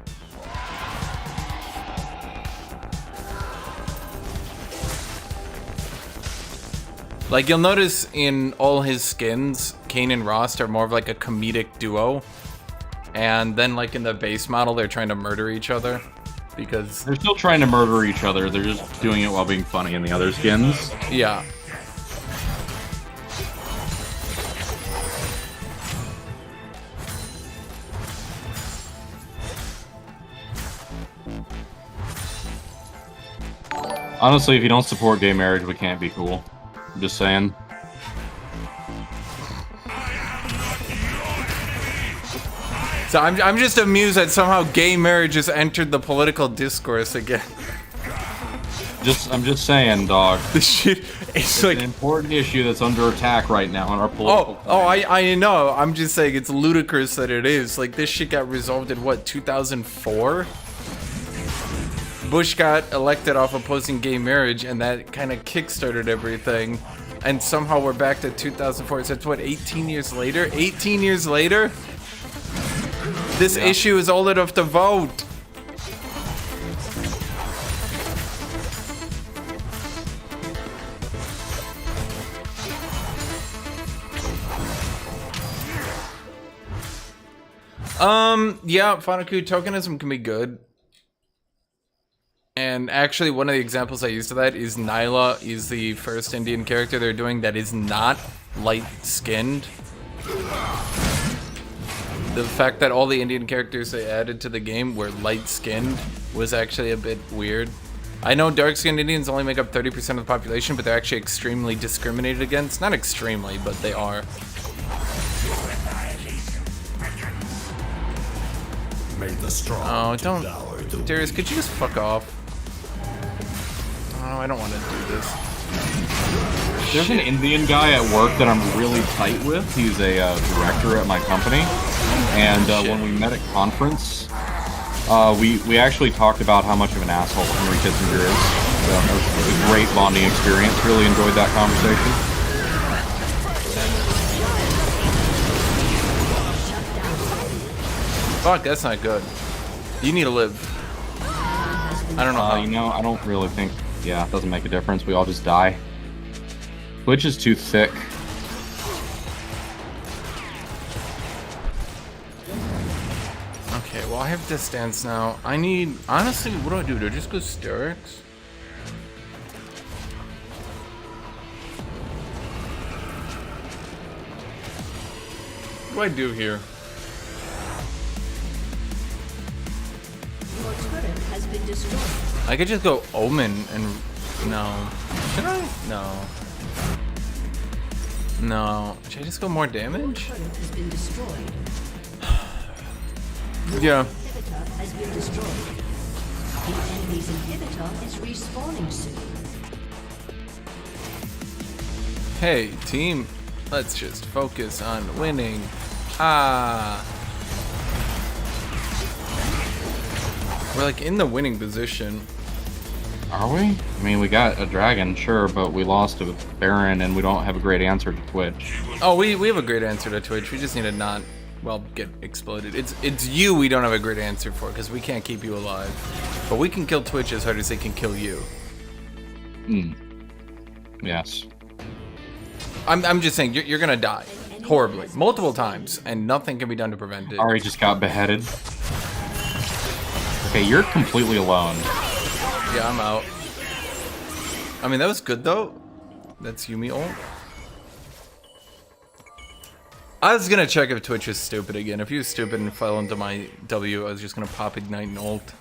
Like, you'll notice in all his skins, Kane and Rost are more of like a comedic duo. And then, like, in the base model, they're trying to murder each other. Because... they're still trying to murder each other, they're just doing it while being funny in the other skins. Yeah. Honestly, if you don't support gay marriage, we can't be cool. I'm just saying. So I'm just amused that somehow gay marriage has entered the political discourse again. I'm just saying, dog. This shit, it's like an important issue that's under attack right now in our political. I know. I'm just saying it's ludicrous that it is. Like, this shit got resolved in what, 2004? Bush got elected off opposing gay marriage, and that kind of kickstarted everything. and somehow we're back to 2004. So it's what, 18 years later? 18 years later? This issue is old enough to vote. Yeah, Final Coup tokenism can be good. And actually, one of the examples I used of that is Nyla is the first Indian character they're doing that is not light-skinned. The fact that all the Indian characters they added to the game were light-skinned was actually a bit weird. I know dark-skinned Indians only make up 30% of the population, but they're actually extremely discriminated against. Not extremely, but they are. Oh, don't... Darius, could you just fuck off? Oh, I don't want to do this. There's an Indian guy at work that I'm really tight with. He's a director at my company. And when we met at conference, we actually talked about how much of an asshole Henry Kissinger is. So it was a great bonding experience. Really enjoyed that conversation. Fuck, that's not good. You need to live. I don't know how. You know, I don't really think... Yeah, it doesn't make a difference. We all just die. Twitch is too thick. Okay, well I have distance now. I need... Honestly, what do? Do I just go Sterix? What do I do here? Your turret has been destroyed. I could just go Omen and... No. Should I? No. No. Should I just go more damage? Your turret has been destroyed. Yeah. Inhibitor has been destroyed. The enemy's inhibitor is respawning soon. Hey, team. Let's just focus on winning. Ah. We're like in the winning position. Are we? I mean, we got a dragon, sure, but we lost to Baron, and we don't have a great answer to Twitch. Oh, we have a great answer to Twitch. We just need to not, well, get exploded. It's you we don't have a great answer for, because we can't keep you alive. But we can kill Twitch as hard as they can kill you. Hmm. Yes. I'm just saying, you're gonna die. Horribly. Multiple times, and nothing can be done to prevent it. Ari just got beheaded. Okay, you're completely alone. Yeah, I'm out. I mean, that was good, though. That's Yumi ult. I was gonna check if Twitch is stupid again. If he was stupid and fell into my W, I was just gonna pop Ignite and ult.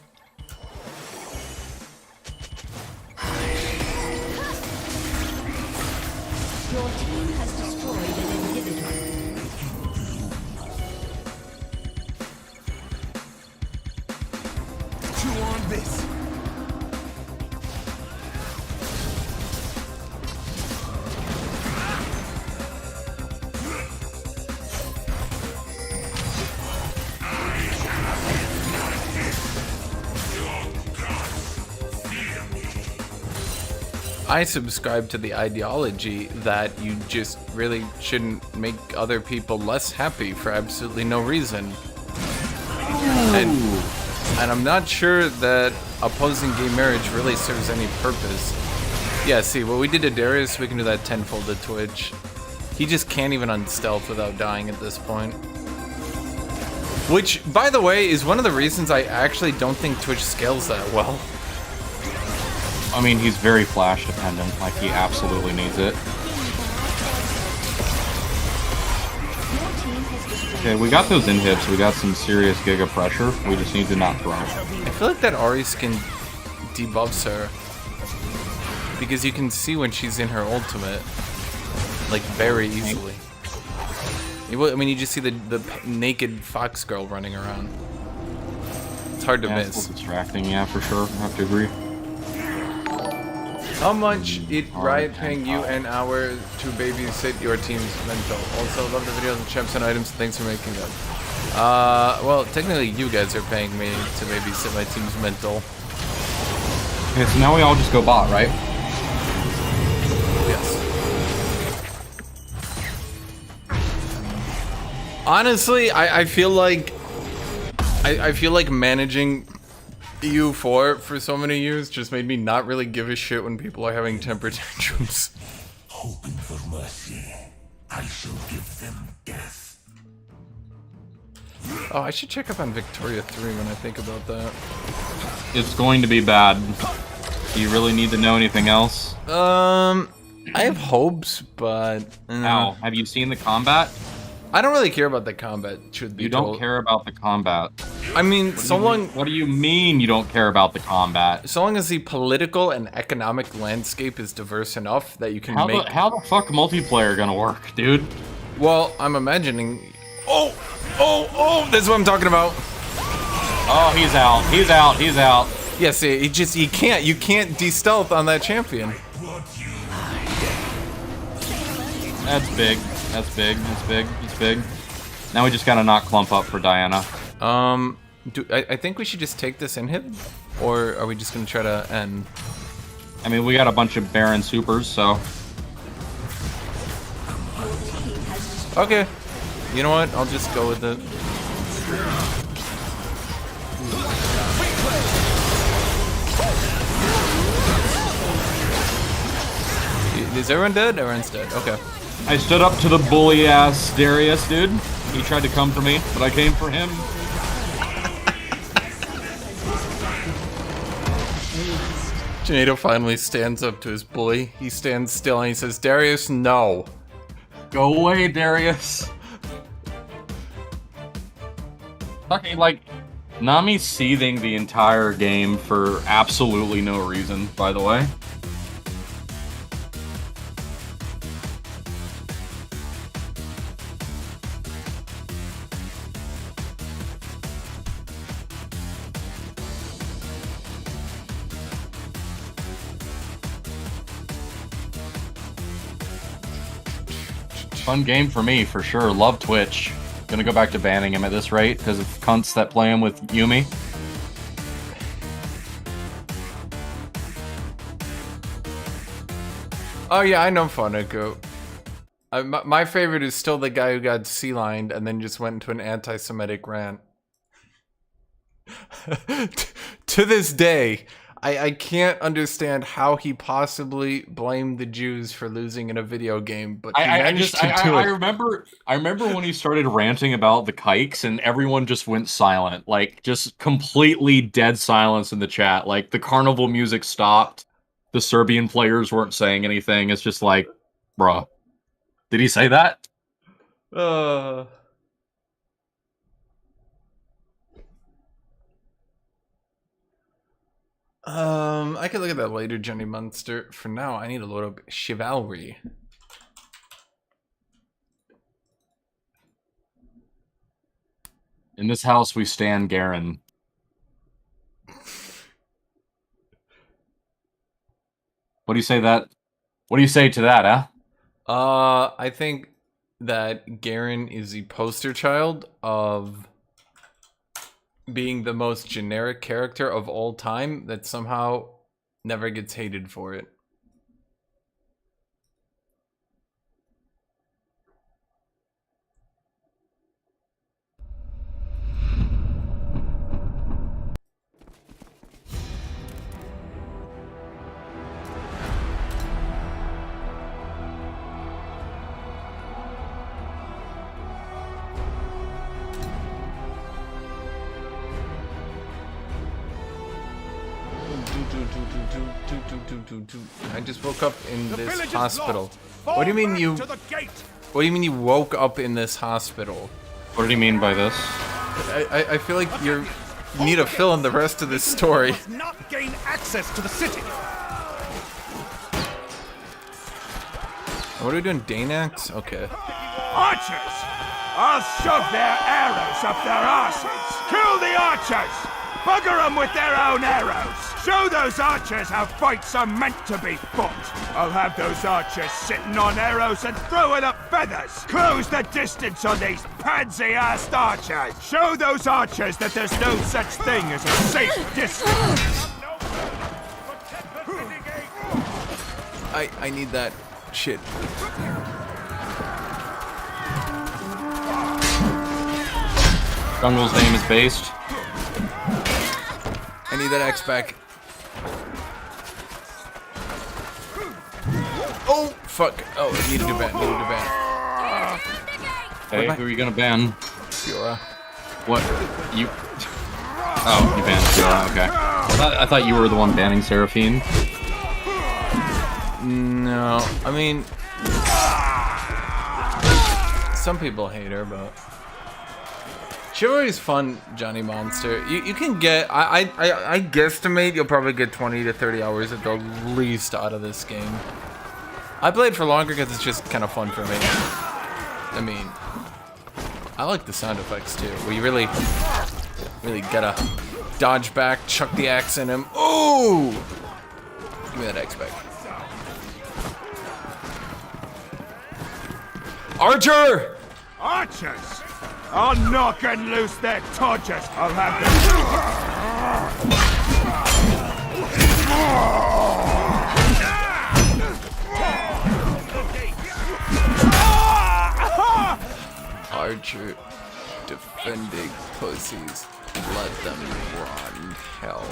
Your team has destroyed an inhibitor. Chew on this. I subscribe to the ideology that you just really shouldn't make other people less happy for absolutely no reason. And I'm not sure that opposing gay marriage really serves any purpose. Yeah, see, what we did to Darius, we can do that tenfold to Twitch. He just can't even unstealth without dying at this point. Which, by the way, is one of the reasons I actually don't think Twitch scales that well. I mean, he's very flash dependent, like he absolutely needs it. Okay, we got those inhibs, we got some serious giga pressure, we just need to not throw. I feel like that Ari skin debuffs her. Because you can see when she's in her ultimate, like very easily. I mean, you just see the naked fox girl running around. It's hard to Yeah, miss. it's a little distracting, yeah, for sure, I have to agree. How much it Riot paying you an hour to babysit your team's mental? Also, love the videos and champs and items. Thanks for making them. Well, technically you guys are paying me to babysit my team's mental. Okay, so now we all just go bot, right? Yes. Honestly, I feel like I feel like managing EU4 for so many years just made me not really give a shit when people are having temper tantrums. Hoping for mercy, I shall give them death. Oh, I should check up on Victoria 3 when I think about that. It's going to be bad. Do you really need to know anything else? I have hopes, but... Ow, have you seen the combat? I don't really care about the combat, should be You don't care about the combat. I mean, so long... What do you mean you don't care about the combat? So long as the political and economic landscape is diverse enough that you can make... How the fuck multiplayer gonna work, dude? Well, I'm imagining... Oh! That's what I'm talking about. Oh, he's out. He's out. He's out. Yeah, see, you can't de-stealth on that champion. That's big. That's big. That's big. It's big. Now we just gotta not clump up for Diana. I think we should just take this inhib? Or are we just gonna try to end? I mean, we got a bunch of Baron supers, so... Okay. You know what? I'll just go with it. Is everyone dead? Everyone's dead. Okay. I stood up to the bully-ass Darius, dude. He tried to come for me, but I came for him. Janado finally stands up to his bully. He stands still and he says, Darius, no. Go away, Darius. Fucking, like, Nami's seething the entire game for absolutely no reason, by the way. Fun game for me, for sure. Love Twitch. Gonna go back to banning him at this rate, because of cunts that play him with Yumi. Oh yeah, I know Fonico. My favorite is still the guy who got sea-lined and then just went into an anti-Semitic rant. To this day, I can't understand how he possibly blamed the Jews for losing in a video game, but he managed to do it. I remember when he started ranting about the kikes and everyone just went silent. Like, just completely dead silence in the chat. Like, the carnival music stopped. The Serbian players weren't saying anything. It's just like, bruh. Did he say that? I could look at that later, Jenny Munster. For now, I need to load up Chivalry. In this house, we stand Garen. What do you say that? What do you say to that, huh? I think that Garen is the poster child of being the most generic character of all time that somehow never gets hated for it. I just woke up in this hospital. What do you mean you... What do you mean you woke up in this hospital? What did he mean by this? I feel like you need to fill in the rest of this story. Not gain access to the city. What are we doing? Danax? Okay. Archers! I'll shove their arrows up their asses. Kill the archers! Bugger them with their own arrows! Show those archers how fights are meant to be fought! I'll have those archers sitting on arrows and throwing up feathers! Close the distance on these pansy-assed archers! Show those archers that there's no such thing as a safe distance! I need that shit. Jungle's name is based. I need that X back. Oh, fuck. Oh, I need to do ban. Hey, who are you gonna ban? Fiora. What? You... Oh, you banned Fiora, okay. I thought you were the one banning Seraphine. No, I mean... Some people hate her, but... Chivalry's fun, Johnny Monster. You can get... I guesstimate you'll probably get 20 to 30 hours at the least out of this game. I played for longer because it's just kind of fun for me. I mean... I like the sound effects too, where you really gotta dodge back, chuck the axe in him. Ooh! Give me that axe back. Archer! Archers! I'll knock and loose their torches. I'll have Archer defending pussies. Let them run hell.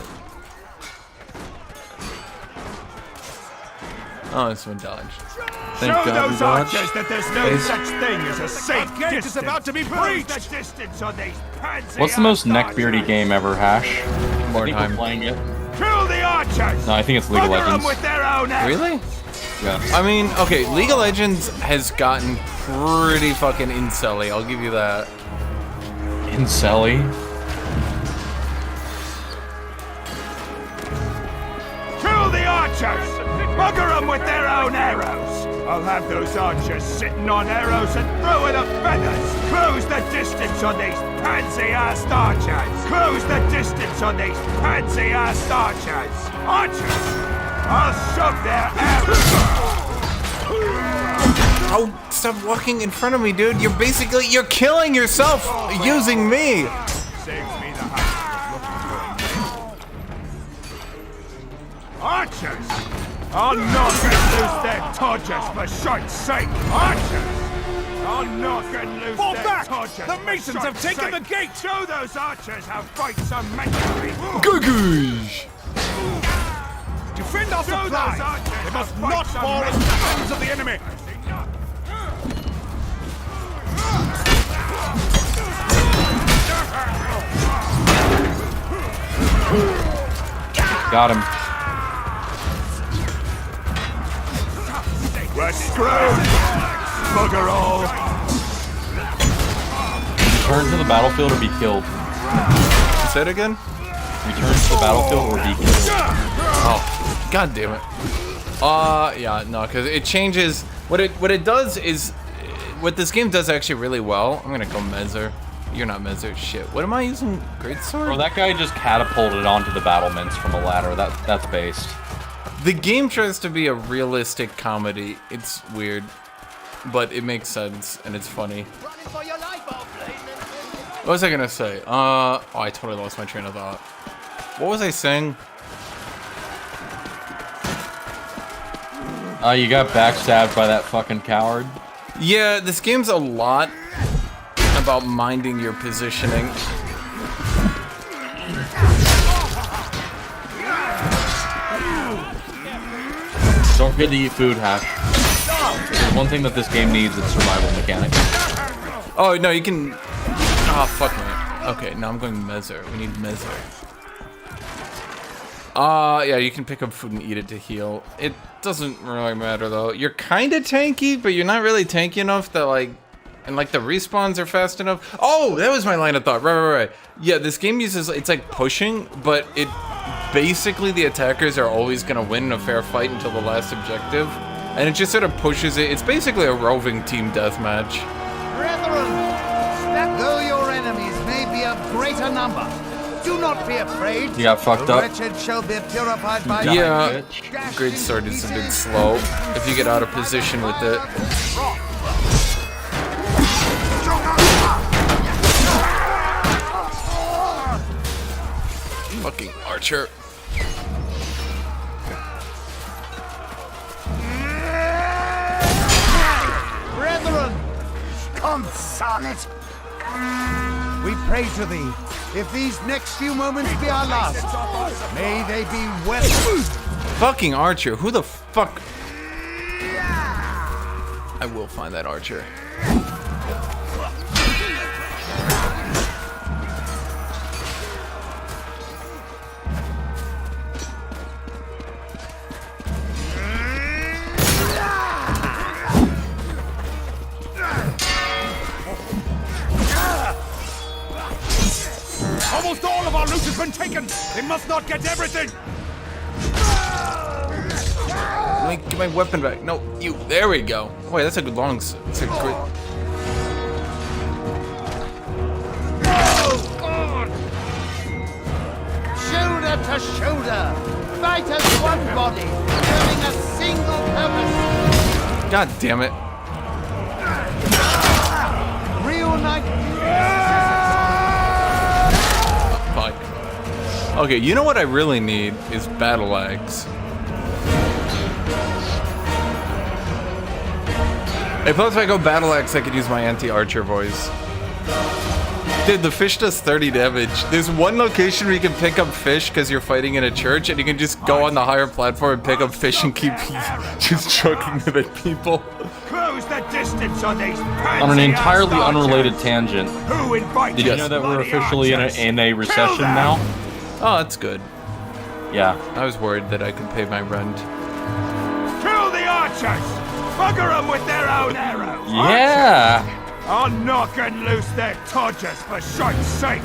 Oh, this one dodged. Thank Show God we those dodged. archers that there's no such thing as a safe gate is distance. about to be Close breached. the distance on these pansy What's the most ass neckbeardy archers. game ever, Hash? More I think time. we're playing it. Kill the archers! No, I think it's League of Bugger 'em Legends. with their own axe. Really? Yeah. I mean, okay, League of Legends has gotten pretty fucking incelly, I'll give you that. Incelly? Kill the archers! Bugger them with their own arrows! I'll have those archers sitting on arrows and throwing up feathers! Close the distance on these pansy-ass archers! Close the distance on these pansy-ass archers! Archers! I'll shove their arrows! Oh, stop walking in front of me, dude. You're killing yourself using me. Saves me the hassle of looking for archers! I'll knock and loose their torches for short's sake! Archers! I'll knock and loose Fall their back! torches The for Masons have short's taken sake. the gate! Show those archers how fights are meant to be! Gugoosh. Defend our Show those supply! archers They how must not fights are fall meant into the to be. hands of the enemy! Got him. We're screwed! Bugger all! Return to the battlefield or be killed. Say it again? Return to the battlefield or be killed. Oh, god damn it. Yeah, no, because it changes. What it does is, what this game does actually really well. I'm gonna go Mezzer. You're not Mezzer. Shit. What am I using? Greatsword? Bro, that guy just catapulted onto the battlements from a ladder. That's based. The game tries to be a realistic comedy. It's weird, but it makes sense and it's funny. What was I gonna say? Oh, I totally lost my train of thought. What was I saying? You got backstabbed by that fucking coward. Yeah, this game's a lot about minding your positioning. Don't forget to eat food, Hash. There's one thing that this game needs, it's survival mechanics. Oh, no, you can... Oh, fuck me. Okay, now I'm going Mezzer. We need Mezzer. Yeah, you can pick up food and eat it to heal. It doesn't really matter, though. You're kind of tanky, but you're not really tanky enough that, like... And, like, the respawns are fast enough. Oh, that was my line of thought. Right. Yeah, this game uses... It's like pushing, but it... Basically, the attackers are always going to win in a fair fight until the last objective. And it just sort of pushes it. It's basically a roving team deathmatch. Brethren, that though your enemies may be of greater number, do not be afraid. You got fucked The up. wretched shall be purified by Yeah, bitch. Greatsword is a bit slow if you get out of position with it. Fucking Archer. Brethren, come, sonnet. we pray to thee. If these next few moments be our last, may they be well. Fucking archer. Who the fuck? I will find that archer. Almost all of our loot has been taken! They must not get everything! Let me get my weapon back. No, you. There we go. Wait, that's a good long. That's a great. Shoulder to shoulder, fight as one body, serving a single purpose. God damn it. Reunite. Fuck. Okay, you know what I really need is battle axe. Hey, plus if I go battle axe, I could use my anti-archer voice. Dude, the fish does 30 damage. There's one location where you can pick up fish because you're fighting in a church, and you can just go on the higher platform and pick up fish and keep just chucking them at people. Close the distance on these On an entirely unrelated tangent, Who invited did you know that we're officially in a recession now? Oh, that's good. Yeah. I was worried that I could pay my rent. Kill the archers! Bugger them with their own arrows! Yeah! I'll knock and loose their todgers for shite's sake!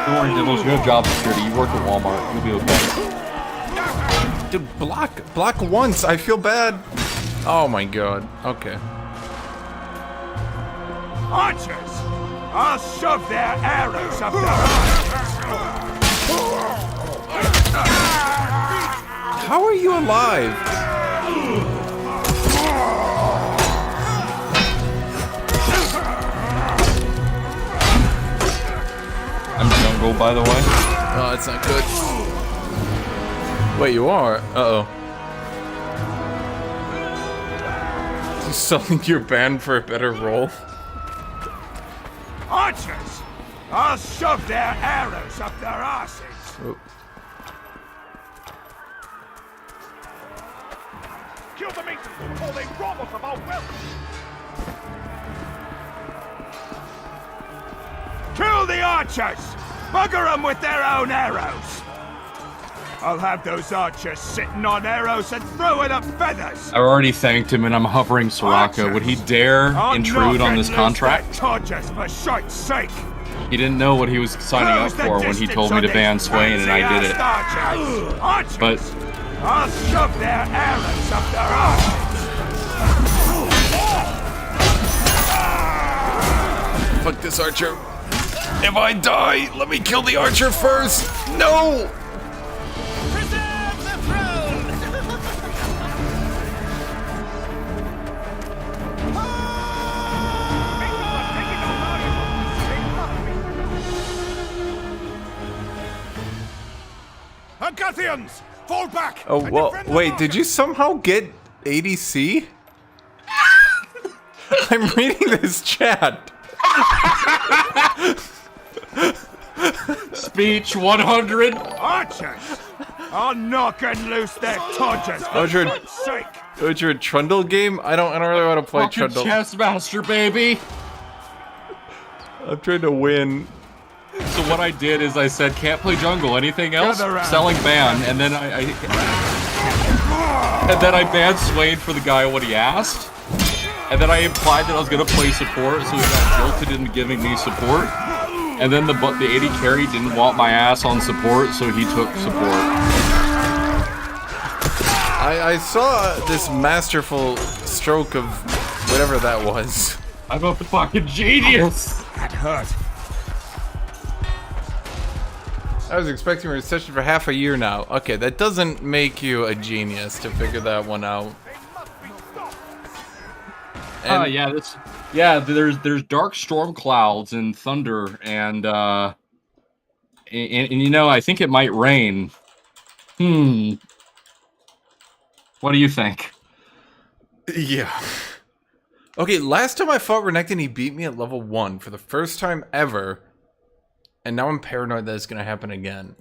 Don't worry, Diddles, you have job security. You work at Walmart. You'll be okay. Dude, block once. I feel bad. Oh my god. Okay. Archers! I'll shove their arrows up their arms! How are you alive? I'm jungle, by the way. Oh, that's not good. Wait, you are? Uh-oh. You suddenly you're banned for a better role? Archers! I'll shove their arrows up their asses! Oh. Kill the meat, or they rob us of our wealth! Kill the archers! Bugger them with their own arrows! I'll have those archers sitting on arrows and throwing up feathers! I already thanked him and I'm hovering Soraka. Would he dare intrude on this contract? Todgers for shite's sake! He didn't know what he was signing up for when he told me to ban Swain, and I did it. But I'll shove their arrows up their asses! Fuck this archer. If I die, let me kill the archer first! No! Preserve the throne! Agathians! Fall back! Oh, well, wait, did you somehow get ADC? I'm reading this chat. Speech 100. Archers! I'll knock and loose their todgers for shite's sake! Oh, you're a Trundle game? I don't really want to play Fucking Trundle. chess master, baby. I'm trying to win. So what I did is I said, can't play jungle. Anything else? Selling ban. And then I banned Swain for the guy what he asked. And then I implied that I was gonna play support, so he got guilted into giving me support. And then the AD carry didn't want my ass on support, so he took support. I saw this masterful stroke of whatever that was. I'm a fucking genius. That hurt. I was expecting a recession for half a year now. Okay, that doesn't make you a genius to figure that one out. And there's dark storm clouds and thunder and you know, I think it might rain. What do you think? Yeah. Okay, last time I fought Renekton, he beat me at level 1 for the first time ever. And now I'm paranoid that it's going to happen again.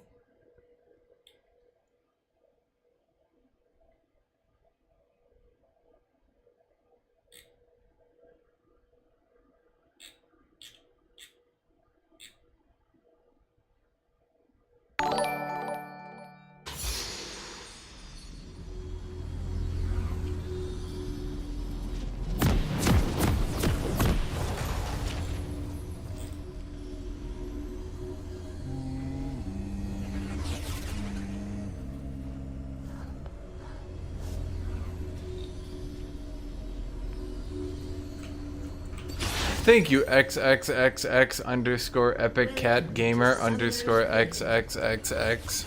Thank you, XXXX underscore epic cat gamer underscore XXXX.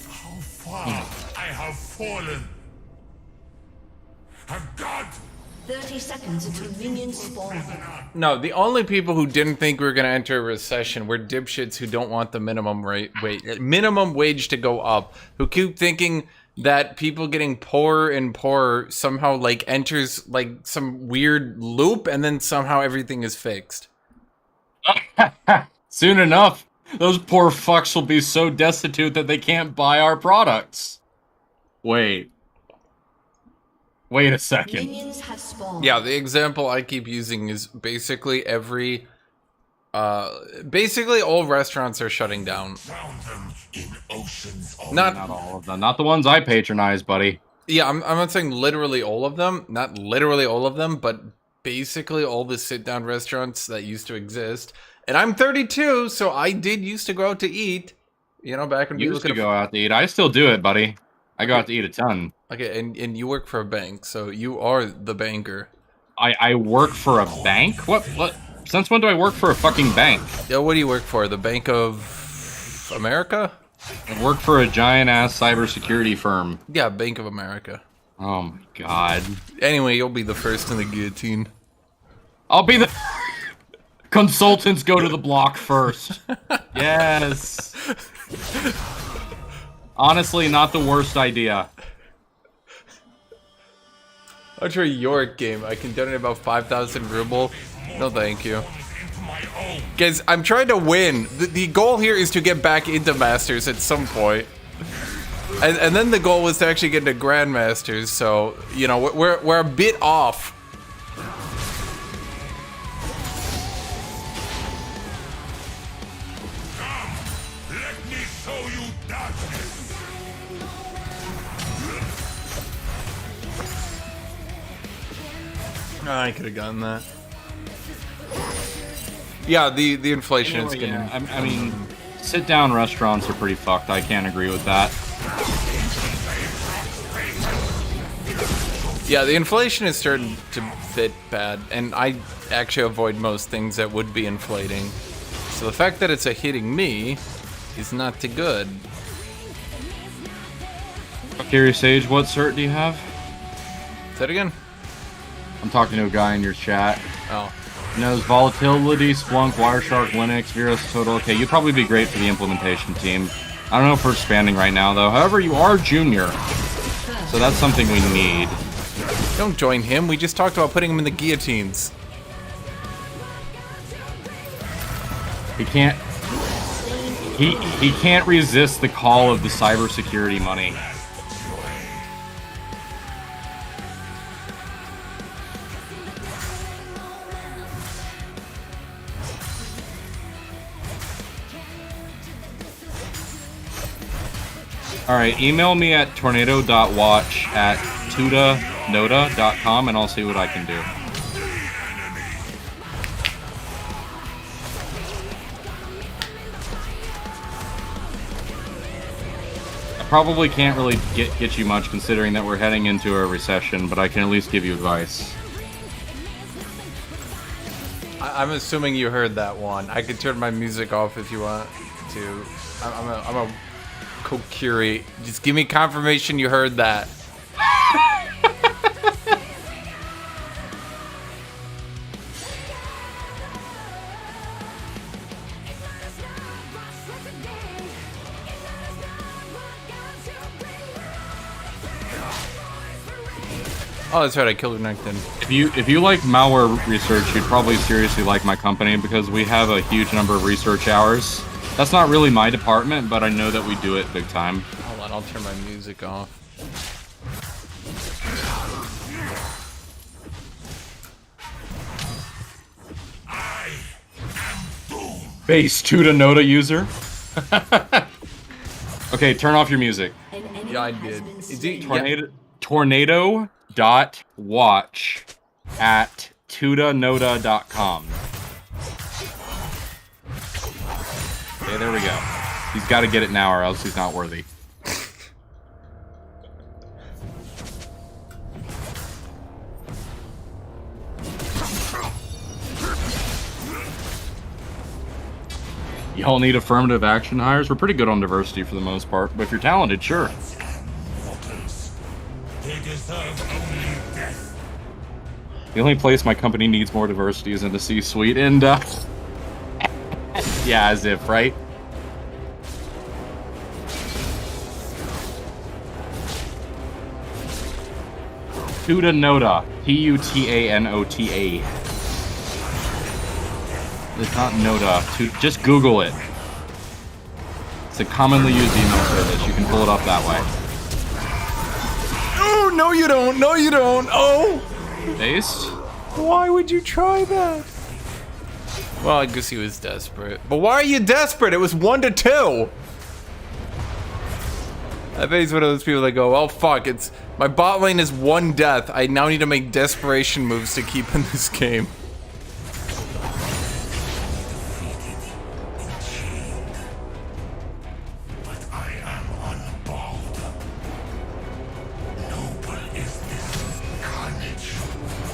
How far I have fallen. Have God 30 seconds until minions spawn. No, the only people who didn't think we were going to enter a recession were dipshits who don't want the minimum wage to go up, who keep thinking that people getting poorer and poorer somehow like enters like some weird loop and then somehow everything is fixed. Soon enough, those poor fucks will be so destitute that they can't buy our products. Wait a second. Minions have spawned. Yeah, the example I keep using is basically basically all restaurants are shutting down. found them in oceans of Not all of them. Not the ones I patronize, buddy. Yeah, I'm not saying literally all of them. Not literally all of them, but basically all the sit-down restaurants that used to exist. And I'm 32, so I did used to go out to eat. You know, back when You used to go out to eat. I still do it, buddy. I go out to eat a ton. Okay, and you work for a bank, so you are the banker. I work for a bank? What? Since when do I work for a fucking bank? Yeah, what do you work for? The Bank of America? I work for a giant-ass cybersecurity firm. Yeah, Bank of America. Oh my god. Anyway, you'll be the first in the guillotine. I'll be the... Consultants go to the block first. Yes. Honestly, not the worst idea. I'll try your game. I can donate about 5,000 ruble. No, thank you. Guys, I'm trying to win. The goal here is to get back into Masters at some point. And then the goal was to actually get into Grandmasters, so, you know, we're a bit off. Let me show you darkness. I could have gotten that. Yeah, the inflation is getting... Yeah, I mean, sit-down restaurants are pretty fucked. I can't agree with that. Yeah, the inflation is starting to fit bad, and I actually avoid most things that would be inflating. So the fact that it's hitting me is not too good. Curious Sage, what cert do you have? Say that again? I'm talking to a guy in your chat. Oh. Knows Volatility, Splunk, Wireshark, Linux, Virus, Total. Okay, you'd probably be great for the implementation team. I don't know if we're expanding right now, though. However, you are junior. So that's something we need. Don't join him. We just talked about putting him in the guillotines. He can't... He can't resist the call of the cybersecurity money. Alright, email me at tornado.watch@tudanoda.com and I'll see what I can do. I probably can't really get you much considering that we're heading into a recession, but I can at least give you advice. I'm assuming you heard that one. I could turn my music off if you want to. I'm a co-curate. Just give me confirmation you heard that. Oh, that's right. I killed Renekton. If you like malware research, you'd probably seriously like my company because we have a huge number of research hours. That's not really my department, but I know that we do it big time. Hold on, I'll turn my music off. Base Tuda Noda user. Okay, turn off your music. Yeah, I did. Is it, Tornado.watch@tudanoda.com. Okay, there we go. He's got to get it now or else he's not worthy. Y'all need affirmative action hires? We're pretty good on diversity for the most part, but if you're talented, sure. They deserve only death. The only place my company needs more diversity is in the C-suite, and yeah, as if, right? Tutanota. Tutanota. It's not Noda. Just Google it. It's a commonly used email service. You can pull it up that way. Oh, no you don't. No you don't. Oh! Based? Why would you try that? Well, I guess he was desperate. But why are you desperate? It was 1-2. I bet he's one of those people that go, oh fuck, it's my bot lane is 1 death. I now need to make desperation moves to keep in this game.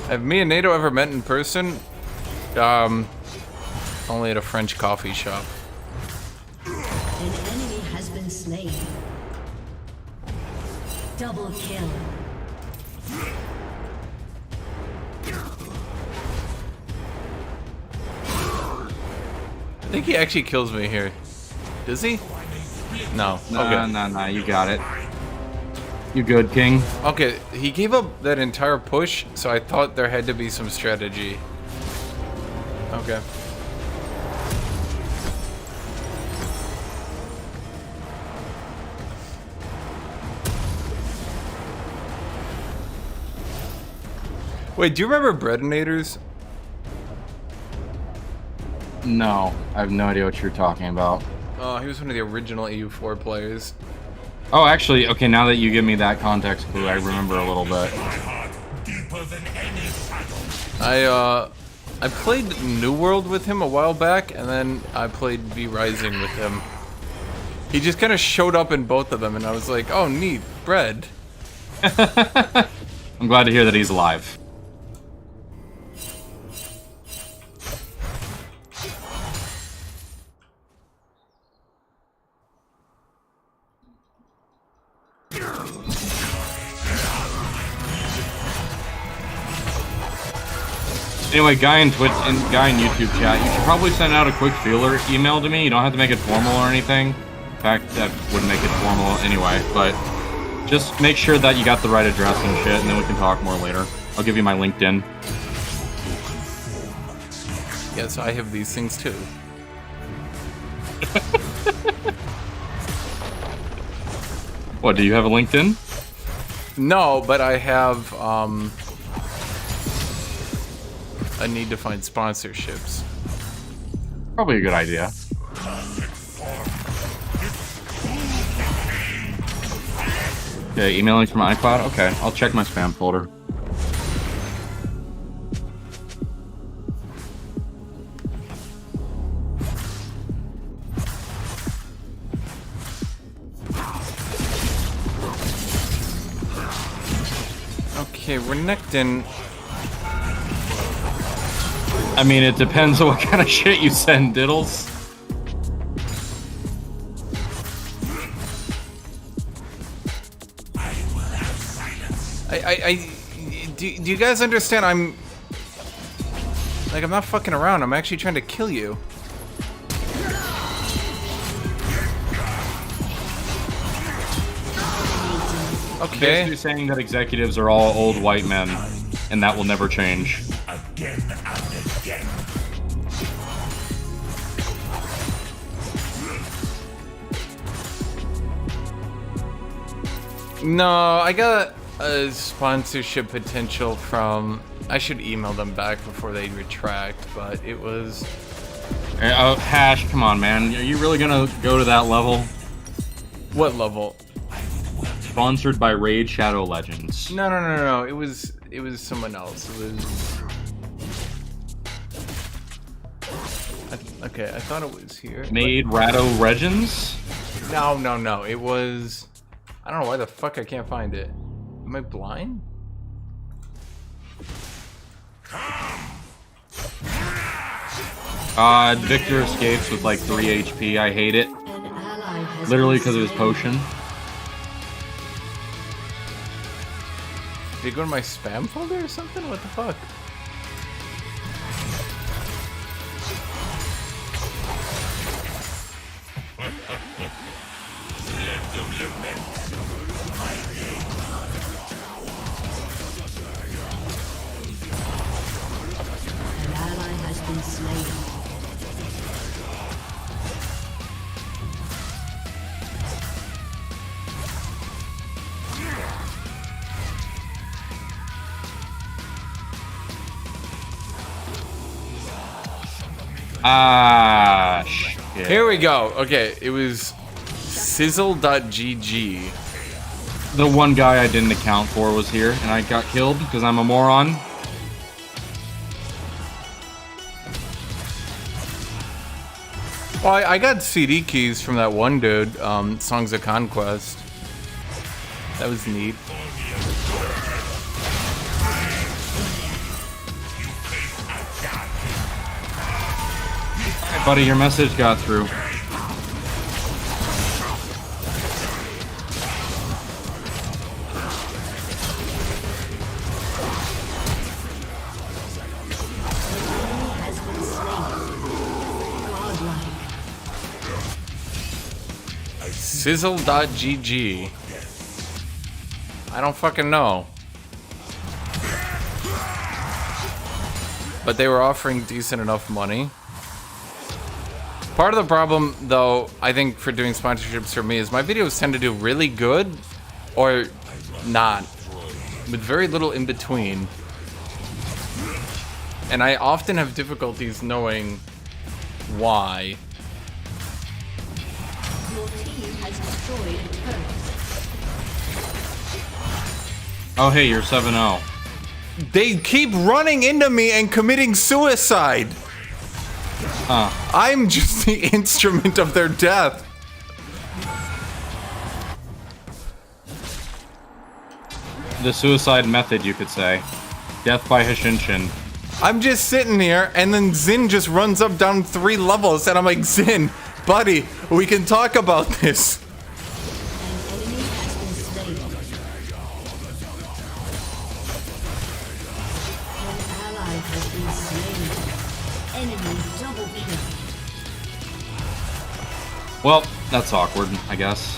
Have me and NATO ever met in person? Only at a French coffee shop. An enemy has been slain. Double kill. I think he actually kills me here. Does he? No. Okay. No, you got it. You good, King? Okay, he gave up that entire push, so I thought there had to be some strategy. Okay. Wait, do you remember Breadinators? No, I have no idea what you're talking about. Oh, he was one of the original EU4 players. Oh, actually, okay, now that you give me that context clue, I remember a little bit. I played New World with him a while back, and then I played V Rising with him. He just kind of showed up in both of them, and I was like, oh, neat, bread. I'm glad to hear that he's alive. Anyway, guy in Twitch and guy in YouTube chat, you should probably send out a quick feeler email to me. You don't have to make it formal or anything. In fact, that wouldn't make it formal anyway, but just make sure that you got the right address and shit, and then we can talk more later. I'll give you my LinkedIn. Yes, I have these things too. What, do you have a LinkedIn? No, but I have, I need to find sponsorships. Probably a good idea. Okay, emailing from iCloud? Okay, I'll check my spam folder. Okay, Renekton. I mean, it depends on what kind of shit you send, Diddles. Do you guys understand? I'm not fucking around. I'm actually trying to kill you. Okay. Basically saying that executives are all old white men, and that will never change. Again and again. No, I got a sponsorship potential from... I should email them back before they retract, but it was... Oh, Hash, come on, man. Are you really gonna go to that level? What level? Sponsored by Raid Shadow Legends. No. It was someone else. It was... Okay, I thought it was here. Made Rado Regins? No. It was... I don't know why the fuck I can't find it. Am I blind? Victor escapes with like 3 HP. I hate it. An ally has Literally been because of his potion. Did it go to my spam folder or something? What the fuck? An ally has been slain. Ah, shit. Here we go. Okay, it was sizzle.gg. The one guy I didn't account for was here, and I got killed because I'm a moron. Well, I got CD keys from that one dude, Songs of Conquest. That was neat. Buddy, your message got through. Has been slain. Godlike. Sizzle.gg. I don't fucking know. But they were offering decent enough money. Part of the problem, though, I think for doing sponsorships for me is my videos tend to do really good or not, with very little in between. And I often have difficulties knowing why. Your team has destroyed a turret. Oh, hey, you're 7-0. They keep running into me and committing suicide. Huh. I'm just the instrument of their death. The suicide method, you could say. Death by Hashinshin. I'm just sitting here, and then Zin just runs up down 3 levels, and I'm like, Zin, buddy, we can talk about this. An enemy has been slain. An ally has been slain. Enemy double kill. Well, that's awkward, I guess.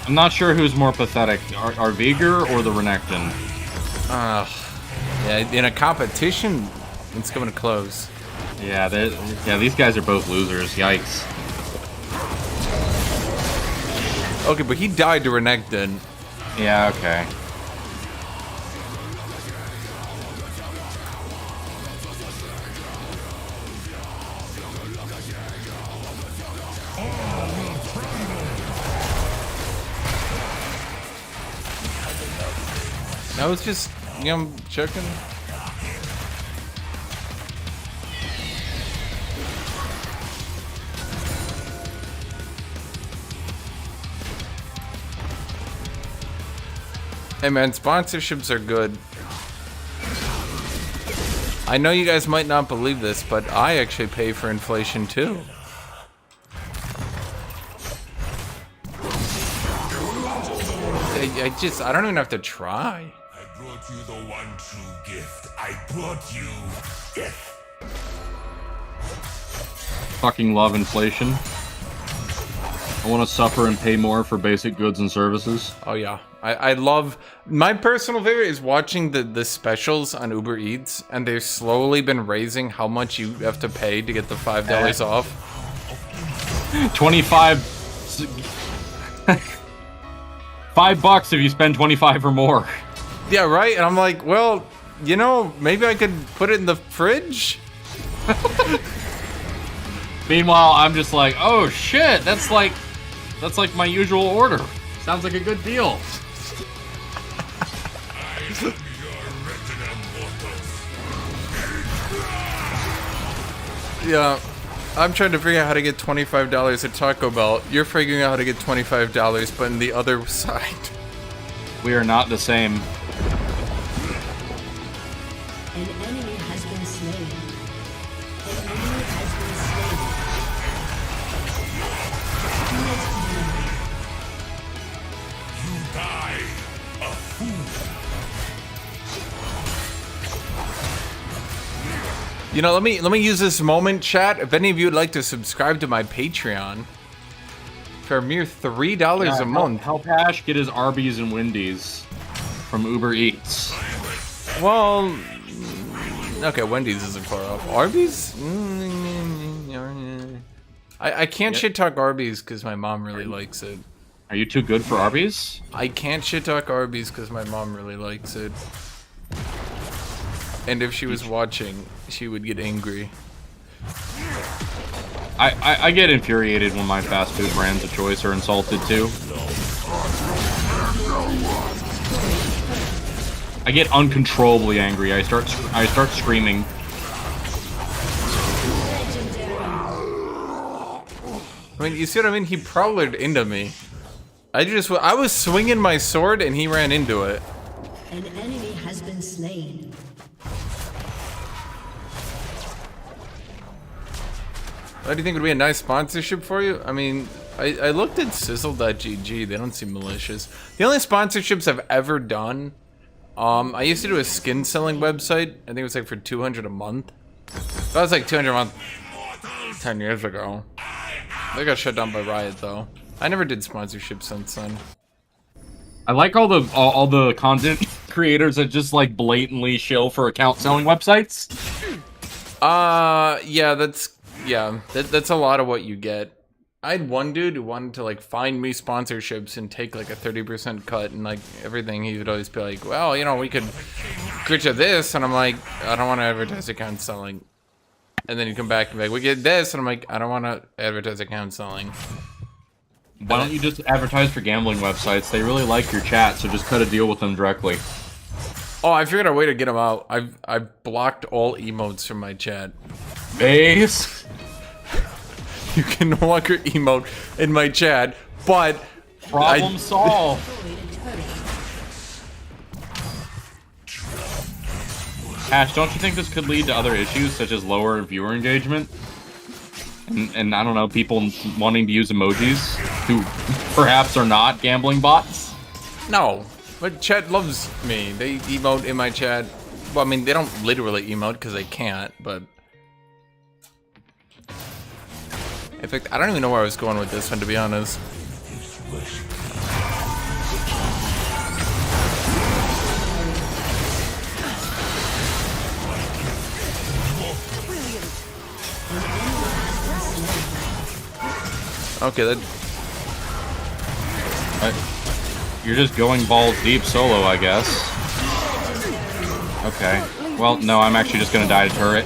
I'm not sure who's more pathetic, our Vigor or the Renekton. Yeah, in a competition, it's coming to close. Yeah, these guys are both losers. Yikes. Okay, but he died to Renekton. Yeah, okay. I was just, checking. Hey man, sponsorships are good. I know you guys might not believe this, but I actually pay for inflation too. I don't even have to try. I brought you the one true gift. I brought you death. fucking love inflation. I want to suffer and pay more for basic goods and services. Oh yeah, I love, my personal favorite is watching the specials on Uber Eats, and they've slowly been raising how much you have to pay to get the $5 off. 25. $5 if you spend 25 or more. Yeah, right. And I'm like, well, you know, maybe I could put it in the fridge. Meanwhile, I'm just like, oh shit, that's like my usual order. Sounds like a good deal. Yeah, I'm trying to figure out how to get $25 at Taco Bell. You're figuring out how to get $25, but in the other side. We are not the same. An enemy has been slain. An enemy has been slain. You die a fool. You know, let me use this moment, chat. If any of you would like to subscribe to my Patreon for a mere $3 a month. Help Ash get his Arby's and Wendy's from Uber Eats. Well, okay, Wendy's isn't far off. Arby's? I can't shit talk Arby's because my mom really likes it. Are you too good for Arby's? I can't shit talk Arby's because my mom really likes it. And if she was watching, she would get angry. I get infuriated when my fast food brands of choice are insulted too. I get uncontrollably angry. I start screaming. I mean, you see what I mean? He prowlered into me. I was swinging my sword and he ran into it. An enemy has been slain. Do you think it would be a nice sponsorship for you? I mean, I looked at sizzle.gg. They don't seem malicious. The only sponsorships I've ever done, I used to do a skin selling website. I think it was like for $200 a month. That was like $200 a month 10 years ago. They got shut down by Riot though. I never did sponsorships since then. I like all the content creators that just like blatantly shill for account selling websites. Yeah, that's a lot of what you get. I had one dude who wanted to like find me sponsorships and take like a 30% cut and like everything. He would always be like, well, you know, we could get you this, and I'm like, I don't want to advertise account selling. And then he'd come back and be like, we get this, and I'm like, I don't want to advertise account selling. Why don't you just advertise for gambling websites? They really like your chat, so just cut a deal with them directly. Oh, I figured out a way to get them out. I've blocked all emotes from my chat. Base. You can no longer emote in my chat, but problem solved. Ash, don't you think this could lead to other issues such as lower viewer engagement? And I don't know, people wanting to use emojis who perhaps are not gambling bots? No, but chat loves me. They emote in my chat. Well, I mean, they don't literally emote because they can't, but... In fact, I don't even know where I was going with this one, to be honest. Okay, that... You're just going balls deep solo, I guess. Okay. Well, no, I'm actually just gonna die to turret.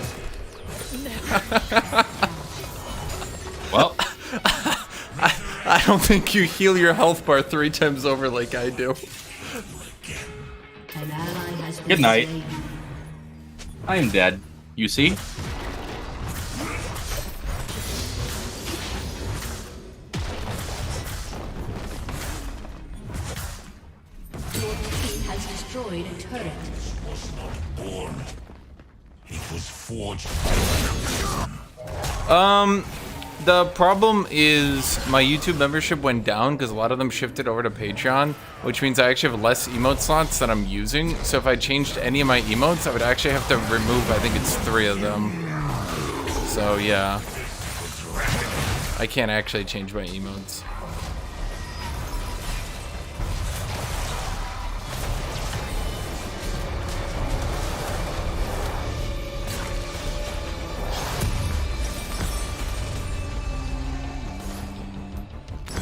Well, I don't think you heal your health bar 3 times over like I do. An ally has been good night. slain. I am dead. You see? Your team has destroyed a turret. Was not born. It was forged. The problem is my YouTube membership went down because a lot of them shifted over to Patreon, which means I actually have less emote slots that I'm using. So if I changed any of my emotes, I would actually have to remove, I think it's 3 of them. So yeah. I can't actually change my emotes.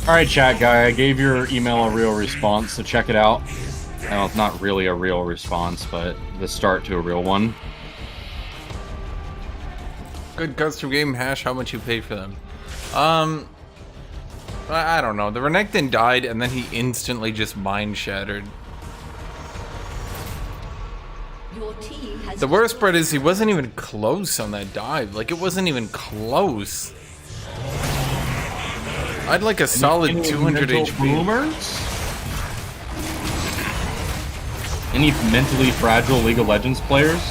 Alright, chat guy, I gave your email a real response, so check it out. Well, it's not really a real response, but the start to a real one. Good custom game hash, how much you pay for them? I don't know. The Renekton died and then he instantly just mind shattered. Your team has The worst part is he wasn't even close on that dive. Like, it wasn't even close. I'd like a solid 200 HP. Boomers? Any mentally fragile League of Legends players?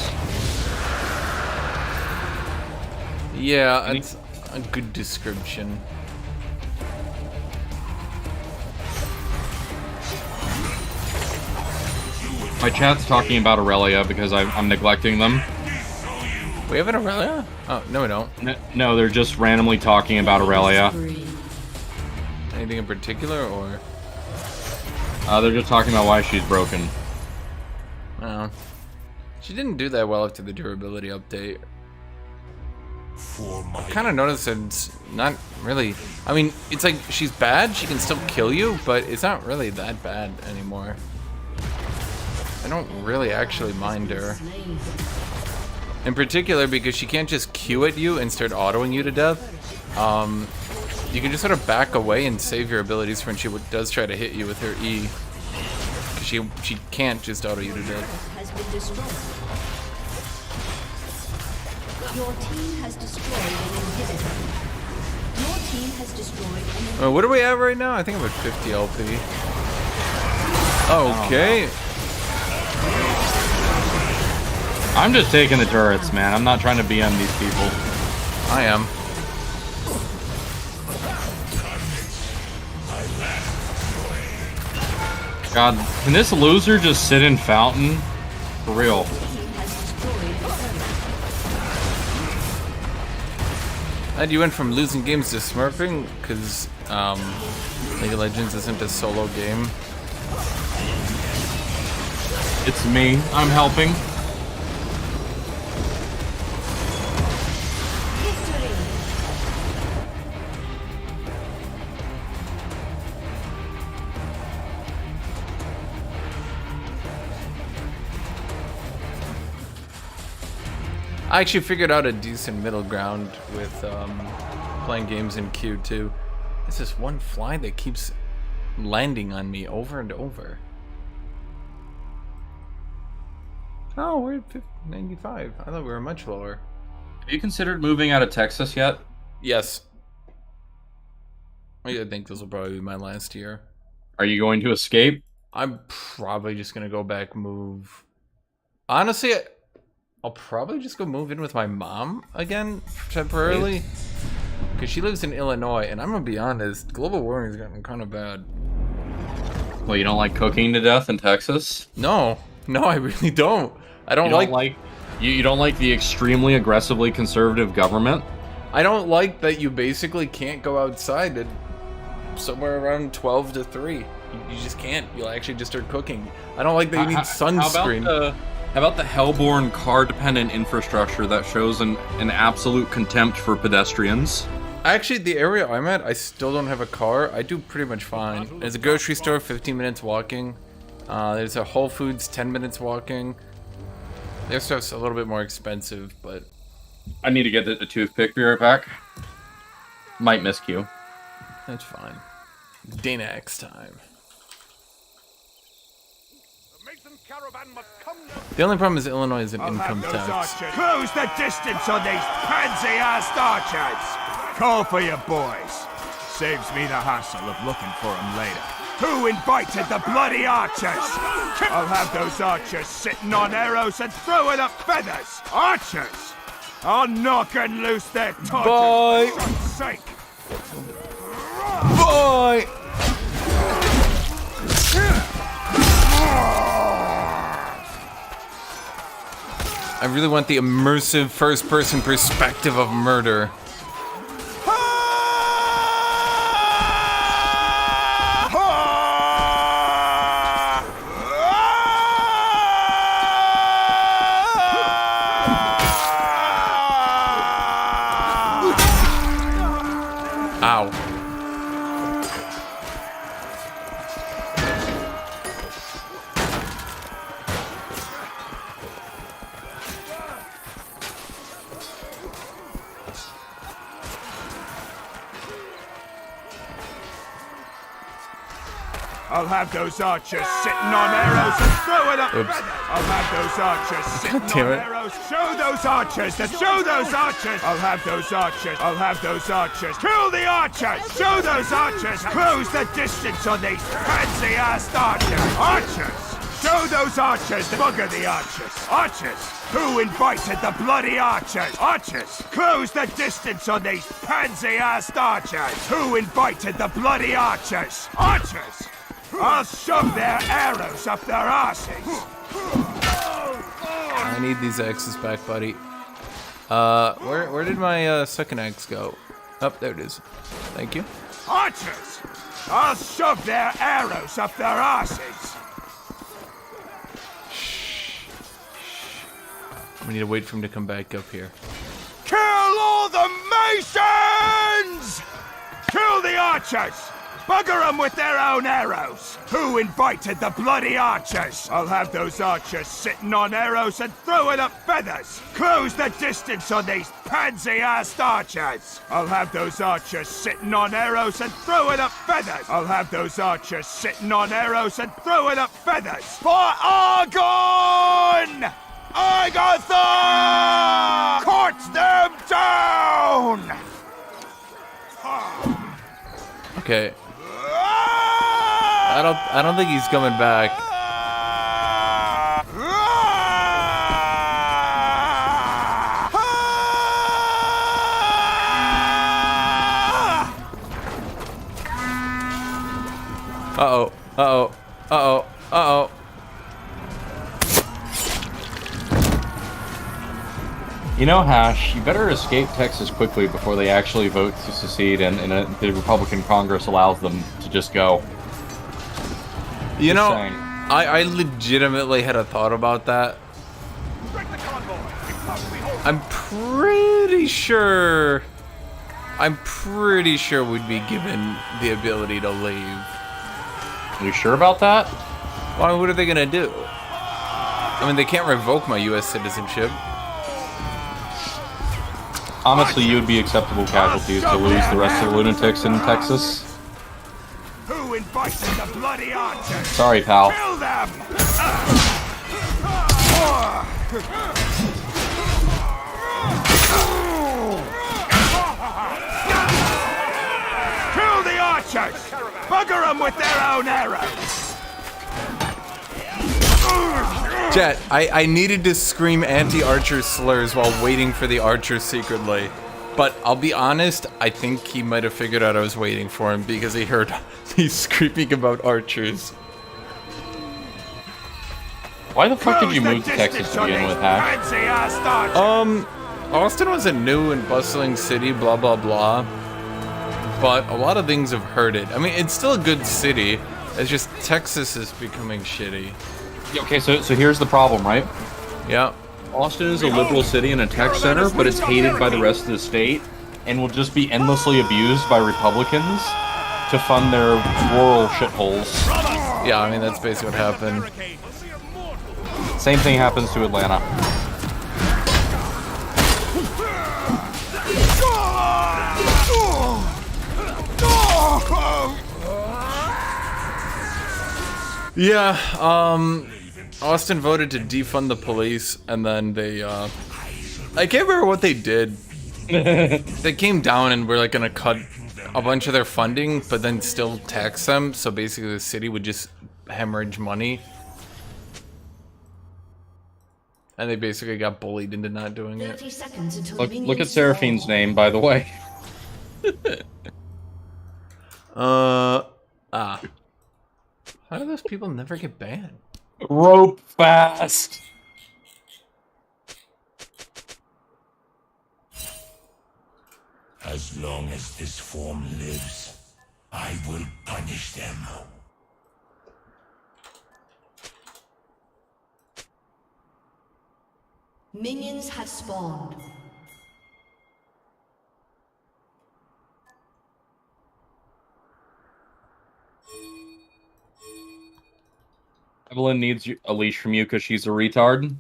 Yeah, that's a good description. My chat's talking about Aurelia because I'm neglecting them. We have an Aurelia? Oh, no we don't. No, they're just randomly talking about Aurelia. Anything in particular, or? They're just talking about why she's broken. Oh. She didn't do that well after the durability update. I kind of noticed that it's not really... I mean, it's like, she's bad, she can still kill you, but it's not really that bad anymore. I don't really actually mind her. In particular, because she can't just Q at you and start autoing you to death. You can just sort of back away and save your abilities for when she does try to hit you with her E. Because she can't just auto you to death. has been destroyed. Your team has destroyed an inhibitor. Your team has destroyed an inhibitor. What are we at right now? I think I'm at 50 LP. Okay. I'm just taking the turrets, man. I'm not trying to BM these people. I am. God, can this loser just sit in Fountain? For real. And you went from losing games to smurfing because League of Legends isn't a solo game. It's me. I'm helping. I actually figured out a decent middle ground with playing games in queue too. It's this one fly that keeps landing on me over and over. Oh, we're at 95. I thought we were much lower. Have you considered moving out of Texas yet? Yes. I think this will probably be my last year. Are you going to escape? I'm probably just gonna go back move. Honestly, I'll probably just go move in with my mom again temporarily. Because she lives in Illinois, and I'm gonna be honest, global warming is getting kind of bad. Well, you don't like cooking to death in Texas? No, I really don't. I don't like you don't like the extremely aggressively conservative government? I don't like that you basically can't go outside at somewhere around 12 to 3. You just can't. You'll actually just start cooking. I don't like that you need sunscreen. How about the hellborn car-dependent infrastructure that shows an absolute contempt for pedestrians? Actually, the area I'm at, I still don't have a car. I do pretty much fine. There's a grocery store, 15 minutes walking. There's a Whole Foods, 10 minutes walking. Their stuff's a little bit more expensive, but... I need to get the toothpick. Be right back. Might miss Q. That's fine. Danax time. The only problem is Illinois is an income tax. Close the distance on these pansy-ass archers! Call for your boys. Saves me the hassle of looking for them later. Who invited the bloody archers? I'll have those archers sitting on arrows and throwing up feathers! Archers! I'll knock and loose their torches for God's sake! Boy! I really want the immersive first-person perspective of murder. I'll have those archers sitting on arrows and throwing up Oops. feathers. I'll have those archers sitting damn on it. arrows. Show those archers. Show those archers. I'll have those archers. I'll have those archers. Kill the archers. Show those archers. Close the distance on these fancy-ass archers. Archers. Show those archers. Bugger the archers. Archers. Who invited the bloody archers? Archers. Close the distance on these pansy-ass archers. Who invited the bloody archers? Archers. I'll shove their arrows up their asses. I need these axes back, buddy. Where did my second axe go? Oh, there it is. Thank you. Archers. I'll shove their arrows up their asses. We need to wait for him to come back up here. Kill all the Masons! Kill the archers! Bugger them with their own arrows! Who invited the bloody archers? I'll have those archers sitting on arrows and throwing up feathers! Close the distance on these pansy-ass archers! I'll have those archers sitting on arrows and throwing up feathers! I'll have those archers sitting on arrows and throwing up feathers! For Argon! Agatha! Cut them down! Okay. I don't think he's coming back. Uh-oh. Uh-oh. Uh-oh. Uh-oh. You know, Hash, you better escape Texas quickly before they actually vote to secede and the Republican Congress allows them to just go. You know, saying. I legitimately had a thought about that. I'm pretty sure we'd be given the ability to leave. Are you sure about that? Well, what are they gonna do? I mean, they can't revoke my U.S. citizenship. Honestly, you would be acceptable casualties to lose the rest of the lunatics in Texas. Who invited the bloody archers? Sorry, pal. Kill them! Kill the archers! Bugger them with their own arrows! Jet, I needed to scream anti-archer slurs while waiting for the archer secretly. But I'll be honest, I think he might have figured out I was waiting for him because he heard me screaming about archers. Why the fuck did you move to Texas to begin with, Hash? Austin was a new and bustling city, blah blah blah. But a lot of things have hurt it. I mean, it's still a good city. It's just Texas is becoming shitty. Okay, so here's the problem, right? Yeah. Austin is a liberal city and a tech center, but it's hated by the rest of the state and will just be endlessly abused by Republicans to fund their rural shitholes. Yeah, I mean, that's basically what happened. Same thing happens to Atlanta. Yeah, Austin voted to defund the police, and then they, I can't remember what they did. They came down and were, like, gonna cut a bunch of their funding, but then still tax them, so basically the city would just hemorrhage money. And they basically got bullied into not doing it. 30 seconds until Look at Seraphine's name, by the way. How do those people never get banned? Rope fast. As long as this form lives, I will punish them. Minions have spawned. Evelyn needs a leash from you because she's a retard.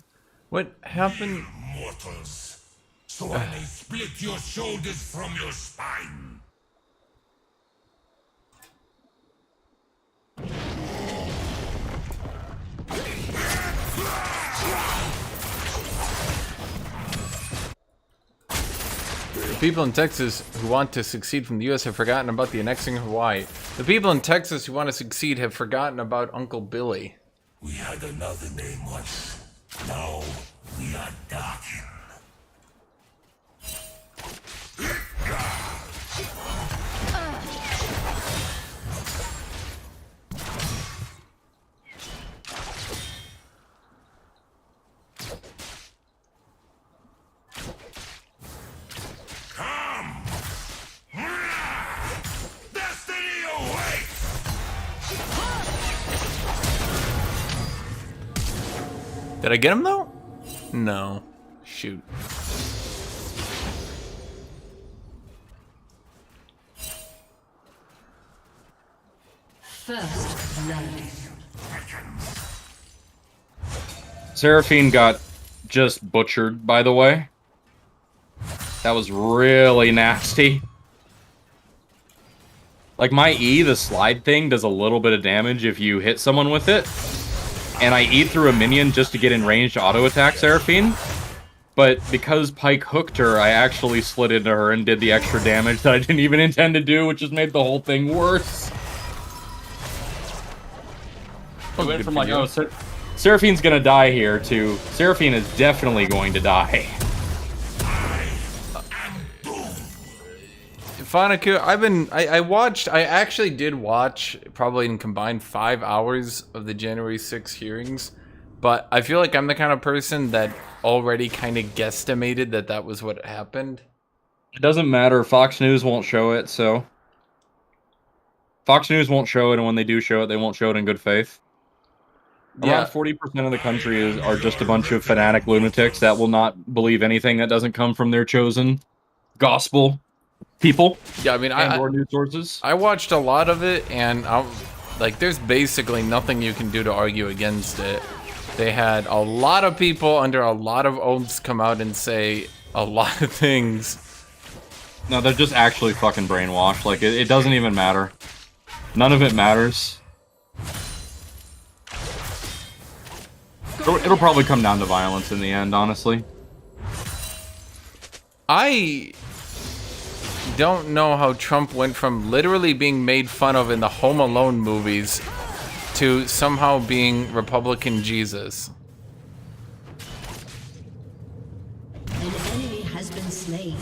What happened? Mortals, so I may split your shoulders from your spine. people in Texas who want to succeed from the U.S. have forgotten about the annexing of Hawaii. The people in Texas who want to succeed have forgotten about Uncle Billy. We had another name once. Now we are Darkin. Come! Destiny awaits! Did I get him though? No. Shoot. First blood. Seraphine got just butchered, by the way. That was really nasty. Like, my E, the slide thing, does a little bit of damage if you hit someone with it. And I E through a minion just to get in range to auto-attack Seraphine. But because Pike hooked her, I actually slid into her and did the extra damage that I didn't even intend to do, which just made the whole thing worse. I went from like, oh, Seraphine's gonna die here, to Seraphine is definitely going to die. Fanica, I actually did watch probably in combined 5 hours of the January 6th hearings, but I feel like I'm the kind of person that already kind of guesstimated that that was what happened. It doesn't matter. Fox News won't show it, so. Fox News won't show it, and when they do show it, they won't show it in good faith. Yeah. Around 40% of the country are just a bunch of fanatic lunatics that will not believe anything that doesn't come from their chosen gospel people. Yeah, I mean, or news sources. I watched a lot of it, and like, there's basically nothing you can do to argue against it. They had a lot of people under a lot of oaths come out and say a lot of things. No, they're just actually fucking brainwashed. Like, it doesn't even matter. None of it matters. It'll probably come down to violence in the end, honestly. I don't know how Trump went from literally being made fun of in the Home Alone movies to somehow being Republican Jesus. An enemy has been slain.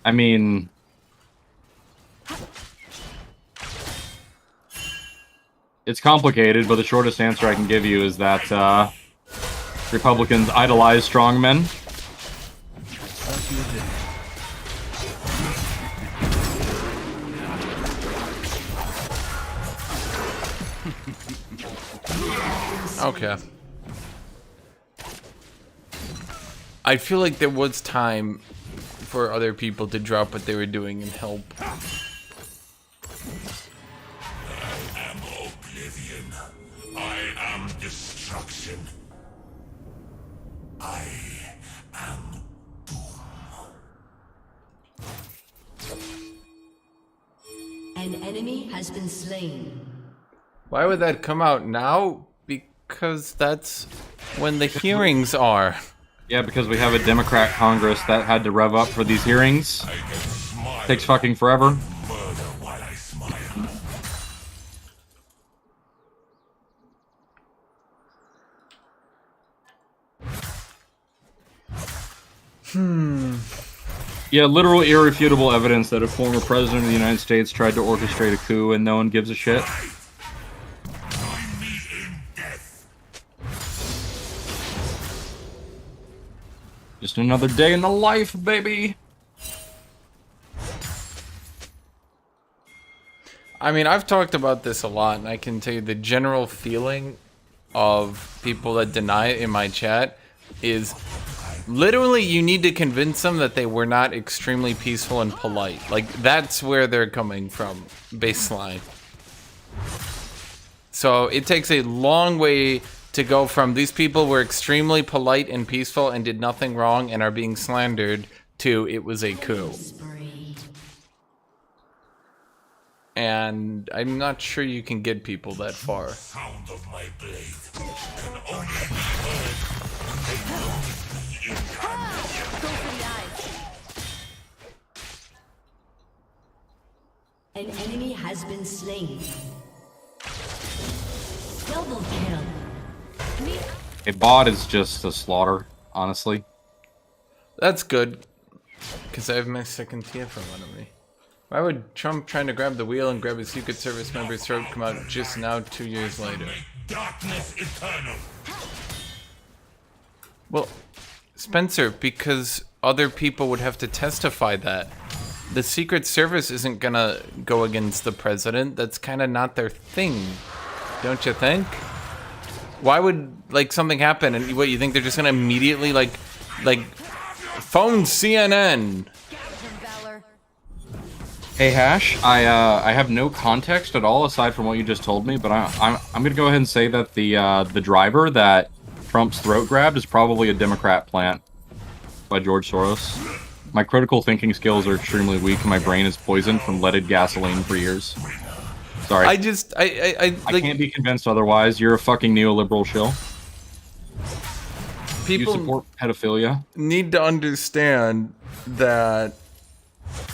I mean, it's complicated, but the shortest answer I can give you is that Republicans idolize strongmen. Okay. I feel like there was time for other people to drop what they were doing and help. I am oblivion. I am destruction. I am doom. An enemy has been slain. Why would that come out now? Because that's when the hearings are. Yeah, because we have a Democrat Congress that had to rev up for these hearings. Takes fucking forever. Murder while I smile. Yeah, literal irrefutable evidence that a former president of the United States tried to orchestrate a coup and no one gives a shit. Join me in death. Just another day in the life, baby. I mean, I've talked about this a lot, and I can tell you the general feeling of people that deny it in my chat is literally you need to convince them that they were not extremely peaceful and polite. Like, that's where they're coming from, baseline. So it takes a long way to go from these people were extremely polite and peaceful and did nothing wrong and are being slandered to it was a coup. And I'm not sure you can get people that far. Sound of my blade can only be heard when they know me in has been slain. Double kill. A bot is just a slaughter, honestly. That's good, because I have my second tier from one of me. Why would Trump trying to grab the wheel and grab a Secret Service member's throat come out just now 2 years later? Darkness eternal. Well, Spencer, because other people would have to testify that. The Secret Service isn't gonna go against the president. That's kind of not their thing, don't you think? Why would, like, something happen and what, you think they're just gonna immediately, like phone CNN? Hey Hash, I have no context at all aside from what you just told me, but I'm gonna go ahead and say that the driver that Trump's throat grabbed is probably a Democrat plant by George Soros. My critical thinking skills are extremely weak, and my brain is poisoned from leaded gasoline for years. Sorry. I can't be convinced otherwise. You're a fucking neoliberal shill. People You support pedophilia. need to understand that,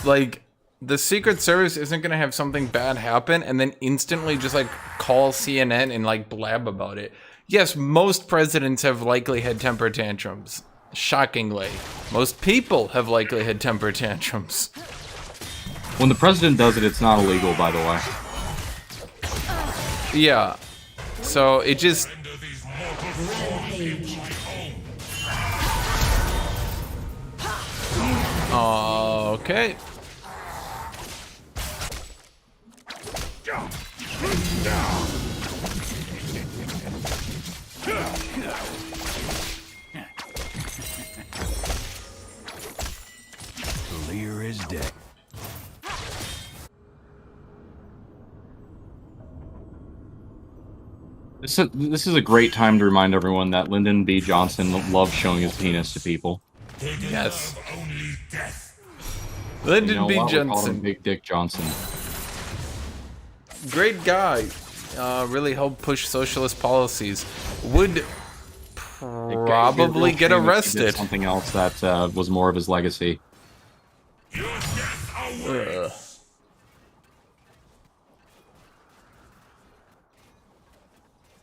like, the Secret Service isn't gonna have something bad happen and then instantly just like call CNN and like blab about it. Yes, most presidents have likely had temper tantrums. Shockingly, most people have likely had temper tantrums. When the president does it, it's not illegal, by the way. Yeah, so it just... Okay. Lear is dead. This is a great time to remind everyone that Lyndon B. Johnson loves showing his penis to people. Yes. Lyndon B. We call him Johnson. Big Dick Johnson. Great guy. Really helped push socialist policies. Would probably get arrested. Something else that was more of his legacy.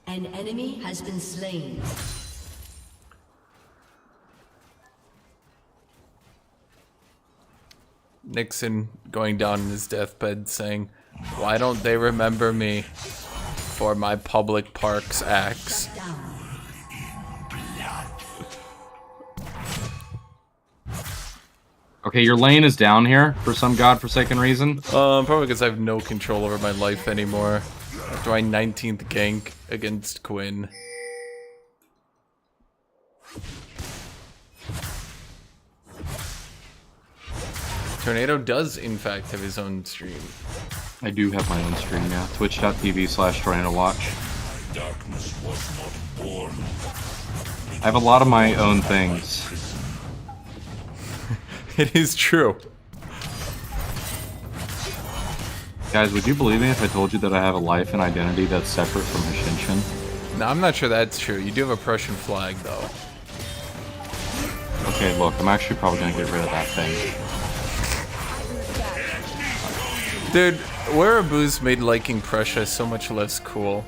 An enemy has been slain. Nixon going down in his deathbed saying, "Why don't they remember me for my public parks acts?" Okay, your lane is down here for some godforsaken reason. Probably because I have no control over my life anymore. After my 19th gank against Quinn. Tornado does, in fact, have his own stream. I do have my own stream, yeah. Twitch.tv/TornadoWatch. Darkness was not born. I have a lot of my own things. It is true. Guys, would you believe me if I told you that I have a life and identity that's separate from Hashinshin? No, I'm not sure that's true. You do have a Prussian flag, though. Okay, look, I'm actually probably gonna get rid of that thing. Dude, Wearaboos made liking Prussia so much less cool.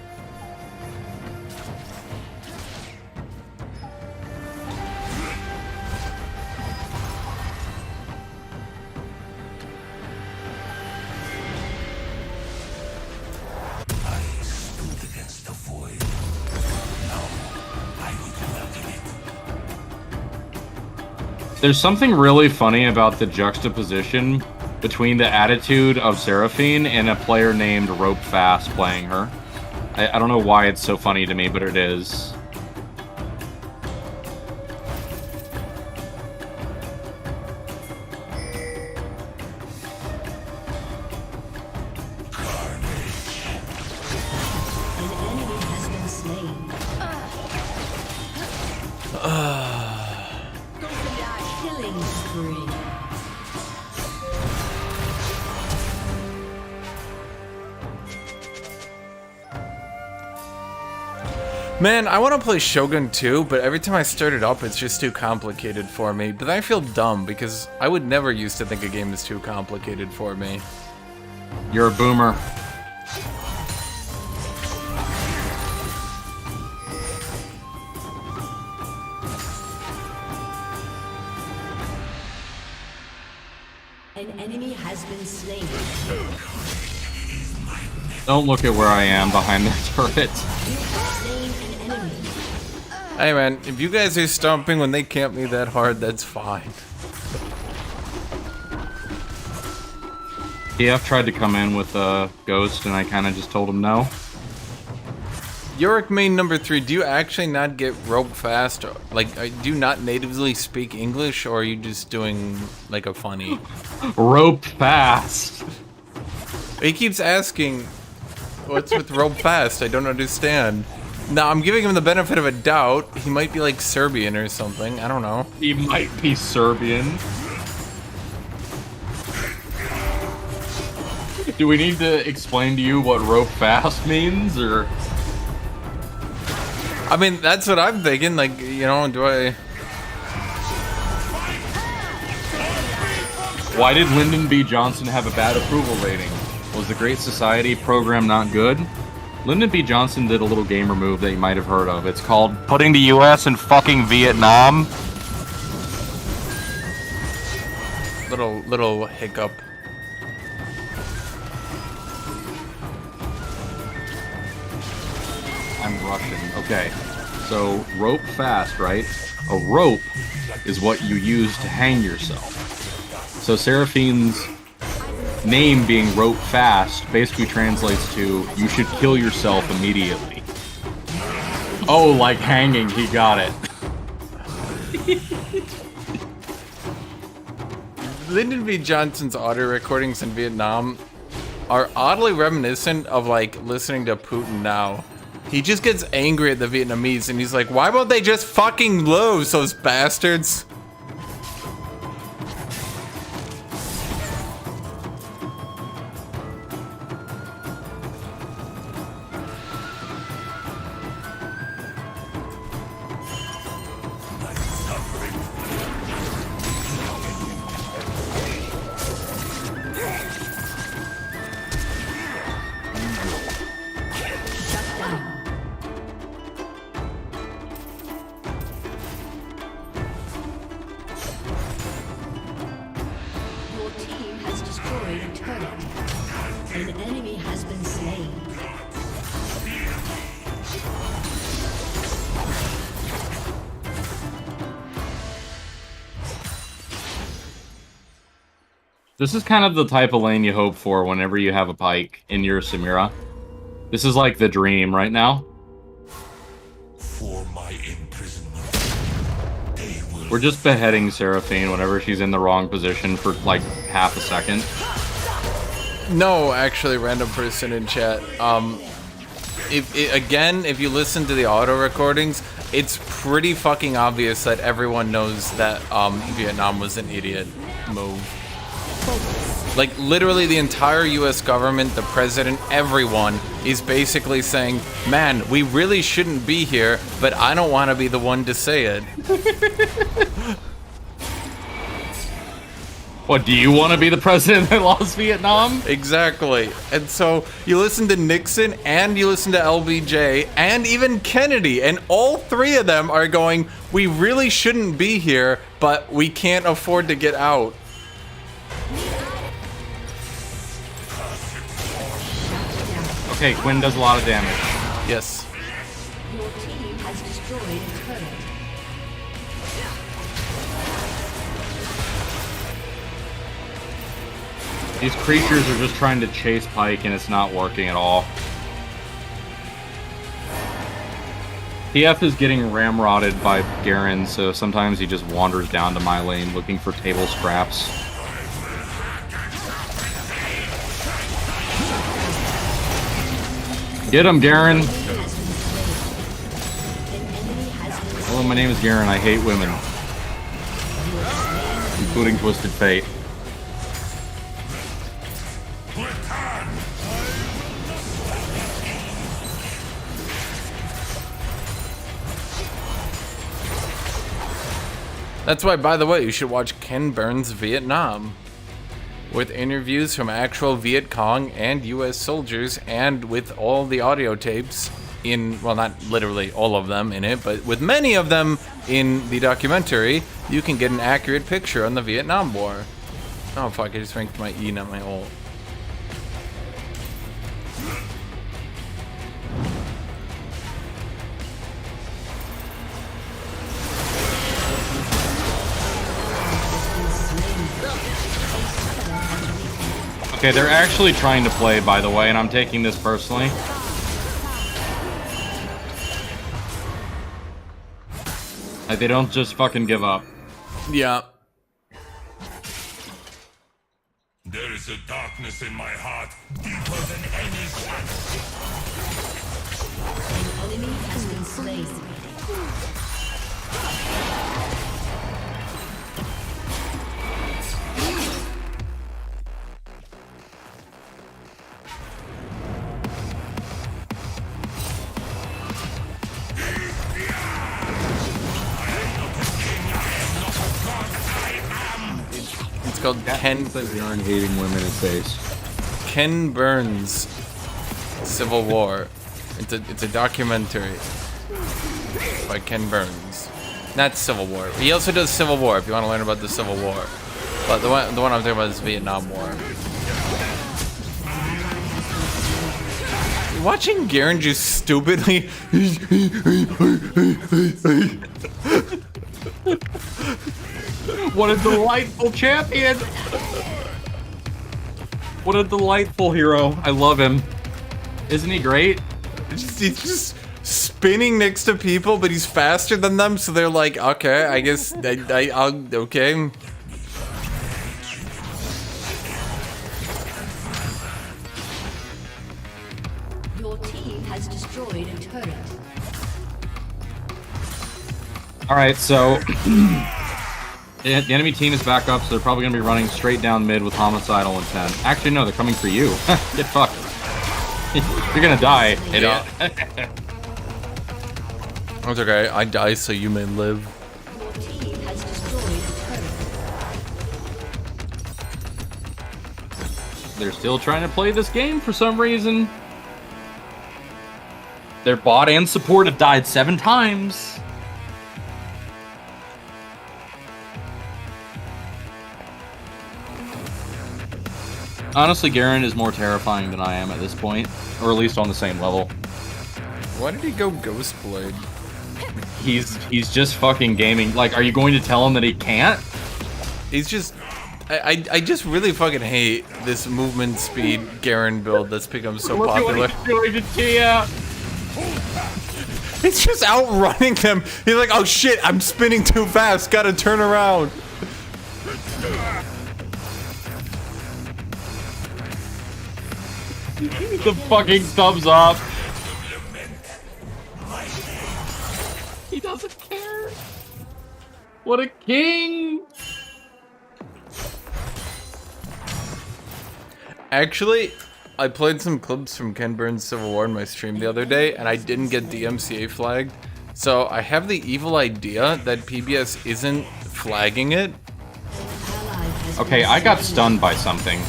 There's something really funny about the juxtaposition between the attitude of Seraphine and a player named Rope Fast playing her. I don't know why it's so funny to me, but it is. Man, I want to play Shogun 2, but every time I start it up, it's just too complicated for me. But then I feel dumb, because I would never used to think a game is too complicated for me. You're a boomer. An enemy has been slain. Don't look at where I am behind their turret. Slain an enemy. Hey man, if you guys are stomping when they camp me that hard, that's fine. TF tried to come in with a ghost, and I kind of just told him no. Yorick main number 3, do you actually not get rope fast? Like, do you not natively speak English, or are you just doing, like, a funny? Rope fast. He keeps asking, what's with rope fast? I don't understand. Now, I'm giving him the benefit of a doubt. He might be, like, Serbian or something. I don't know. He might be Serbian. Do we need to explain to you what rope fast means, or? I mean, that's what I'm thinking. Like, you know, do I... Why did Lyndon B. Johnson have a bad approval rating? Was the Great Society program not good? Lyndon B. Johnson did a little gamer move that you might have heard of. It's called Putting the US in fucking Vietnam. Little hiccup. I'm Russian. Okay, so rope fast, right? A rope is what you use to hang yourself. So Seraphine's name being rope fast basically translates to you should kill yourself immediately. Oh, like hanging, he got it. Lyndon B. Johnson's audio recordings in Vietnam are oddly reminiscent of, like, listening to Putin now. He just gets angry at the Vietnamese, and he's like, why won't they just fucking lose, those bastards? Your team has destroyed a turret. An enemy has been slain. This is kind of the type of lane you hope for whenever you have a Pyke in your Samira. This is like the dream right now. For my imprisonment, they will. We're just beheading Seraphine whenever she's in the wrong position for like half a second. No, actually, random person in chat. If you listen to the auto recordings, it's pretty fucking obvious that everyone knows that Vietnam was an idiot move. Like, literally the entire US government, the president, everyone is basically saying, man, we really shouldn't be here, but I don't want to be the one to say it. What, do you want to be the president that lost Vietnam? Exactly. And so you listen to Nixon and you listen to LBJ and even Kennedy, and all three of them are going, we really shouldn't be here, but we can't afford to get out. Okay, Quinn does a lot of damage. Yes. Your team has destroyed a turret. These creatures are just trying to chase Pyke and it's not working at all. TF is getting ramrodded by Garen, so sometimes he just wanders down to my lane looking for table scraps. Get him, Garen! Hello, my name is Garen. I hate women. Including Twisted Fate. That's why, by the way, you should watch Ken Burns' Vietnam. with interviews from actual Viet Cong and US soldiers, and with all the audio tapes in, well, not literally all of them in it, but with many of them in the documentary, you can get an accurate picture on the Vietnam War. Oh fuck, I just ranked my E, not my ult. Okay, they're actually trying to play, by the way, and I'm taking this personally. Like, they don't just fucking give up. Yeah. There is a darkness in my heart, deeper than any shadow. An enemy has been slain. It's called Ken. Bjorn hating women in face. Ken Burns' Civil War. It's a documentary by Ken Burns. Not Civil War. He also does Civil War if you want to learn about the Civil War. But the one I'm talking about is Vietnam War. Watching Garen just stupidly. What a delightful champion! What a delightful hero. I love him. Isn't he great? He's just spinning next to people, but he's faster than them, so they're like, okay, I guess I'll okay. Your team has destroyed a turret. Alright, so the enemy team is back up, so they're probably going to be running straight down mid with homicidal intent. Actually, no, they're coming for you. Get fucked. You're going to die, idiot. It's okay, I die so you may live. Your team has destroyed a turret. They're still trying to play this game for some reason. Their bot and support have died 7 times. Honestly, Garen is more terrifying than I am at this point, or at least on the same level. Why did he go Ghostblade? He's just fucking gaming. Like, are you going to tell him that he can't? He's just... I just really fucking hate this movement speed Garen build that's become so popular. He's just outrunning them. He's like, oh shit, I'm spinning too fast, gotta turn around. The fucking thumbs up. He doesn't care. What a king. Actually, I played some clips from Ken Burns' Civil War in my stream the other day, and I didn't get DMCA flagged. So I have the evil idea that PBS isn't flagging it. Okay, I got stunned by something.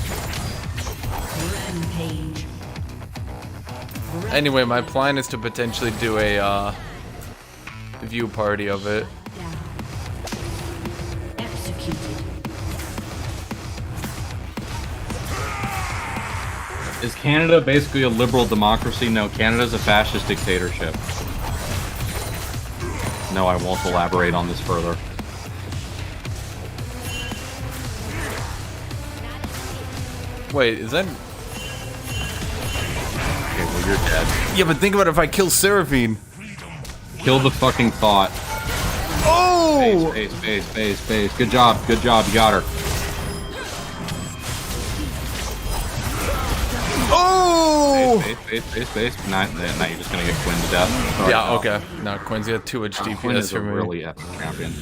Rampage. Anyway, my plan is to potentially do a view party of it. Executed. Is Canada basically a liberal democracy? No, Canada's a fascist dictatorship. No, I won't elaborate on this further. Wait, is that... Okay, well, you're dead. Yeah, but think about if I kill Seraphine. Kill the fucking thought. Oh! Space. Good job, you got her. Oh! Space. Now you're just gonna get Quinn to death. All Yeah, right, okay. No, Quinn's got too much DPS Quinn is for a me. really epic champion.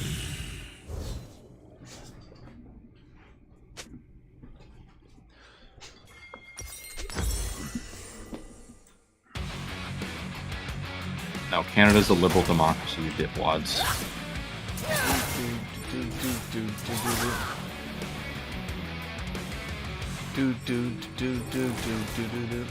No, Canada's a liberal democracy, you dipwads. Do do do do do do do do.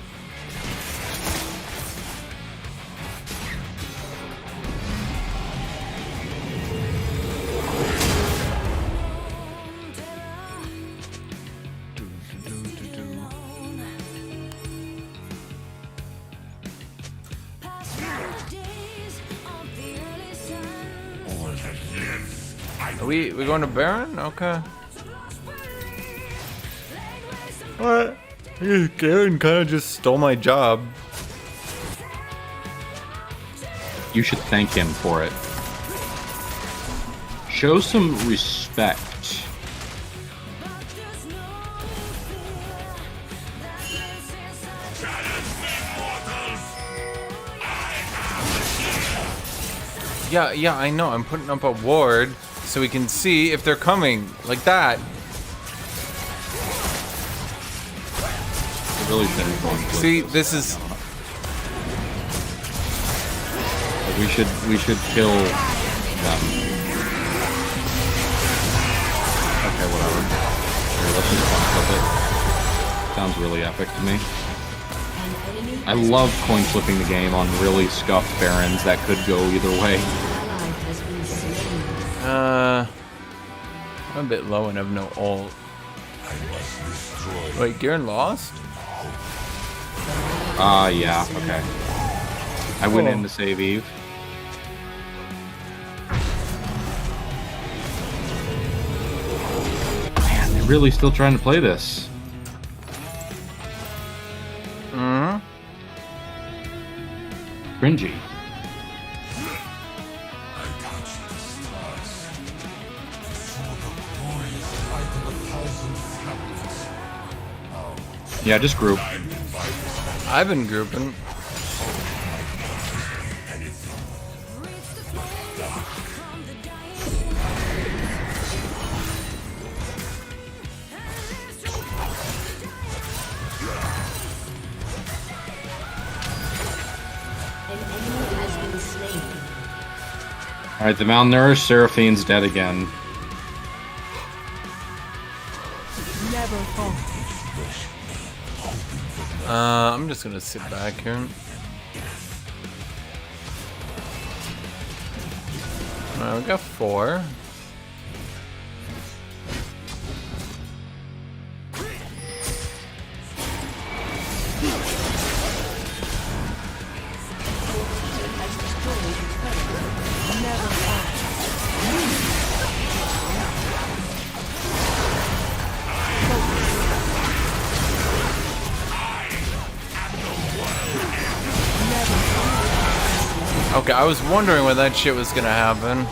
Are we going to Baron? Okay. What? Garen kind of just stole my job. You should thank him for it. Show some respect. Yeah, I know. I'm putting up a ward so we can see if they're coming. Like that. Really shouldn't. See, this is... We should kill them. Okay, whatever. Here, let's just coin flip it. Sounds really epic to me. I love coin flipping the game on really scuffed barons that could go either way. I'm a bit low and have no ult. Wait, Garen lost? Yeah, okay. I went in to save Eve. Man, they're really still trying to play this. Cringy. Yeah, just group. I've been grouping. Alright, the malnourished Seraphine's dead again. Never fall. I'm just gonna sit back here. Alright, we got 4. Okay, I was wondering when that shit was gonna happen.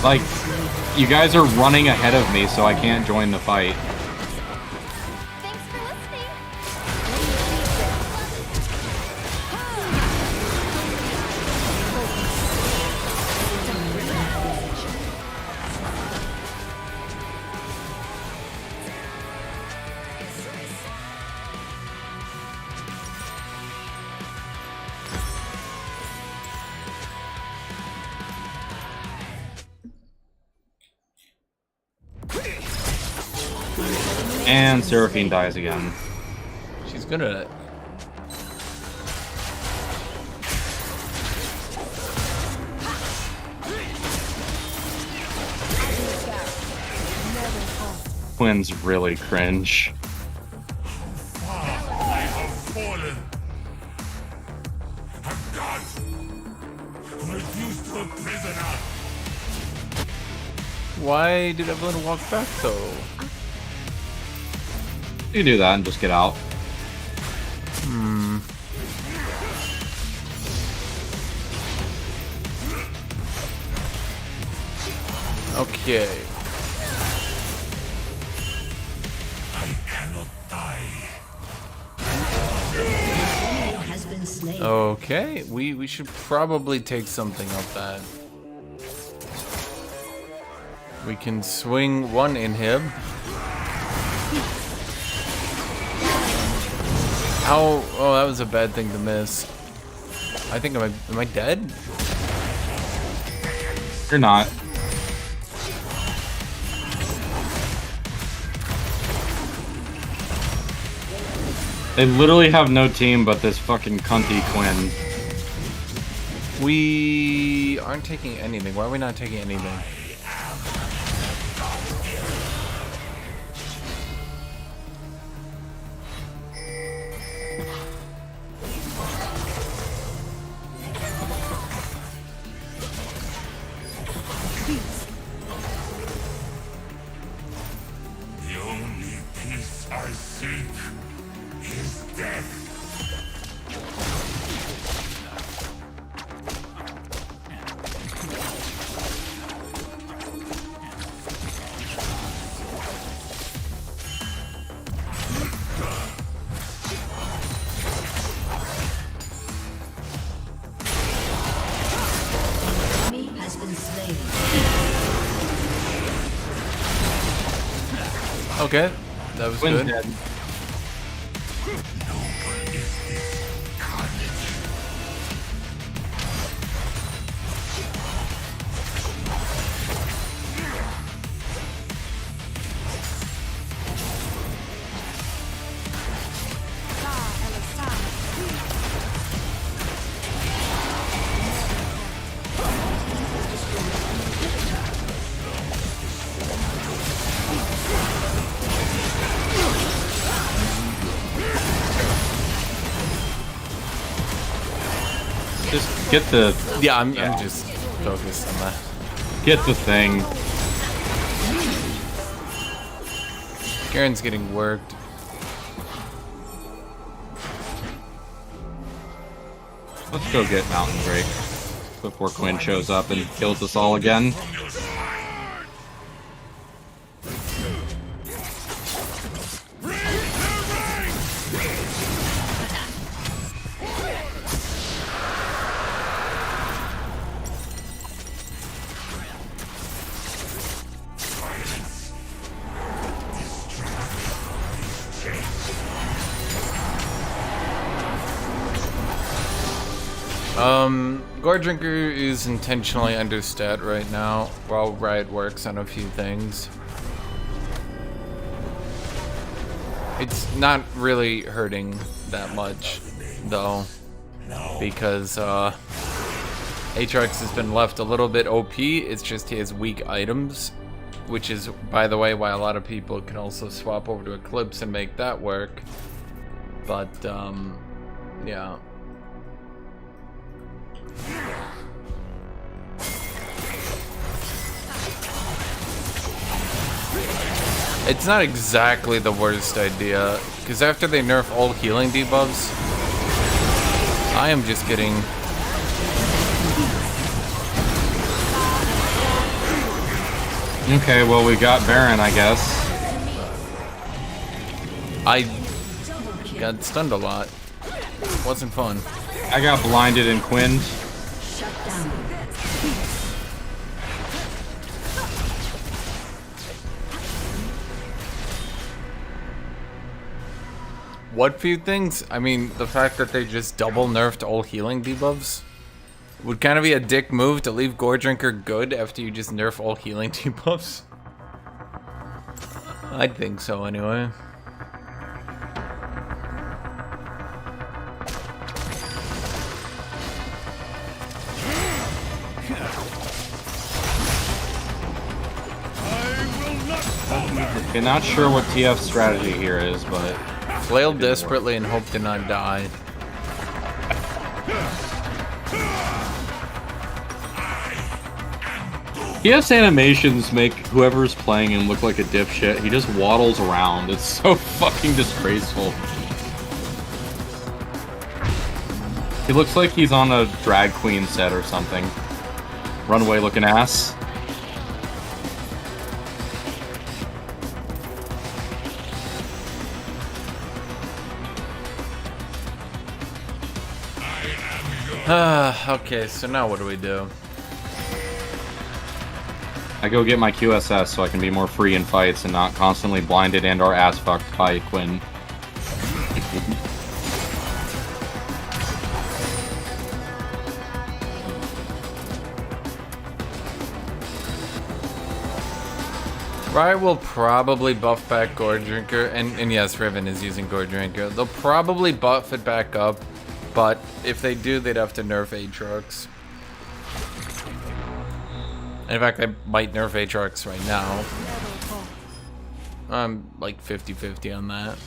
Like, you guys are running ahead of me, so I can't join the fight. Thanks for listening. And Seraphine dies again. She's good at it. Quinn's really cringe. I have fallen. I'm God. Reduced to a prisoner. Why did everyone walk back though? You can do that and just get out. Okay. I cannot die. Has been slain. Okay, we should probably take something of that. We can swing one inhib. How? Oh, that was a bad thing to miss. I think am I dead? You're not. They literally have no team but this fucking cunty Quinn. We aren't taking anything. Why are we not taking anything? The only peace I seek is death. Enemy has been slain. Okay, that was Quinn's good. dead. Just get the Yeah, I'm just focused on that. get the thing. Garen's getting worked. Let's go get Mountain Drake before Quinn shows up and kills us all again. Gore Drinker is intentionally understat right now while Riot works on a few things. It's not really hurting that much, though, because AATROX has been left a little bit OP. It's just he has weak items, which is, by the way, why a lot of people can also swap over to Eclipse and make that work. But, yeah. It's not exactly the worst idea, because after they nerf all healing debuffs, I am just getting... Okay, well we got Baron, I guess. I got stunned a lot. Wasn't fun. I got blinded and Quinned. Shut down. What few things? I mean, the fact that they just double nerfed all healing debuffs would kind of be a dick move to leave Gore Drinker good after you just nerf all healing debuffs. I think so, anyway. Okay, not sure what TF's strategy here is, but... Flail desperately and hope to not die. TF's animations make whoever's playing him look like a dipshit. He just waddles around. It's so fucking disgraceful. He looks like he's on a drag queen set or something. Runway looking ass. Okay, so now what do we do? I go get my QSS so I can be more free in fights and not constantly blinded and or ass fucked by Quinn. Riot will probably buff back Gore Drinker, and yes, Riven is using Gore Drinker. They'll probably buff it back up, but if they do, they'd have to nerf AATROX. In fact, they might nerf AATROX right now. I'm like 50-50 on that.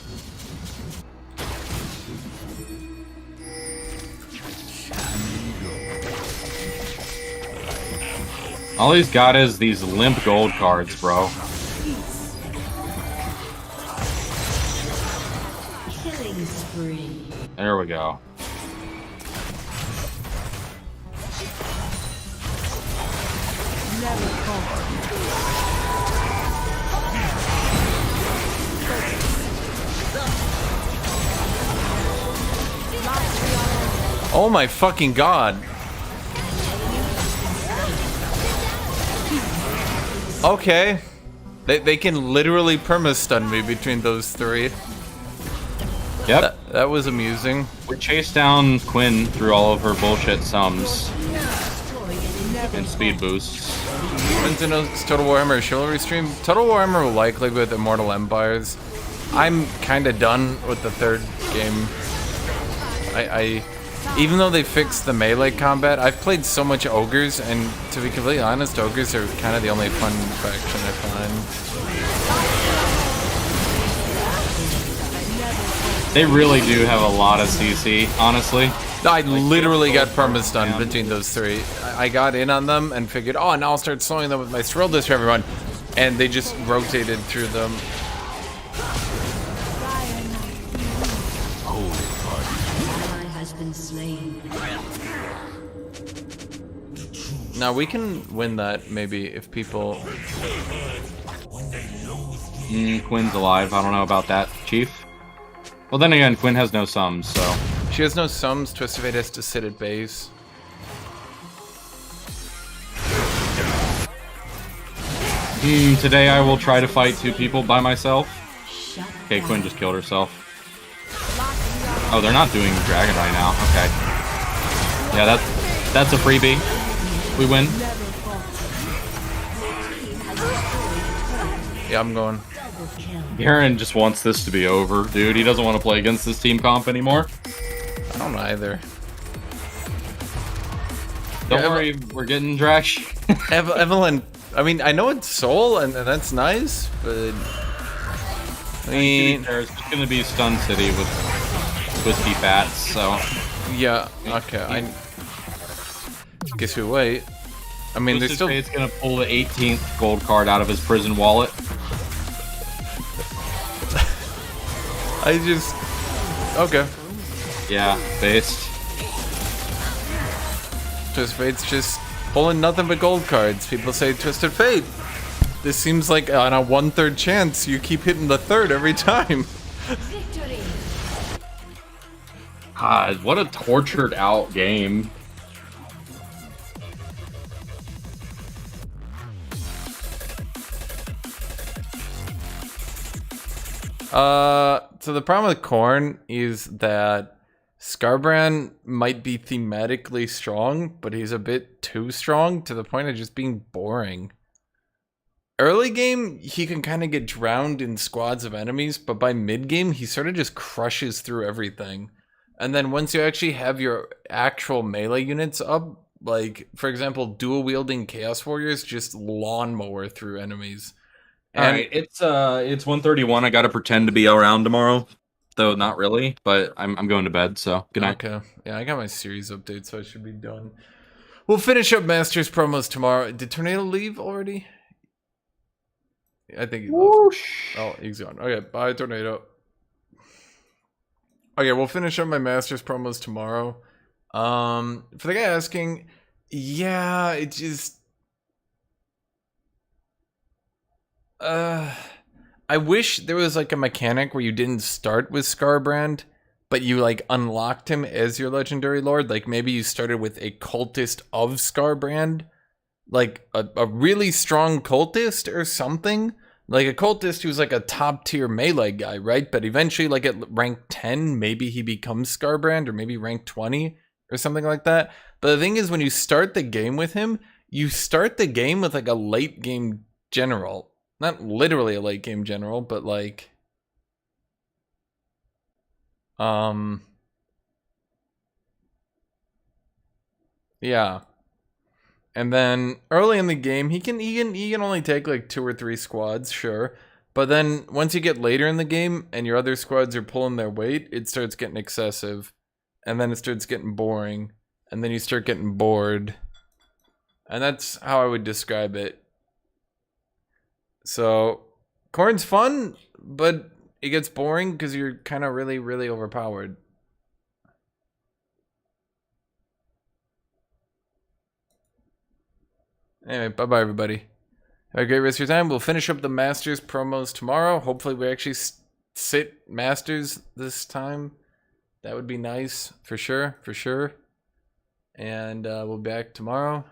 All he's got is these limp gold cards, bro. Killing spree. There we go. Never conquer. Oh my fucking god. Okay. They can literally perma-stun me between those three. Yep. That was amusing. We chased down Quinn through all of her bullshit sums and speed boosts. Quinton's Total Warhammer Chivalry stream. Total Warhammer will likely with Immortal Empires. I'm kind of done with the third game. Even though they fixed the melee combat, I've played so much ogres, and to be completely honest, ogres are kind of the only fun faction I find. They really do have a lot of CC, honestly. I literally got perma-stunned between those three. I got in on them and figured, oh, now I'll start slowing them with my Thrill Disc for everyone. And they just rotated through them. Now we can win that maybe if people. Quinn's alive. I don't know about that, Chief. Well, then again, Quinn has no sums, so. She has no sums. Twisted Fate has to sit at base. Today I will try to fight 2 people by myself. Okay, Quinn just killed herself. Oh, they're not doing Dragon right now. Okay. Yeah, that's a freebie. We win. Yeah, I'm going. Garen just wants this to be over, dude. He doesn't want to play against this team comp anymore. I don't either. Don't worry, we're getting Drash. Evelyn, I mean, I know it's Soul, and that's nice, but I mean, there's just gonna be Stun City with Whiskey Fats, so. Yeah. Okay. I guess we wait. I mean, there's still. Fate's gonna pull the 18th gold card out of his prison wallet. I just. Okay. Yeah, based. Twisted Fate's just pulling nothing but gold cards. People say Twisted Fate. This seems like on a 1/3 chance you keep hitting the third every time. God, what a tortured out game. So the problem with Korn is that Skarbrand might be thematically strong, but he's a bit too strong to the point of just being boring. Early game, he can kind of get drowned in squads of enemies, but by mid game, he sort of just crushes through everything. And then once you actually have your actual melee units up, like, for example, dual-wielding Chaos Warriors just lawnmower through enemies. Alright, it's 1:31. I gotta pretend to be around tomorrow. Though not really, but I'm going to bed, so good night. Okay. Yeah, I got my series update, so I should be done. We'll finish up Masters promos tomorrow. Did Tornado leave already? I think he left. Oh, he's gone. Okay, bye, Tornado. Okay, we'll finish up my Masters promos tomorrow. For the guy asking, yeah, it just... I wish there was like a mechanic where you didn't start with Skarbrand, but you like unlocked him as your legendary lord. Like maybe you started with a cultist of Skarbrand, like a really strong cultist or something. Like a cultist who's like a top tier melee guy, right? But eventually like at rank 10, maybe he becomes Skarbrand, or maybe rank 20 or something like that. But the thing is, when you start the game with him, you start the game with like a late game general. Not literally a late game general, but like yeah. And then early in the game, he can only take like 2 or 3 squads, sure. But then once you get later in the game and your other squads are pulling their weight, it starts getting excessive. And then it starts getting boring. And then you start getting bored. And that's how I would describe it. So, Corn's fun, but it gets boring because you're kind of really, really overpowered. Anyway, bye-bye, everybody. Have a great rest of your time. We'll finish up the Masters promos tomorrow. Hopefully we actually sit Masters this time. That would be nice, for sure, for sure. And we'll be back tomorrow.